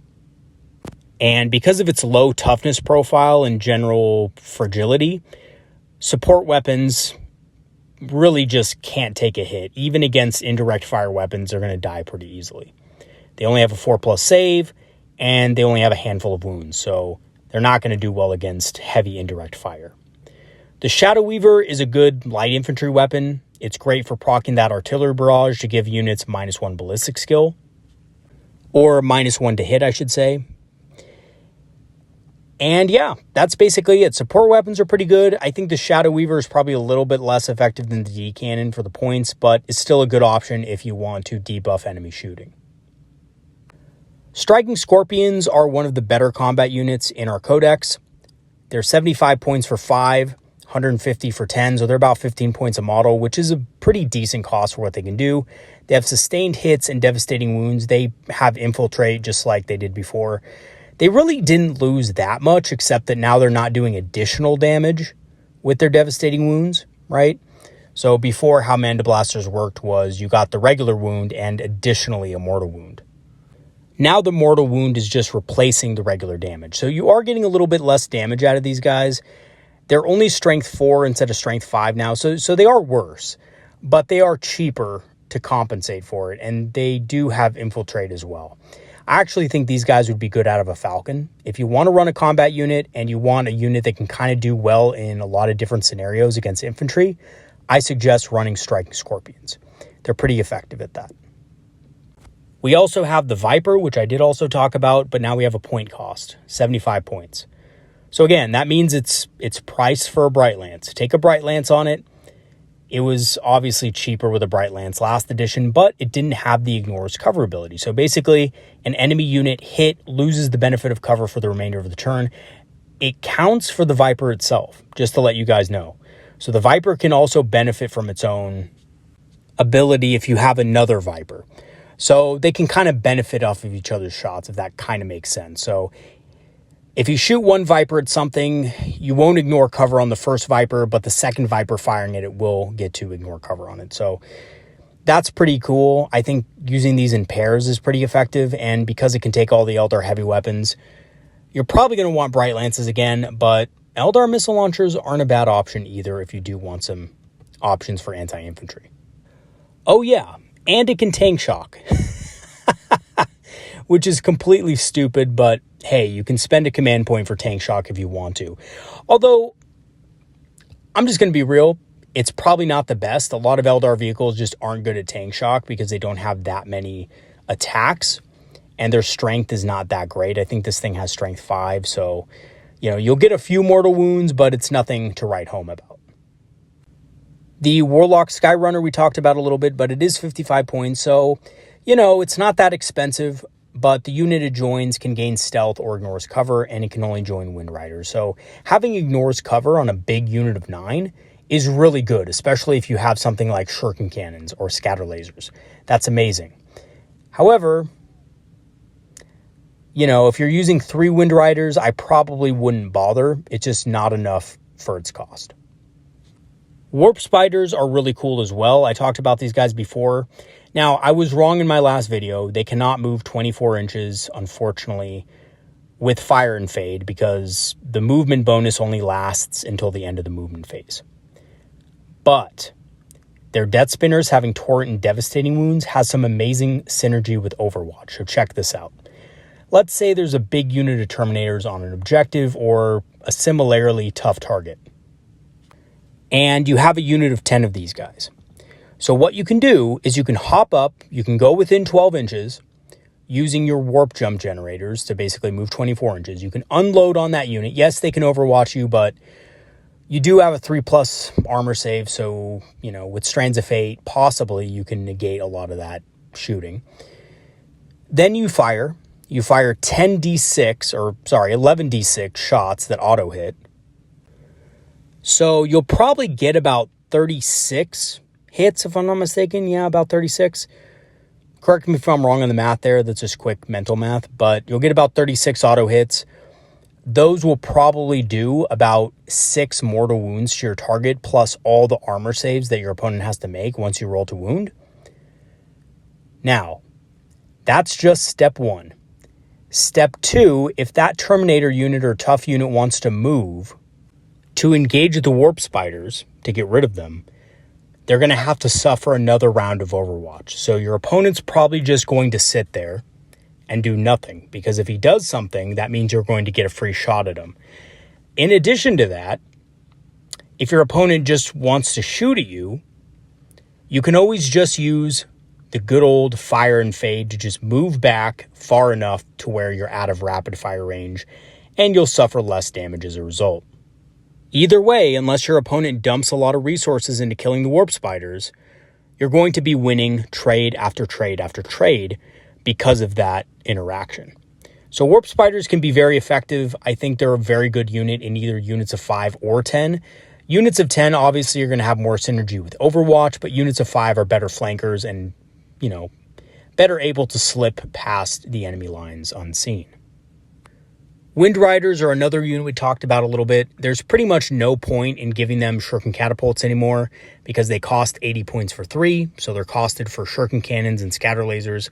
And because of its low toughness profile and general fragility, support weapons really just can't take a hit. Even against indirect fire weapons, they're going to die pretty easily. They only have a 4+ save, and they only have a handful of wounds, so they're not going to do well against heavy indirect fire. The Shadow Weaver is a good light infantry weapon. It's great for proccing that artillery barrage to give units -1 ballistic skill, or -1 to hit, I should say. And yeah, that's basically it. Support weapons are pretty good. I think the Shadow Weaver is probably a little bit less effective than the D-Cannon for the points, but it's still a good option if you want to debuff enemy shooting. Striking Scorpions are one of the better combat units in our Codex. They're 75 points for 5, 150 for 10, so they're about 15 points a model, which is a pretty decent cost for what they can do. They have sustained hits and devastating wounds. They have infiltrate just like they did before. They really didn't lose that much, except that now they're not doing additional damage with their devastating wounds, right? So before, how Manda Blasters worked was you got the regular wound and additionally a mortal wound. Now the mortal wound is just replacing the regular damage. So you are getting a little bit less damage out of these guys. They're only strength 4 instead of strength 5 now, so they are worse, but they are cheaper to compensate for it, and they do have infiltrate as well. I actually think these guys would be good out of a Falcon. If you want to run a combat unit and you want a unit that can kind of do well in a lot of different scenarios against infantry, I suggest running Striking Scorpions. They're pretty effective at that. We also have the Viper, which I did also talk about, but now we have a point cost, 75 points. So again, that means it's priced for a Bright Lance. Take a Bright Lance on it. It was obviously cheaper with a Bright Lance last edition, but it didn't have the Ignores cover ability. So basically, an enemy unit hit loses the benefit of cover for the remainder of the turn. It counts for the Viper itself, just to let you guys know. So the Viper can also benefit from its own ability if you have another Viper. So they can kind of benefit off of each other's shots, if that kind of makes sense. So if you shoot one Viper at something, you won't ignore cover on the first Viper, but the second Viper firing it will get to ignore cover on it. So that's pretty cool. I think using these in pairs is pretty effective, and because it can take all the Eldar heavy weapons, you're probably going to want Bright Lances again, but Eldar missile launchers aren't a bad option either if you do want some options for anti-infantry. Oh yeah, and it can tank shock, which is completely stupid, but hey, you can spend a command point for tank shock if you want to. Although, I'm just going to be real, it's probably not the best. A lot of Eldar vehicles just aren't good at tank shock because they don't have that many attacks, and their strength is not that great. I think this thing has strength 5, so, you know, you'll get a few mortal wounds, but it's nothing to write home about. The Autark SkyRunner we talked about a little bit, but it is 55 points, so, you know, it's not that expensive, but the unit it joins can gain stealth or ignores cover, and it can only join Wind Riders. So having ignores cover on a big unit of 9 is really good, especially if you have something like shuriken cannons or scatter lasers. That's amazing. However, you know, if you're using 3 Wind Riders, I probably wouldn't bother. It's just not enough for its cost. Warp Spiders are really cool as well. I talked about these guys before. Now, I was wrong in my last video. They cannot move 24 inches, unfortunately, with Fire and Fade because the movement bonus only lasts until the end of the movement phase. But their Death Spinners having Torrent and Devastating Wounds has some amazing synergy with Overwatch, so check this out. Let's say there's a big unit of Terminators on an objective or a similarly tough target, and you have a unit of 10 of these guys. So what you can do is you can hop up, you can go within 12 inches using your warp jump generators to basically move 24 inches. You can unload on that unit. Yes, they can overwatch you, but you do have a 3+ armor save, so, you know, with Strands of Fate, possibly you can negate a lot of that shooting. Then you fire 11d6 shots that auto hit. So you'll probably get about 36 hits, if I'm not mistaken. Yeah, about 36. Correct me if I'm wrong on the math there. That's just quick mental math. But you'll get about 36 auto hits. Those will probably do about 6 mortal wounds to your target, plus all the armor saves that your opponent has to make once you roll to wound. Now, that's just step 1. Step 2, if that Terminator unit or tough unit wants to move to engage the Warp Spiders to get rid of them, they're going to have to suffer another round of Overwatch. So your opponent's probably just going to sit there and do nothing, because if he does something, that means you're going to get a free shot at him. In addition to that, if your opponent just wants to shoot at you, you can always just use the good old Fire and Fade to just move back far enough to where you're out of rapid fire range, and you'll suffer less damage as a result. Either way, unless your opponent dumps a lot of resources into killing the Warp Spiders, you're going to be winning trade after trade after trade because of that interaction. So Warp Spiders can be very effective. I think they're a very good unit in either units of 5 or 10. Units of 10 obviously are going to have more synergy with Overwatch, but units of 5 are better flankers and, better able to slip past the enemy lines unseen. Wind Riders are another unit we talked about a little bit. There's pretty much no point in giving them Shuriken Catapults anymore because they cost 80 points for 3, so they're costed for Shuriken Cannons and Scatter Lasers.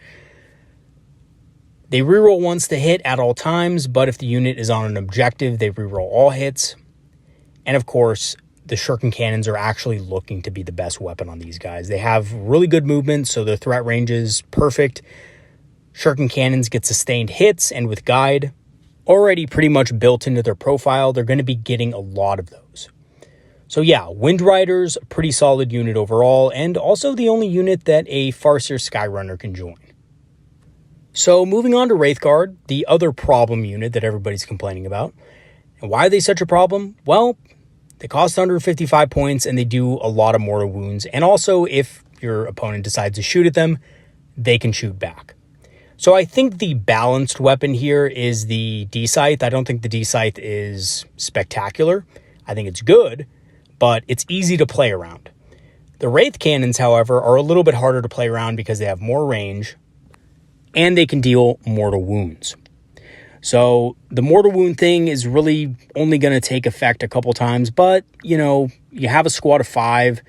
They reroll once to hit at all times, but if the unit is on an objective, they reroll all hits. And of course, the Shuriken Cannons are actually looking to be the best weapon on these guys. They have really good movement, so their threat range is perfect. Shuriken Cannons get sustained hits, and with Guide already pretty much built into their profile, they're going to be getting a lot of those. So yeah, Wind Riders, pretty solid unit overall, and also the only unit that a Farseer SkyRunner can join. So moving on to Wraithguard, the other problem unit that everybody's complaining about. And why are they such a problem? Well, they cost 155 points and they do a lot of mortal wounds. And also, if your opponent decides to shoot at them, they can shoot back. So I think the balanced weapon here is the D-Scythe. I don't think the D-Scythe is spectacular. I think it's good, but it's easy to play around. The Wraith Cannons, however, are a little bit harder to play around because they have more range and they can deal mortal wounds. So the mortal wound thing is really only going to take effect a couple times, but, you have a squad of 5,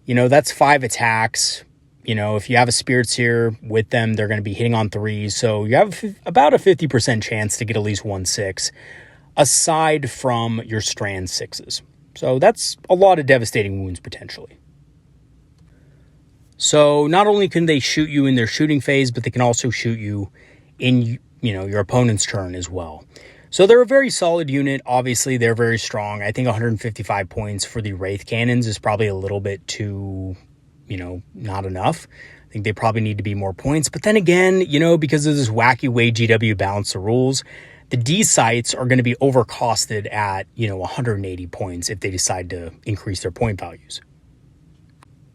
that's 5 attacks. If you have a Spirit Seer with them, they're going to be hitting on 3s, so you have about a 50% chance to get at least 1/6, aside from your Strand 6s. So that's a lot of devastating wounds potentially. So not only can they shoot you in their shooting phase, but they can also shoot you in your opponent's turn as well. So they're a very solid unit. Obviously, they're very strong. I think 155 points for the Wraith Cannons is probably a little bit too, not enough. I think they probably need to be more points. But then again, because of this wacky way GW balanced the rules, the D-Sights are going to be overcosted at, 180 points if they decide to increase their point values.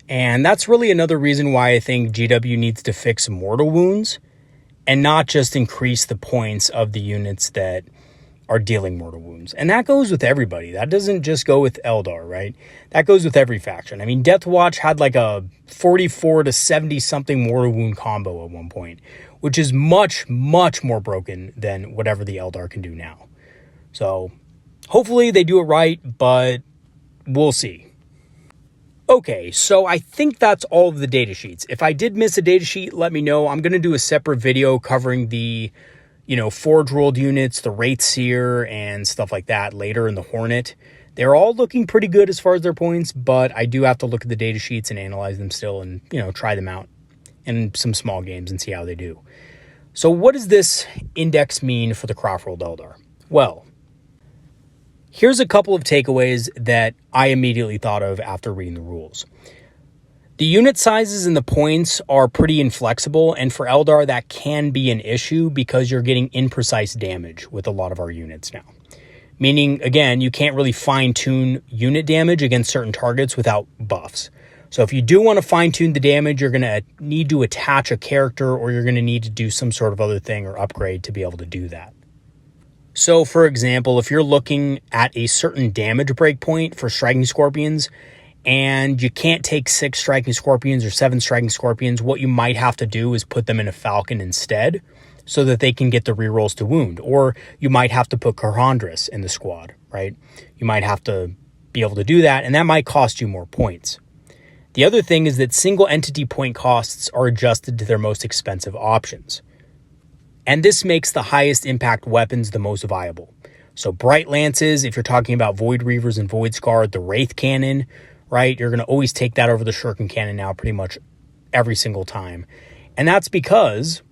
And that's really another reason why I think GW needs to fix mortal wounds and not just increase the points of the units that are dealing mortal wounds. And that goes with everybody. That doesn't just go with Eldar, right? That goes with every faction. I mean, Deathwatch had like a 44 to 70 something mortal wound combo at one point, which is much, much more broken than whatever the Eldar can do now. So hopefully they do it right, but we'll see. Okay, so I think that's all of the data sheets. If I did miss a data sheet, let me know. I'm going to do a separate video covering the, Forge World units, the Wraith Seer, and stuff like that later in the Hornet. They're all looking pretty good as far as their points, but I do have to look at the data sheets and analyze them still and, try them out in some small games and see how they do. So what does this index mean for the Craftworld Eldar? Well, here's a couple of takeaways that I immediately thought of after reading the rules. The unit sizes and the points are pretty inflexible, and for Eldar that can be an issue because you're getting imprecise damage with a lot of our units now. Meaning, again, you can't really fine-tune unit damage against certain targets without buffs. So if you do want to fine-tune the damage, you're going to need to attach a character or you're going to need to do some sort of other thing or upgrade to be able to do that. So, for example, if you're looking at a certain damage breakpoint for Striking Scorpions and you can't take 6 Striking Scorpions or 7 Striking Scorpions, what you might have to do is put them in a Falcon instead so that they can get the rerolls to wound. Or you might have to put Karhandris in the squad, right? You might have to be able to do that, and that might cost you more points. The other thing is that single entity point costs are adjusted to their most expensive options. And this makes the highest impact weapons the most viable. So Bright Lances, if you're talking about VoidReavers and VoidScarred, the Wraith Cannon, right? You're going to always take that over the Shuriken Cannon now pretty much every single time. And that's because,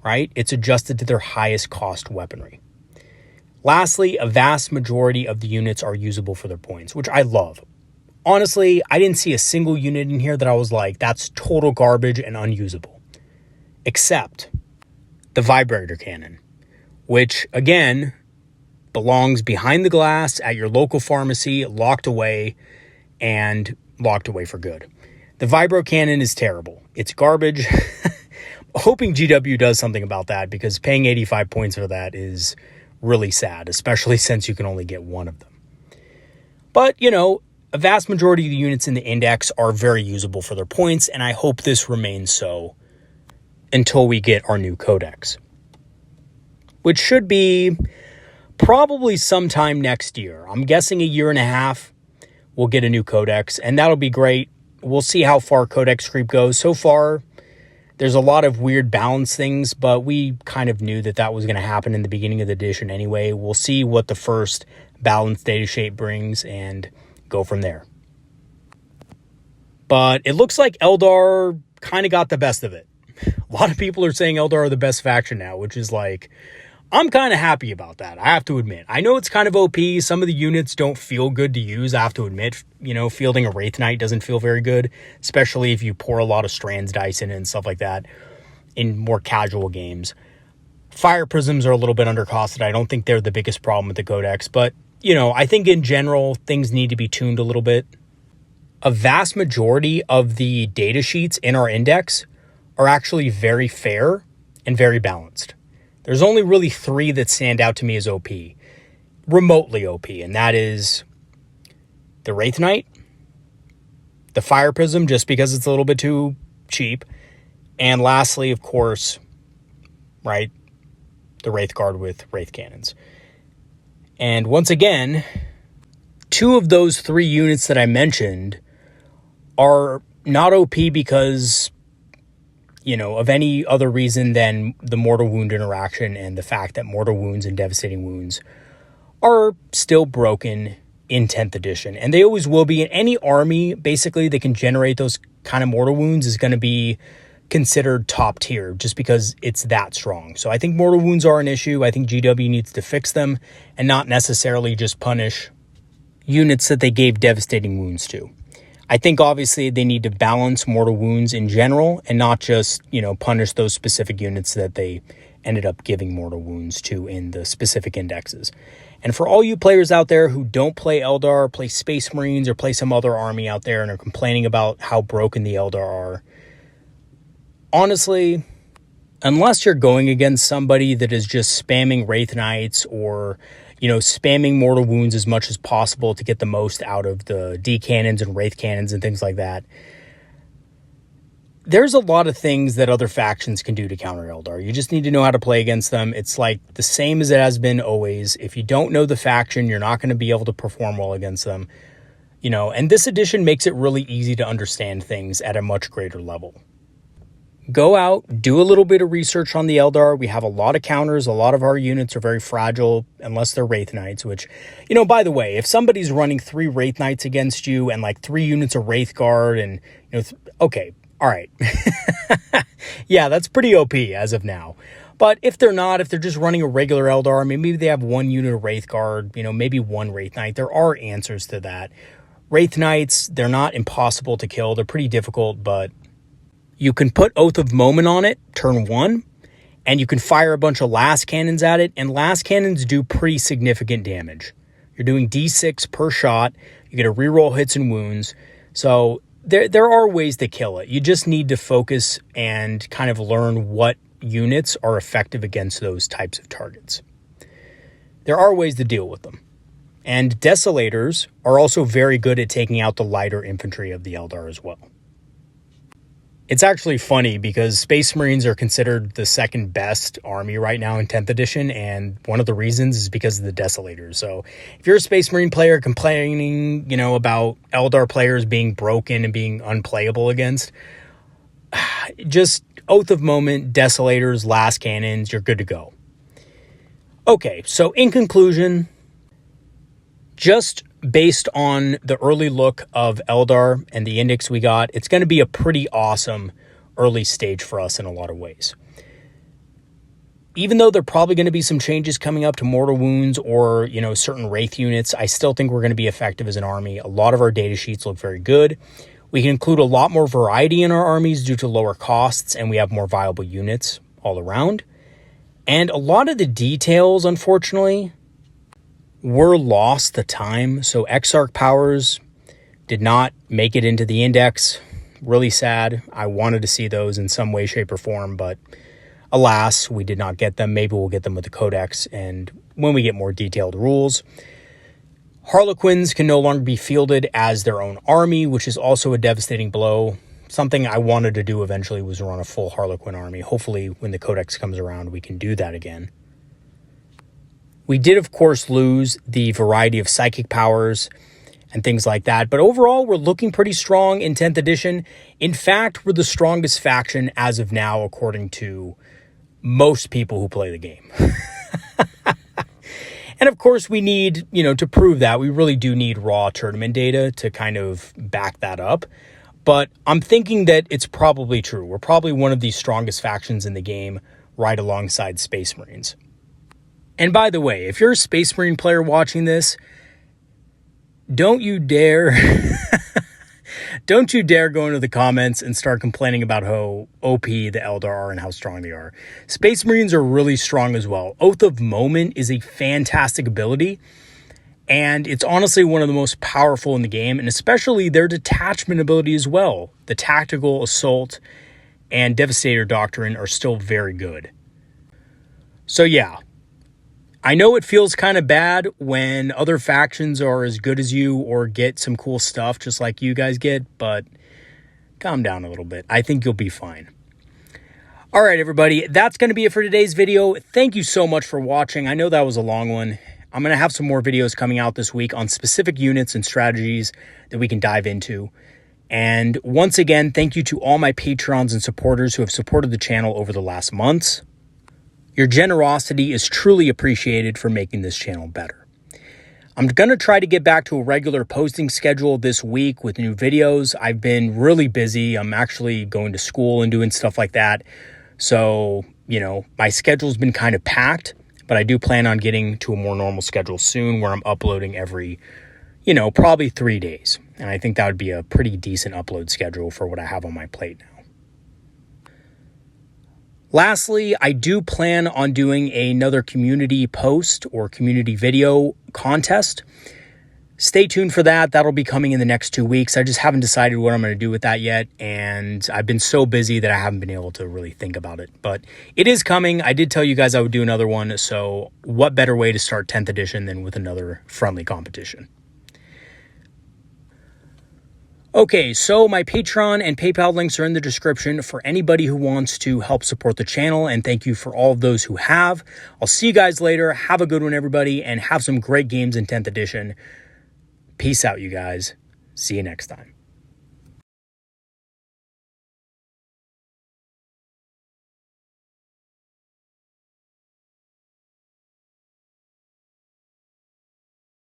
right, it's adjusted to their highest cost weaponry. Lastly, a vast majority of the units are usable for their points, which I love. Honestly, I didn't see a single unit in here that I was like, that's total garbage and unusable. Except the Vibrator Cannon, which, again, belongs behind the glass at your local pharmacy, locked away for good. The Vibro Cannon is terrible. It's garbage. Hoping GW does something about that because paying 85 points for that is really sad, especially since you can only get one of them. But, you know, a vast majority of the units in the index are very usable for their points, and I hope this remains so until we get our new codex, which should be probably sometime next year. I'm guessing a year and a half we'll get a new codex, and that'll be great. We'll see how far codex creep goes. So far, there's a lot of weird balance things, but we kind of knew that was going to happen in the beginning of the edition anyway. We'll see what the first balance data shape brings and go from there. But it looks like Eldar kind of got the best of it. A lot of people are saying Eldar are the best faction now, which is like, I'm kind of happy about that, I have to admit. I know it's kind of OP. Some of the units don't feel good to use, I have to admit. You know, fielding a Wraith Knight doesn't feel very good, especially if you pour a lot of Strands dice in it and stuff like that in more casual games. Fire Prisms are a little bit undercosted. I don't think they're the biggest problem with the Codex, but, you know, I think in general, things need to be tuned a little bit. A vast majority of the data sheets in our index are actually very fair and very balanced. There's only really 3 that stand out to me as OP, remotely OP, and that is the Wraith Knight, the Fire Prism, just because it's a little bit too cheap, and lastly, of course, right, the Wraith Guard with Wraith Cannons. And once again, 2 of those 3 units that I mentioned are not OP because, you know, of any other reason than the mortal wound interaction and the fact that mortal wounds and devastating wounds are still broken in 10th edition. And they always will be. In any army, basically, that can generate those kind of mortal wounds is going to be considered top tier just because it's that strong. So I think mortal wounds are an issue. I think GW needs to fix them and not necessarily just punish units that they gave devastating wounds to. I think obviously they need to balance mortal wounds in general and not just, you know, punish those specific units that they ended up giving mortal wounds to in the specific indexes. And for all you players out there who don't play Eldar, play Space Marines, or play some other army out there and are complaining about how broken the Eldar are, honestly, unless you're going against somebody that is just spamming Wraith Knights or, you know, spamming mortal wounds as much as possible to get the most out of the D cannons and Wraith cannons and things like that, there's a lot of things that other factions can do to counter Eldar. You just need to know how to play against them. It's like the same as it has been always. If you don't know the faction, you're not going to be able to perform well against them. You know, and this edition makes it really easy to understand things at a much greater level. Go out, do a little bit of research on the Eldar. We have a lot of counters. A lot of our units are very fragile unless they're Wraith Knights, which, you know, by the way, if somebody's running 3 Wraith Knights against you and like 3 units of Wraith Guard and, you know, okay, all right. Yeah, that's pretty OP as of now. But if they're not, if they're just running a regular Eldar, maybe they have 1 unit of Wraith Guard, you know, maybe 1 Wraith Knight. There are answers to that. Wraith Knights, they're not impossible to kill. They're pretty difficult, but you can put Oath of Moment on it, turn 1, and you can fire a bunch of last cannons at it, and last cannons do pretty significant damage. You're doing D6 per shot. You get to reroll hits and wounds. So there are ways to kill it. You just need to focus and kind of learn what units are effective against those types of targets. There are ways to deal with them. And Desolators are also very good at taking out the lighter infantry of the Eldar as well. It's actually funny because Space Marines are considered the second best army right now in 10th edition, and one of the reasons is because of the Desolators. So if you're a Space Marine player complaining, you know, about Eldar players being broken and being unplayable against, just Oath of Moment, Desolators, last cannons, you're good to go. Okay, so in conclusion, just based on the early look of Eldar and the index we got, it's going to be a pretty awesome early stage for us in a lot of ways. Even though there are probably going to be some changes coming up to mortal wounds or, you know, certain Wraith units, I still think we're going to be effective as an army. A lot of our data sheets look very good. We can include a lot more variety in our armies due to lower costs, and we have more viable units all around. And a lot of the details, unfortunately, were lost to time. So Exarch powers did not make it into the index. Really sad. I wanted to see those in some way, shape, or form, but alas, we did not get them. Maybe we'll get them with the Codex and when we get more detailed rules. Harlequins can no longer be fielded as their own army, which is also a devastating blow. Something I wanted to do eventually was run a full Harlequin army. Hopefully, when the Codex comes around, we can do that again. We did, of course, lose the variety of psychic powers and things like that, but overall, we're looking pretty strong in 10th edition. In fact, we're the strongest faction as of now, according to most people who play the game. And of course, we need, to prove that, we really do need raw tournament data to kind of back that up. But I'm thinking that it's probably true. We're probably one of the strongest factions in the game, right alongside Space Marines. And by the way, if you're a Space Marine player watching this, don't you dare go into the comments and start complaining about how OP the Eldar are and how strong they are. Space Marines are really strong as well. Oath of Moment is a fantastic ability, and it's honestly one of the most powerful in the game, and especially their detachment ability as well. The Tactical Assault and Devastator Doctrine are still very good. So yeah, I know it feels kind of bad when other factions are as good as you or get some cool stuff just like you guys get, but calm down a little bit. I think you'll be fine. All right, everybody, that's going to be it for today's video. Thank you so much for watching. I know that was a long one. I'm going to have some more videos coming out this week on specific units and strategies that we can dive into. And once again, thank you to all my patrons and supporters who have supported the channel over the last months. Your generosity is truly appreciated for making this channel better. I'm going to try to get back to a regular posting schedule this week with new videos. I've been really busy. I'm actually going to school and doing stuff like that. So, my schedule's been kind of packed, but I do plan on getting to a more normal schedule soon where I'm uploading every, probably 3 days. And I think that would be a pretty decent upload schedule for what I have on my plate now. Lastly, I do plan on doing another community post or community video contest. Stay tuned for that. That'll be coming in the next 2 weeks. I just haven't decided what I'm going to do with that yet, and I've been so busy that I haven't been able to really think about it. But it is coming. I did tell you guys I would do another one, so what better way to start 10th edition than with another friendly competition? Okay, so my Patreon and PayPal links are in the description for anybody who wants to help support the channel, and thank you for all of those who have. I'll see you guys later. Have a good one, everybody, and have some great games in 10th edition. Peace out, you guys. See you next time.